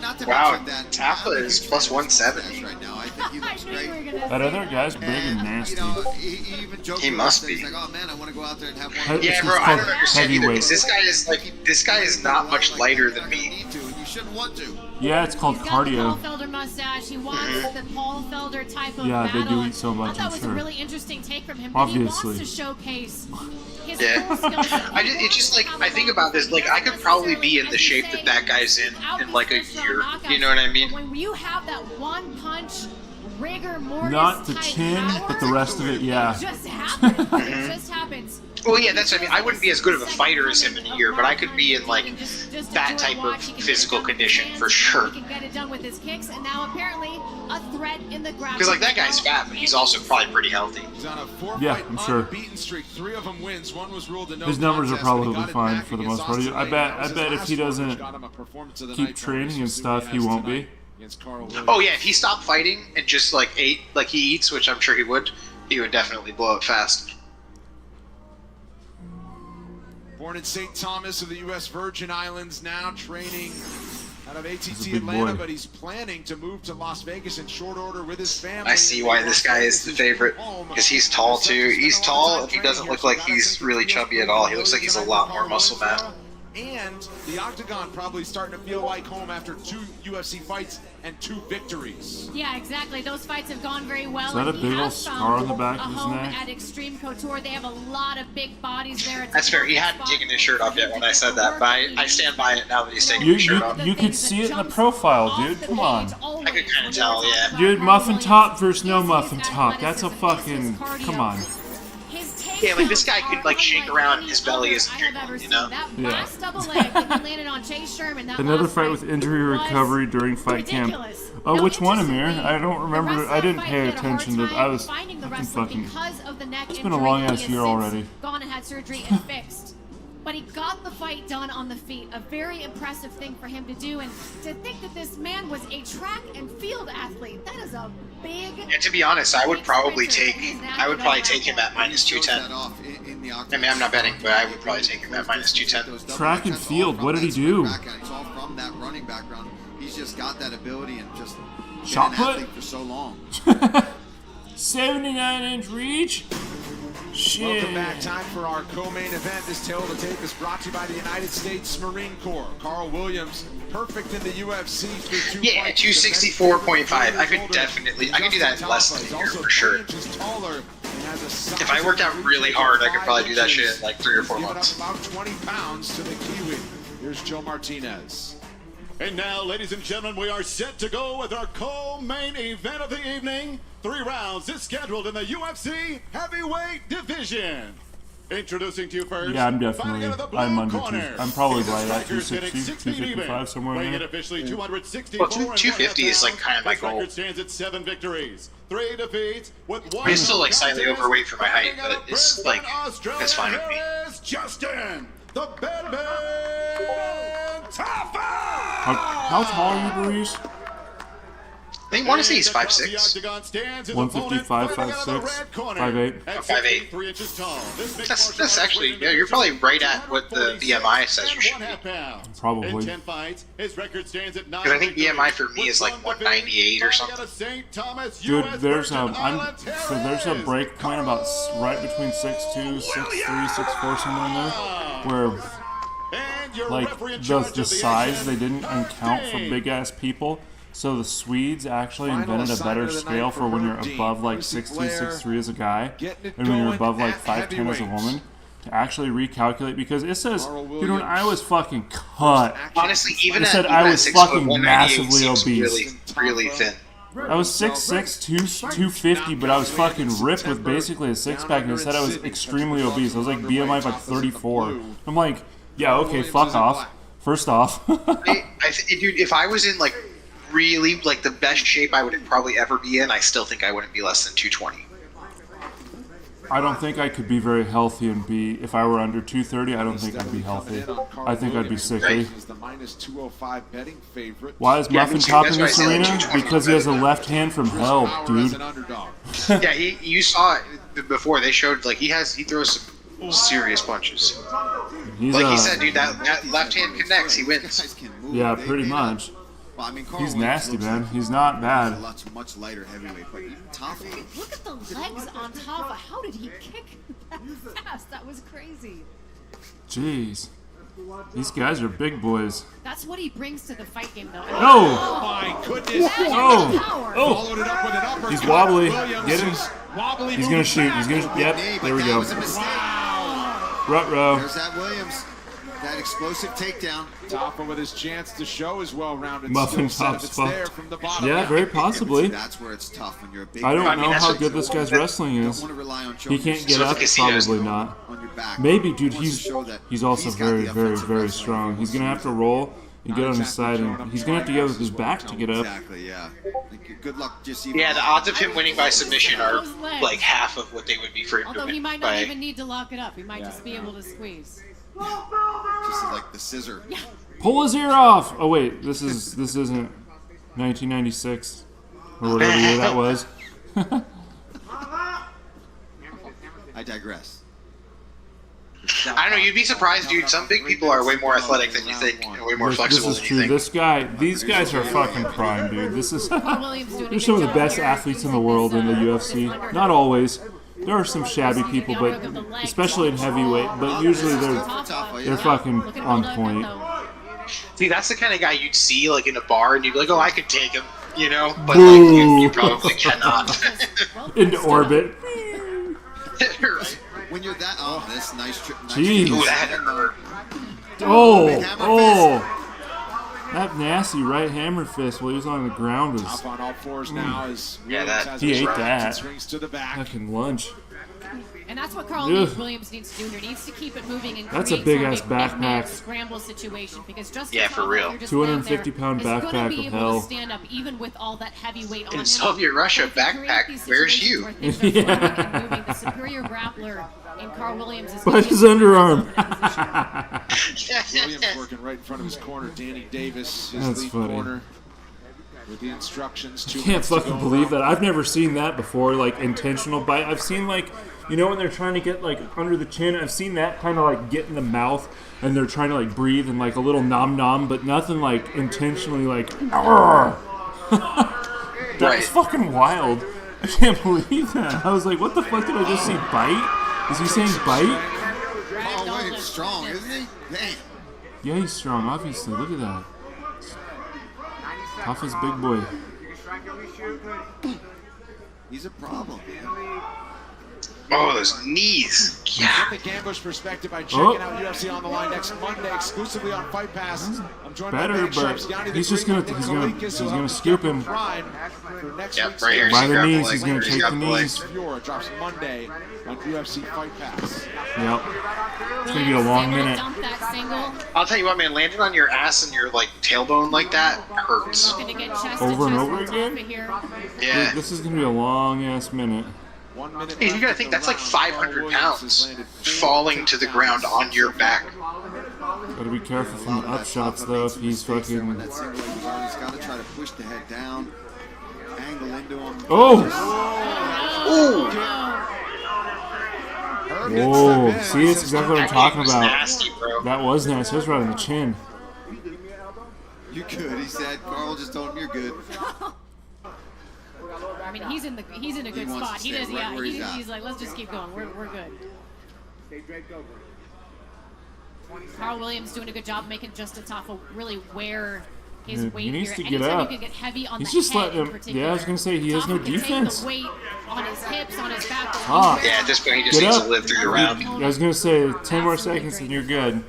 S10: Not to
S12: wow,
S10: mention that
S12: Taffa is plus 170
S10: right now. I think he looks great.
S2: That other guy's big and nasty.
S10: He even joked
S12: He must
S10: about
S12: be.
S10: He's like, oh man, I want to go out there and have one.
S12: Yeah, bro, I don't understand either, because this guy is not much lighter than me.
S10: You shouldn't want to.
S2: Yeah, it's called
S4: He's got the Paul
S2: cardio.
S4: Felder mustache. He wants the Paul Felder type of
S2: Yeah,
S4: battle.
S2: they do eat so much,
S4: I thought
S2: I'm
S4: was
S2: sure.
S4: a really interesting take from him.
S2: Obviously.
S4: But he wants to showcase his
S12: Yeah.
S4: full skill set.
S12: It's just like, I think about this, like, I could probably be in the shape that guy's in like a year. You know what I mean?
S4: But when you have that one punch rigor mortis
S2: Not the
S4: type
S2: chin,
S4: power.
S2: but the rest of it, yeah.
S4: It just happens. It just happens.
S12: Well, yeah, that's what I mean. I wouldn't be as good of a fighter as him in a year, but I could be in like that type of physical condition for sure.
S4: He can get it done with his kicks, and now apparently a threat in the ground.
S12: Because like that guy's fat, but he's also probably pretty healthy.
S2: Yeah, I'm sure.
S1: Streak. 3 of them wins. One was ruled a no
S2: His numbers are
S1: contest, but he
S2: probably
S1: got it
S2: fine
S1: back
S2: for the
S1: against
S2: most part.
S1: Austin
S2: I
S1: Ray.
S2: bet
S1: That was his
S2: if
S1: last
S2: he
S1: one,
S2: doesn't
S1: which got him a performance of the
S2: keep
S1: night
S2: training
S1: bonus.
S2: and
S1: See
S2: stuff,
S1: what
S2: he
S1: has
S2: won't be.
S1: tonight against Carl Williams.
S12: Oh yeah, if he stopped fighting and just like ate like he eats, which I'm sure he would definitely blow up fast.
S1: Born in St. Thomas of the U.S. Virgin Islands, now training out of
S2: He's a
S1: ATT
S2: big
S1: Atlanta,
S2: boy.
S1: but he's planning to move to Las Vegas in short order with his family.
S12: I see why this guy is the favorite, because he's tall too. He's tall and he doesn't look like he's really chubby at all. He looks like he's a lot more muscle man.
S1: And the Octagon probably starting to feel like home after 2 UFC fights and 2 victories.
S4: Yeah, exactly. Those fights have gone very well.
S2: Is that a
S4: and he
S2: big old
S4: has
S2: scar
S4: found
S2: on the back
S4: a
S2: of his
S4: home
S2: neck?
S4: at Extreme Couture. They have a lot of big bodies there. It's
S12: That's fair. He hadn't taken his shirt off yet when I said that, but I stand by it now that he's taking
S2: You
S12: his shirt off.
S2: you could see it in the profile, dude. Come on.
S12: I could kind of tell, yeah.
S2: Dude, muffin top versus no muffin top. That's a fucking. Come on.
S12: Yeah, like this guy could like shake around and his belly isn't jiggling, you know?
S4: That
S2: Yeah.
S4: last double leg that he landed on Chase Sherman. That
S2: Another
S4: last
S2: fight with injury recovery during fight camp. Oh, which one, Amir? I don't remember. I didn't pay attention to. I was fucking. It's been a long ass year already.
S4: Gone and had surgery and fixed. But he got the fight done on the feet. A very impressive thing for him to do. And to think that this man was a track and field athlete, that is a big.
S12: And to be honest, I would probably take him at minus 210. I mean, I'm not betting, but I would probably take him at minus 210.
S2: Track and field. What did he do?
S10: It's all from that running background. He's just got that ability and just been
S2: Shot
S10: an
S2: put?
S10: athlete for so long.
S2: 79-inch reach. Shit.
S1: Welcome back. Time for our co-main event. This tale of the tape is brought to you by the United States Marine Corps. Carl Williams, perfect in the UFC through 2
S12: Yeah,
S1: fights.
S12: 264.5. I could do that in less than a year for sure. If I worked out really hard, I could probably do that shit in like 3 or 4 months.
S1: About 20 pounds to the Kiwi. Here's Joe Martinez.
S9: And now, ladies and gentlemen, we are set to go with our co-main event of the evening. 3 rounds is scheduled in the UFC heavyweight division. Introducing to you first.
S2: Yeah, I'm definitely. I'm under. I'm probably
S9: He's a
S2: right at
S9: striker's
S2: 260,
S9: 16
S2: 255,
S9: even.
S2: somewhere in
S9: Weighing
S2: there.
S9: in officially 264.
S12: Well, 250 is like kind of my
S9: His
S12: goal.
S9: record stands at 7 victories, 3 defeats, with 1.
S12: He's still like slightly overweight for my height, but it's like that's fine with me.
S9: Justin, the Bedman Tuivasa.
S2: How tall are you, Maurice?
S12: I want to say he's 5'6".
S2: 155, 5'6", 5'8".
S12: 5'8".
S9: 3 inches tall.
S12: That's actually, yeah, you're probably right at what the BMI says you should be.
S2: Probably.
S9: In 10 fights, his record stands at 9.
S12: Because I think BMI for me is like 198 or something.
S2: Dude, there's there's a break point about right between 6'2", 6'3", 6'4", somewhere in there, where like the size they didn't account for big ass people. So the Swedes actually invented a better scale for when you're above like 6'2", 6'3" as a guy, and when you're above like 5'10" as a woman, to actually recalculate, because it says, dude, when I was fucking cut,
S12: Honestly, even
S2: it
S12: at,
S2: said
S12: even
S2: I
S12: at
S2: was
S12: 6 foot,
S2: fucking
S12: 198
S2: massively
S12: seems
S2: obese.
S12: really thin.
S2: I was 6'6", 250, but I was fucking ripped with basically a six-pack, and it said I was extremely obese. I was like BMI of like 34. I'm like, yeah, okay, fuck off. First off.
S12: Dude, if I was in like really like the best shape I would probably ever be in, I still think I wouldn't be less than 220.
S2: I don't think I could be very healthy and be, if I were under 230, I don't think I'd be healthy. I think I'd be sickly. Why is Muffin top in this arena? Because he has a left hand from hell, dude.
S12: Yeah, you saw it before. They showed like he throws some serious punches. Like he said, dude, that left hand connects, he wins.
S2: Yeah, pretty much.
S10: Well, I mean,
S2: He's nasty, man. He's not bad.
S10: Much lighter heavyweight, but even Tafa.
S4: Look at the legs on Tafa. How did he kick that fast? That was crazy.
S2: Jeez. These guys are big boys.
S4: That's what he brings to the fight game, though.
S2: Oh!
S1: My goodness.
S2: Oh! He's wobbly. Get him. He's gonna shoot. He's gonna. Yep. There we go.
S10: Wow.
S2: Ruh-roh.
S10: There's that Williams. that explosive takedown.
S1: Topper with his chance to show his well-rounded
S2: Muffin
S1: skill set
S2: Top's
S1: if it's there
S2: fucked.
S1: from the bottom.
S2: Yeah, very possibly.
S10: That's where it's tough when you're a big
S2: I don't
S10: man.
S2: know how good this guy's wrestling is. He can't get up, probably not. Maybe, dude, he's also very, very, very strong. He's gonna have to roll and get on his side, and he's gonna have to get with his back to get up.
S10: Exactly, yeah. Good luck, just
S12: Yeah, the odds of him winning by submission are like half of what they would be for him to
S4: Although
S12: win
S4: he might not
S12: by.
S4: even need to lock it up. He might just be able to squeeze.
S10: Just like the scissor.
S2: Pull his ear off. Oh wait, this isn't 1996 or whatever year that was.
S10: I digress.
S12: I don't know. You'd be surprised, dude. Some big people are way more athletic than you think, and way more flexible
S2: This is
S12: than
S2: true.
S12: you think.
S2: These guys are fucking prime, dude. This is they're some of the best athletes in the world in the UFC. Not always. There are some shabby people, but especially in heavyweight. But usually they're fucking on point.
S12: See, that's the kind of guy you'd see like in a bar, and you'd be like, "Oh, I could take him," you know. But like, you probably cannot.
S2: Into orbit.
S10: When you're that, this nice trip.
S2: Jeez.
S12: Ooh, that hurt.
S2: That nasty right hammer fist while he was on the ground was.
S1: Up on all fours now as
S2: He ate that.
S1: swings to the back.
S2: Fucking lunch.
S4: And that's what Carl Williams needs to do here. He needs to keep it moving and
S2: That's a
S4: create
S2: big-ass
S4: sort of a
S2: backpack.
S4: scramble situation because just
S12: Yeah, for real.
S2: 250-pound backpack
S4: be
S2: of
S4: able
S2: hell.
S4: to stand up even with all that heavy weight on
S12: In
S4: him.
S12: Soviet Russia, backpack. Where's you?
S4: Yeah. The superior grappler in Carl Williams is
S2: By his underarm.
S1: Williams working right in front of his corner. Danny Davis, his
S2: That's
S1: lead
S2: funny.
S1: corner, with the instructions.
S2: I can't fucking believe that. I've never seen that before, like intentional bite. I've seen like, you know, when they're trying to get like under the chin. I've seen that kind of like get in the mouth, and they're trying to like breathe and like a little nom nom, but nothing like intentionally like. That was fucking wild. I can't believe that. I was like, what the fuck did I just see? Bite? Is he saying bite?
S10: Oh, Williams strong, isn't he? Man.
S2: Yeah, he's strong. Obviously, look at that. Tough as big boy.
S10: He's a problem.
S12: Oh, those knees.
S1: From the Gambush perspective, by checking out UFC on the line next Monday exclusively on Fight Pass. I'm joined by
S2: Better,
S1: Big
S2: but
S1: Sharps, Yanni the
S2: he's just
S1: Greek,
S2: gonna
S1: Nick Kalikas, who helped
S2: scoop him.
S1: Prime for next week's
S12: right here.
S2: By the
S12: Grab
S2: knees,
S12: leg.
S2: he's gonna take
S12: Grab
S2: the
S12: leg.
S2: knees.
S1: Fiora drops Monday on UFC Fight Pass.
S2: Yep. It's gonna be a long minute.
S4: Dump that single.
S12: I'll tell you what, man. Landing on your ass and your like tailbone like that hurts.
S4: Looking to get chest
S2: Over and
S4: to chest
S2: over
S4: on top
S2: again?
S4: of here.
S12: Yeah.
S2: This is gonna be a long ass minute.
S1: 1 minute
S12: Hey, you
S1: left
S12: gotta
S1: in
S12: think
S1: the
S12: that's like
S1: round.
S12: 500
S1: Carl Williams has
S12: pounds
S1: landed
S12: falling to the ground on your back.
S2: Gotta be careful from the upshots though. If he's fucking.
S10: That single he's on, he's got to try to push the head down, angle into him.
S2: Oh!
S1: Herb hits the
S2: Whoa!
S1: pin.
S2: See, it's exactly what I'm talking
S12: was
S2: about.
S12: nasty, bro.
S2: That was nice. It was right on the chin.
S10: You're good, he said. Carl just told him you're good.
S4: I mean, he's in a good
S10: wants
S4: spot.
S10: to
S4: He
S10: stay
S4: does,
S10: right
S4: yeah.
S10: where he's at.
S4: He's like, let's just keep going. We're good. Carl Williams doing a good job making Justin Tafel really wear his
S2: Dude,
S4: weight
S2: he needs
S4: here.
S2: to get
S4: Anytime
S2: up.
S4: you can get heavy on
S2: He's
S4: the
S2: just
S4: head
S2: letting
S4: in
S2: him.
S4: particular.
S2: Yeah, I was gonna say he has no
S4: Tafel can
S2: defense.
S4: take the weight on his hips, on his back. but
S2: Ah.
S4: when he
S12: Yeah,
S4: wears
S12: at this point, he just
S2: Get
S12: needs
S2: up.
S12: to live through the round.
S2: I was gonna say 10 more seconds and you're good.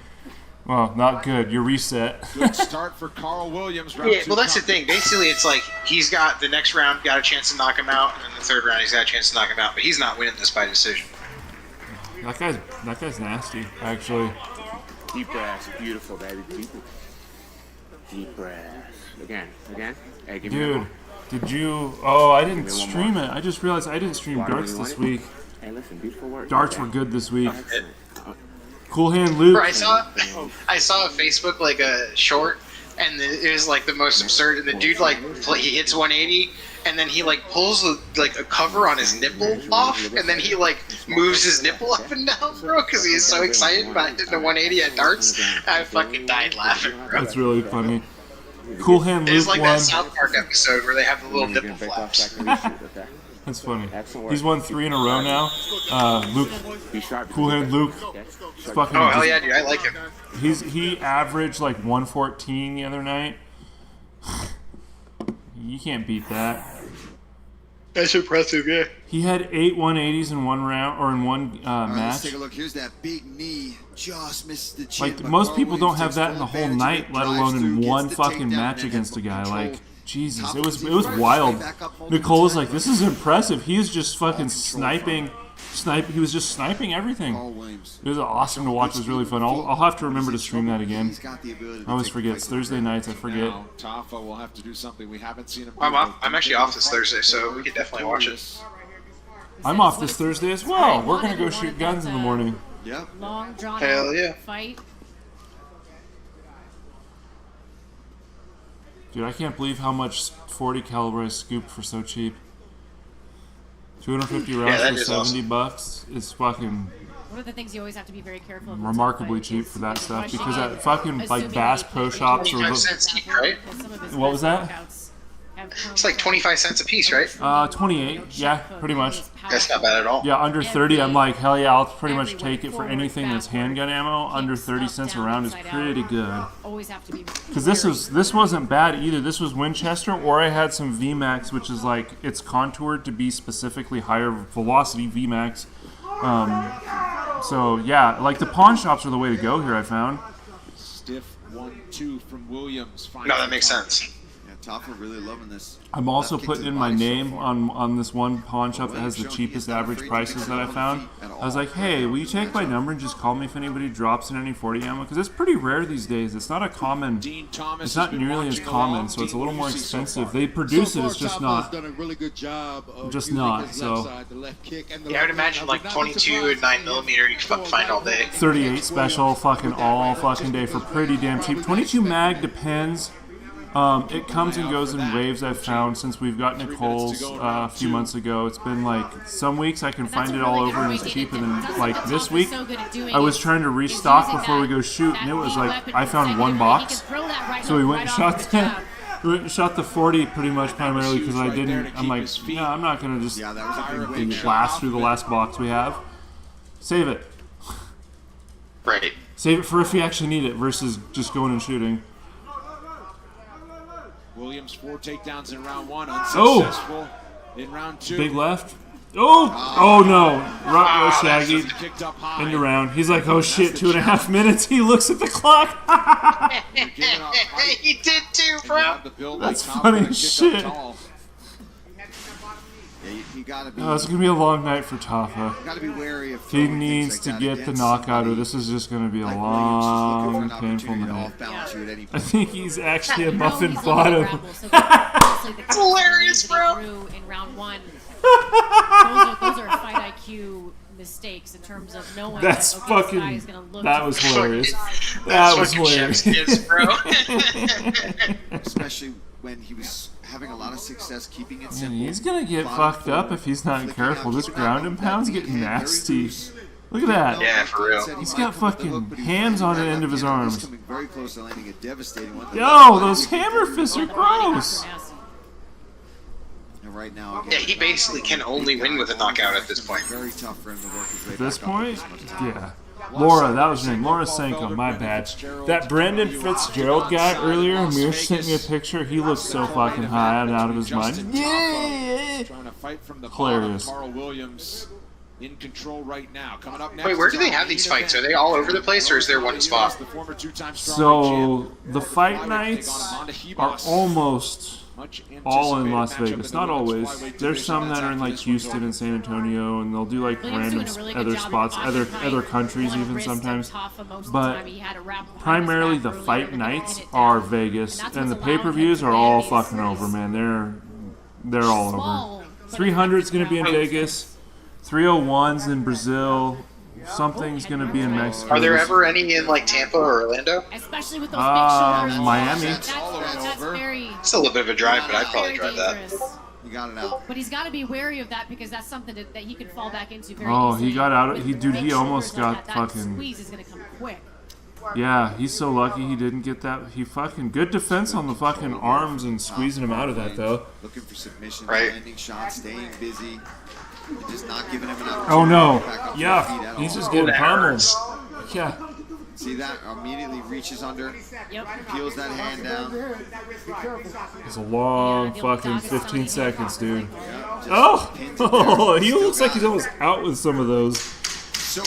S2: Well, not good. You're reset.
S1: Good start for Carl Williams. Round
S12: Yeah,
S1: two
S12: well, that's the
S1: coming.
S12: thing. Basically, it's like he's got the next round, got a chance to knock him out, and then the third round, he's got a chance to knock him out, but he's not winning this by decision.
S2: That guy's nasty. Actually.
S15: Deep breaths. Beautiful, baby. Deep breaths. Again. Hey, give me that
S2: Dude,
S15: one.
S2: did you? Oh, I didn't
S15: Give me one
S2: stream
S15: more.
S2: it. I just realized I didn't stream
S15: Water,
S2: darts
S15: you
S2: this
S15: want it?
S2: week.
S15: Hey, listen. Beautiful work.
S2: Darts
S15: Okay.
S2: were good this week.
S15: Excellent.
S2: Cool Hand Luke.
S12: Bro, I saw a Facebook like a short, and it was like the most absurd. And the dude like he hits 180, and then he like pulls like a cover on his nipple off, and then he like moves his nipple up and down, bro, because he is so excited about hitting the 180 at darts. I fucking died laughing, bro.
S2: That's really funny. Cool Hand
S12: It's
S2: Luke
S12: like
S2: won.
S12: that South Park episode where they have the little nipple flaps.
S2: That's funny. He's won 3 in a row now. Luke, Cool Hand Luke. Fucking
S12: Oh hell yeah, dude, I like him.
S2: He averaged like 114 the other night. You can't beat that.
S12: That's impressive, yeah.
S2: He had 8 180s in one round or in one
S10: All right, let's
S2: match.
S10: take a look. Here's that big knee. Just missed the chin.
S2: Like
S10: but
S2: most
S10: Carl
S2: people
S10: Williams
S2: don't have
S10: takes
S2: that in the
S10: full
S2: whole
S10: advantage
S2: night,
S10: of it,
S2: let
S10: drives
S2: alone
S10: through,
S2: in
S10: gets
S2: one
S10: the
S2: fucking
S10: takedown,
S2: match
S10: and
S2: against a guy.
S10: control.
S2: Like Jesus,
S10: Top
S2: it was
S10: of the
S2: wild.
S10: back up multiple
S2: Nicole's
S10: times.
S2: like, this is impressive. He is just fucking sniping. He was just sniping everything. It was awesome to watch. It was really fun. I'll have to remember to stream that again. I always forget. It's Thursday nights. I forget.
S1: Now, Tafa will have to do something we haven't seen him do.
S12: I'm actually off this Thursday, so we could definitely watch it.
S2: I'm off this Thursday as well. We're gonna go shoot guns in the morning.
S10: Yeah.
S4: Long drawn
S12: Hell yeah.
S4: fight.
S2: Dude, I can't believe how much 40 caliber I scooped for so cheap. 250 rounds
S12: that
S2: for
S12: is
S2: 70 bucks is fucking
S4: One of the things you always have to be very careful of.
S2: remarkably cheap for that stuff because at fucking like Bass Pro Shops or
S12: 25 cents each, right?
S2: what was that?
S12: It's like 25 cents a piece, right?
S2: 28. Yeah, pretty much.
S12: That's not bad at all.
S2: Yeah, under 30, I'm like, hell yeah, I'll pretty much take it for anything that's handgun ammo. Under 30 cents a round is pretty good.
S4: Always have to be.
S2: Because this wasn't bad either. This was Winchester, or I had some VMAX, which is like, it's contoured to be specifically higher velocity VMAX. So yeah, like the pawn shops are the way to go here, I found.
S1: Stiff 1-2 from Williams.
S12: No, that makes sense.
S10: Topper really loving this.
S2: I'm also putting in my name on this one pawn shop that has the cheapest average prices that I found. I was like, hey, will you take my number and just call me if anybody drops in any 40 ammo? Because it's pretty rare these days. It's not a common. It's not nearly as common, so it's a little more expensive. They produce it, it's just not. Just not. So.
S12: Yeah, I would imagine like 22 and 9mm you can find all day.
S2: 38 special, fucking all fucking day for pretty damn cheap. 22 mag depends. It comes and goes in waves, I've found, since we've got Nicole's a few months ago. It's been like, some weeks I can find it all over and it's cheap, and then like this week, I was trying to restock before we go shoot, and it was like, I found one box. So we went and shot the 40 pretty much primarily because I didn't, I'm like, no, I'm not going to just blast through the last box we have. Save it.
S12: Right.
S2: Save it for if you actually need it versus just going and shooting.
S1: Williams 4 takedowns in round 1, unsuccessful in round 2.
S2: Big left. Oh no. Shaggy into round. He's like, oh shit, 2.5 minutes. He looks at the clock.
S12: He did too, bro.
S2: That's funny as shit.
S10: You gotta be,
S2: it's going to be a long night for Tafa.
S10: gotta be wary of
S2: He needs to get the knockout, or this is just going to be a long, painful night. I think he's actually a muffin bottom.
S12: It's hilarious, bro.
S4: In round 1, those are fight IQ mistakes in terms of knowing
S2: That's
S4: that,
S2: fucking.
S4: this guy's gonna look
S2: That was hilarious. That was hilarious.
S10: Especially when he was having a lot of success keeping it simple.
S2: He's gonna get fucked up if he's not careful. This ground and pound's getting nasty. Look at that.
S12: Yeah, for real.
S2: He's got fucking hands on the end of his arms.
S10: Very close to landing a devastating one.
S2: Yo, those hammer fists are gross.
S10: Right now,
S12: yeah, he basically can only win with a knockout at this point.
S10: Very tough for him to work his way
S2: At this
S10: back up.
S2: point, yeah. Laura, that was her name. Laura Sanko, my bad. That Brendan Fitzgerald guy earlier, Amir sent me a picture. He looks so fucking high and out of his mind. Yeah! Hilarious.
S1: Carl Williams in control right now. Coming up next.
S12: Wait, where do they have these fights? Are they all over the place, or is there one spot?
S2: So, the fight nights are almost all in Las Vegas. Not always. There's some that are in like Houston and San Antonio, and they'll do like random other spots, other countries even sometimes. But primarily the fight nights are Vegas, and the pay-per-views are all fucking over, man. They're all over. 300's gonna be in Vegas. 301's in Brazil. Something's gonna be in Mexico.
S12: Are there ever any in like Tampa or Orlando?
S4: Especially with those big shoulders.
S2: Miami.
S4: That's very.
S12: It's a little bit of a drive, but I'd probably drive that.
S10: You got it out.
S4: But he's got to be wary of that because that's something that he can fall back into very
S2: Oh,
S4: easily.
S2: he got out. He
S4: Big
S2: almost
S4: shoulders
S2: got
S4: that
S2: fucking.
S4: Squeeze is gonna come quick.
S2: Yeah, he's so lucky he didn't get that. He fucking good defense on the fucking arms and squeezing him out of that though.
S10: Looking for submissions, landing shots, staying busy. Just not giving him enough.
S2: Oh no!
S10: Back up
S2: Yeah,
S10: to their feet at
S2: he's
S10: all.
S2: just getting pummeled. Yeah.
S10: See that? Immediately reaches under, peels that hand down.
S2: It's a long fucking 15 seconds, dude. Oh, he looks like he's almost out with some of those.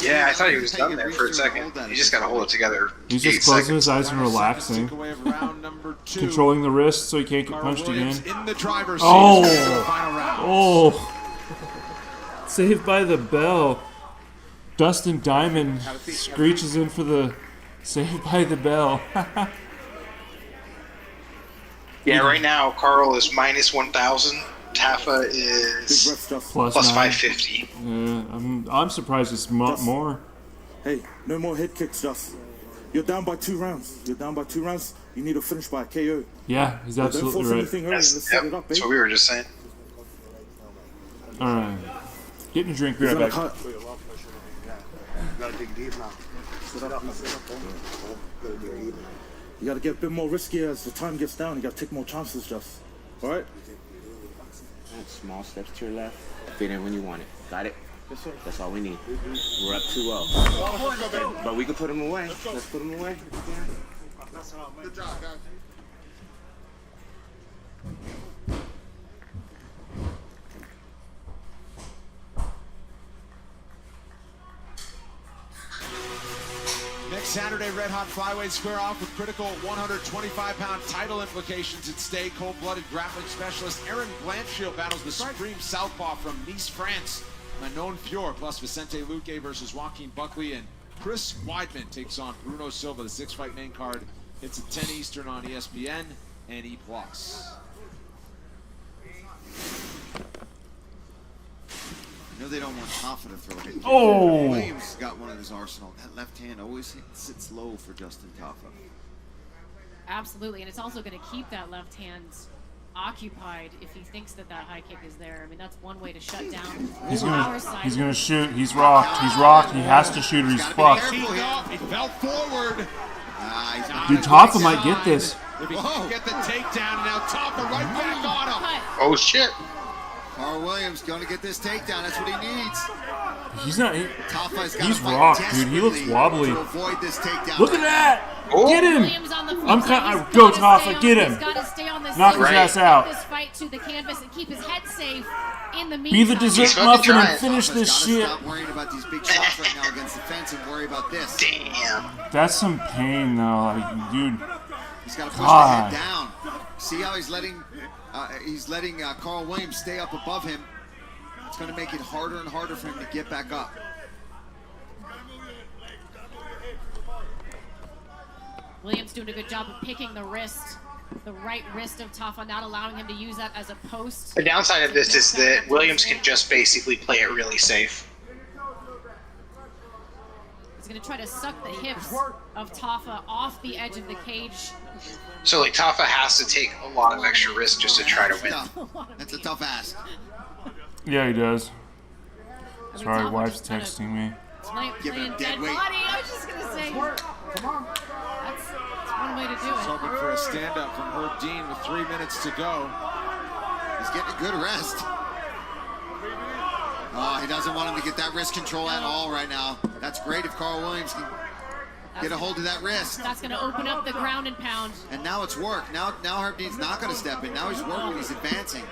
S12: Yeah, I thought he was done there for a second. You just gotta hold it together.
S2: He's just closing his eyes and relaxing. Controlling the wrist so he can't get punched again. Oh! Saved by the bell. Dustin Diamond screeches in for the Saved by the bell.
S12: Yeah, right now Carl is minus 1,000. Tafa is plus 550.
S2: Yeah, I'm surprised it's more.
S3: Hey, no more head kicks, Just. You're down by 2 rounds. You're down by 2 rounds. You need to finish by a KO.
S2: Yeah, he's absolutely right.
S12: That's what we were just saying.
S2: All right, getting a drink. Be right back.
S3: You gotta get a bit more risky as the time gets down. You gotta take more chances, Just. All right?
S15: Small steps to your left. Fit in when you want it. Got it? Yes, sir. That's all we need. We're up 2-0. But we can put him away. Let's put him away.
S21: Good job, guys.
S1: Next Saturday, Red Hot Flyweights square off with critical 125-pound title implications at stake. Cold-blooded grappling specialist Aaron Blanchfield battles the supreme southpaw from Nice, France, Manon Fior, plus Vicente Luque versus Joaquin Buckley, and Chris Weidman takes on Bruno Silva. The 6-fight main card hits at 10 Eastern on ESPN and E+.
S10: I know they don't want Tafa to throw a hit.
S2: Oh!
S10: Williams got one in his arsenal. That left hand always sits low for Justin Tafa.
S4: Absolutely, and it's also going to keep that left hand occupied if he thinks that high kick is there. I mean, that's one way to shut down.
S2: He's gonna shoot. He's rocked. He's rocked. He has to shoot or he's fucked.
S1: He fell forward.
S2: Dude, Tafa might get this.
S1: If he can get the takedown, and now Tafa right back on him.
S12: Oh shit!
S10: Carl Williams going to get this takedown. That's what he needs.
S2: He's not.
S10: Tafa's got
S2: He's
S10: to fight
S2: rocked, dude. He looks wobbly.
S10: to avoid this takedown.
S2: Look at that!
S12: Oh.
S2: Get him! I'm kind of go Tafa. Get him! Knock his ass out.
S4: This fight to the canvas and keep his head safe in the meantime.
S2: Be the dessert muffin and finish this shit.
S10: Stop worrying about these big shots right now against the fence and worry about this.
S12: Damn.
S2: That's some pain, though, like, dude.
S10: He's got to push the head down. See how he's letting Carl Williams stay up above him. It's going to make it harder and harder for him to get back up.
S4: Williams doing a good job of picking the wrist, the right wrist of Tafa, not allowing him to use that as a post.
S12: The downside of this is that Williams can just basically play it really safe.
S4: He's going to try to suck the hips of Tafa off the edge of the cage.
S12: So like Tafa has to take a lot of extra risk just to try to win.
S10: That's a tough ask.
S2: Yeah, he does.
S4: I mean,
S2: Sorry,
S4: Tafa
S2: wife's
S4: just kinda
S2: texting me.
S10: Give him
S4: Playing
S10: dead
S4: dead
S10: weight.
S4: body. I was just going to say.
S21: Come on.
S4: That's one way to do
S1: He's
S4: it.
S1: hoping for a stand-up from Herb Dean with 3 minutes to go.
S10: He's getting a good rest. Oh, he doesn't want him to get that wrist control at all right now. That's great if Carl Williams can get a hold of that wrist.
S4: That's going to open up the ground and pound.
S10: And now it's work. Now Herb Dean's not going to step in. Now he's working. He's advancing.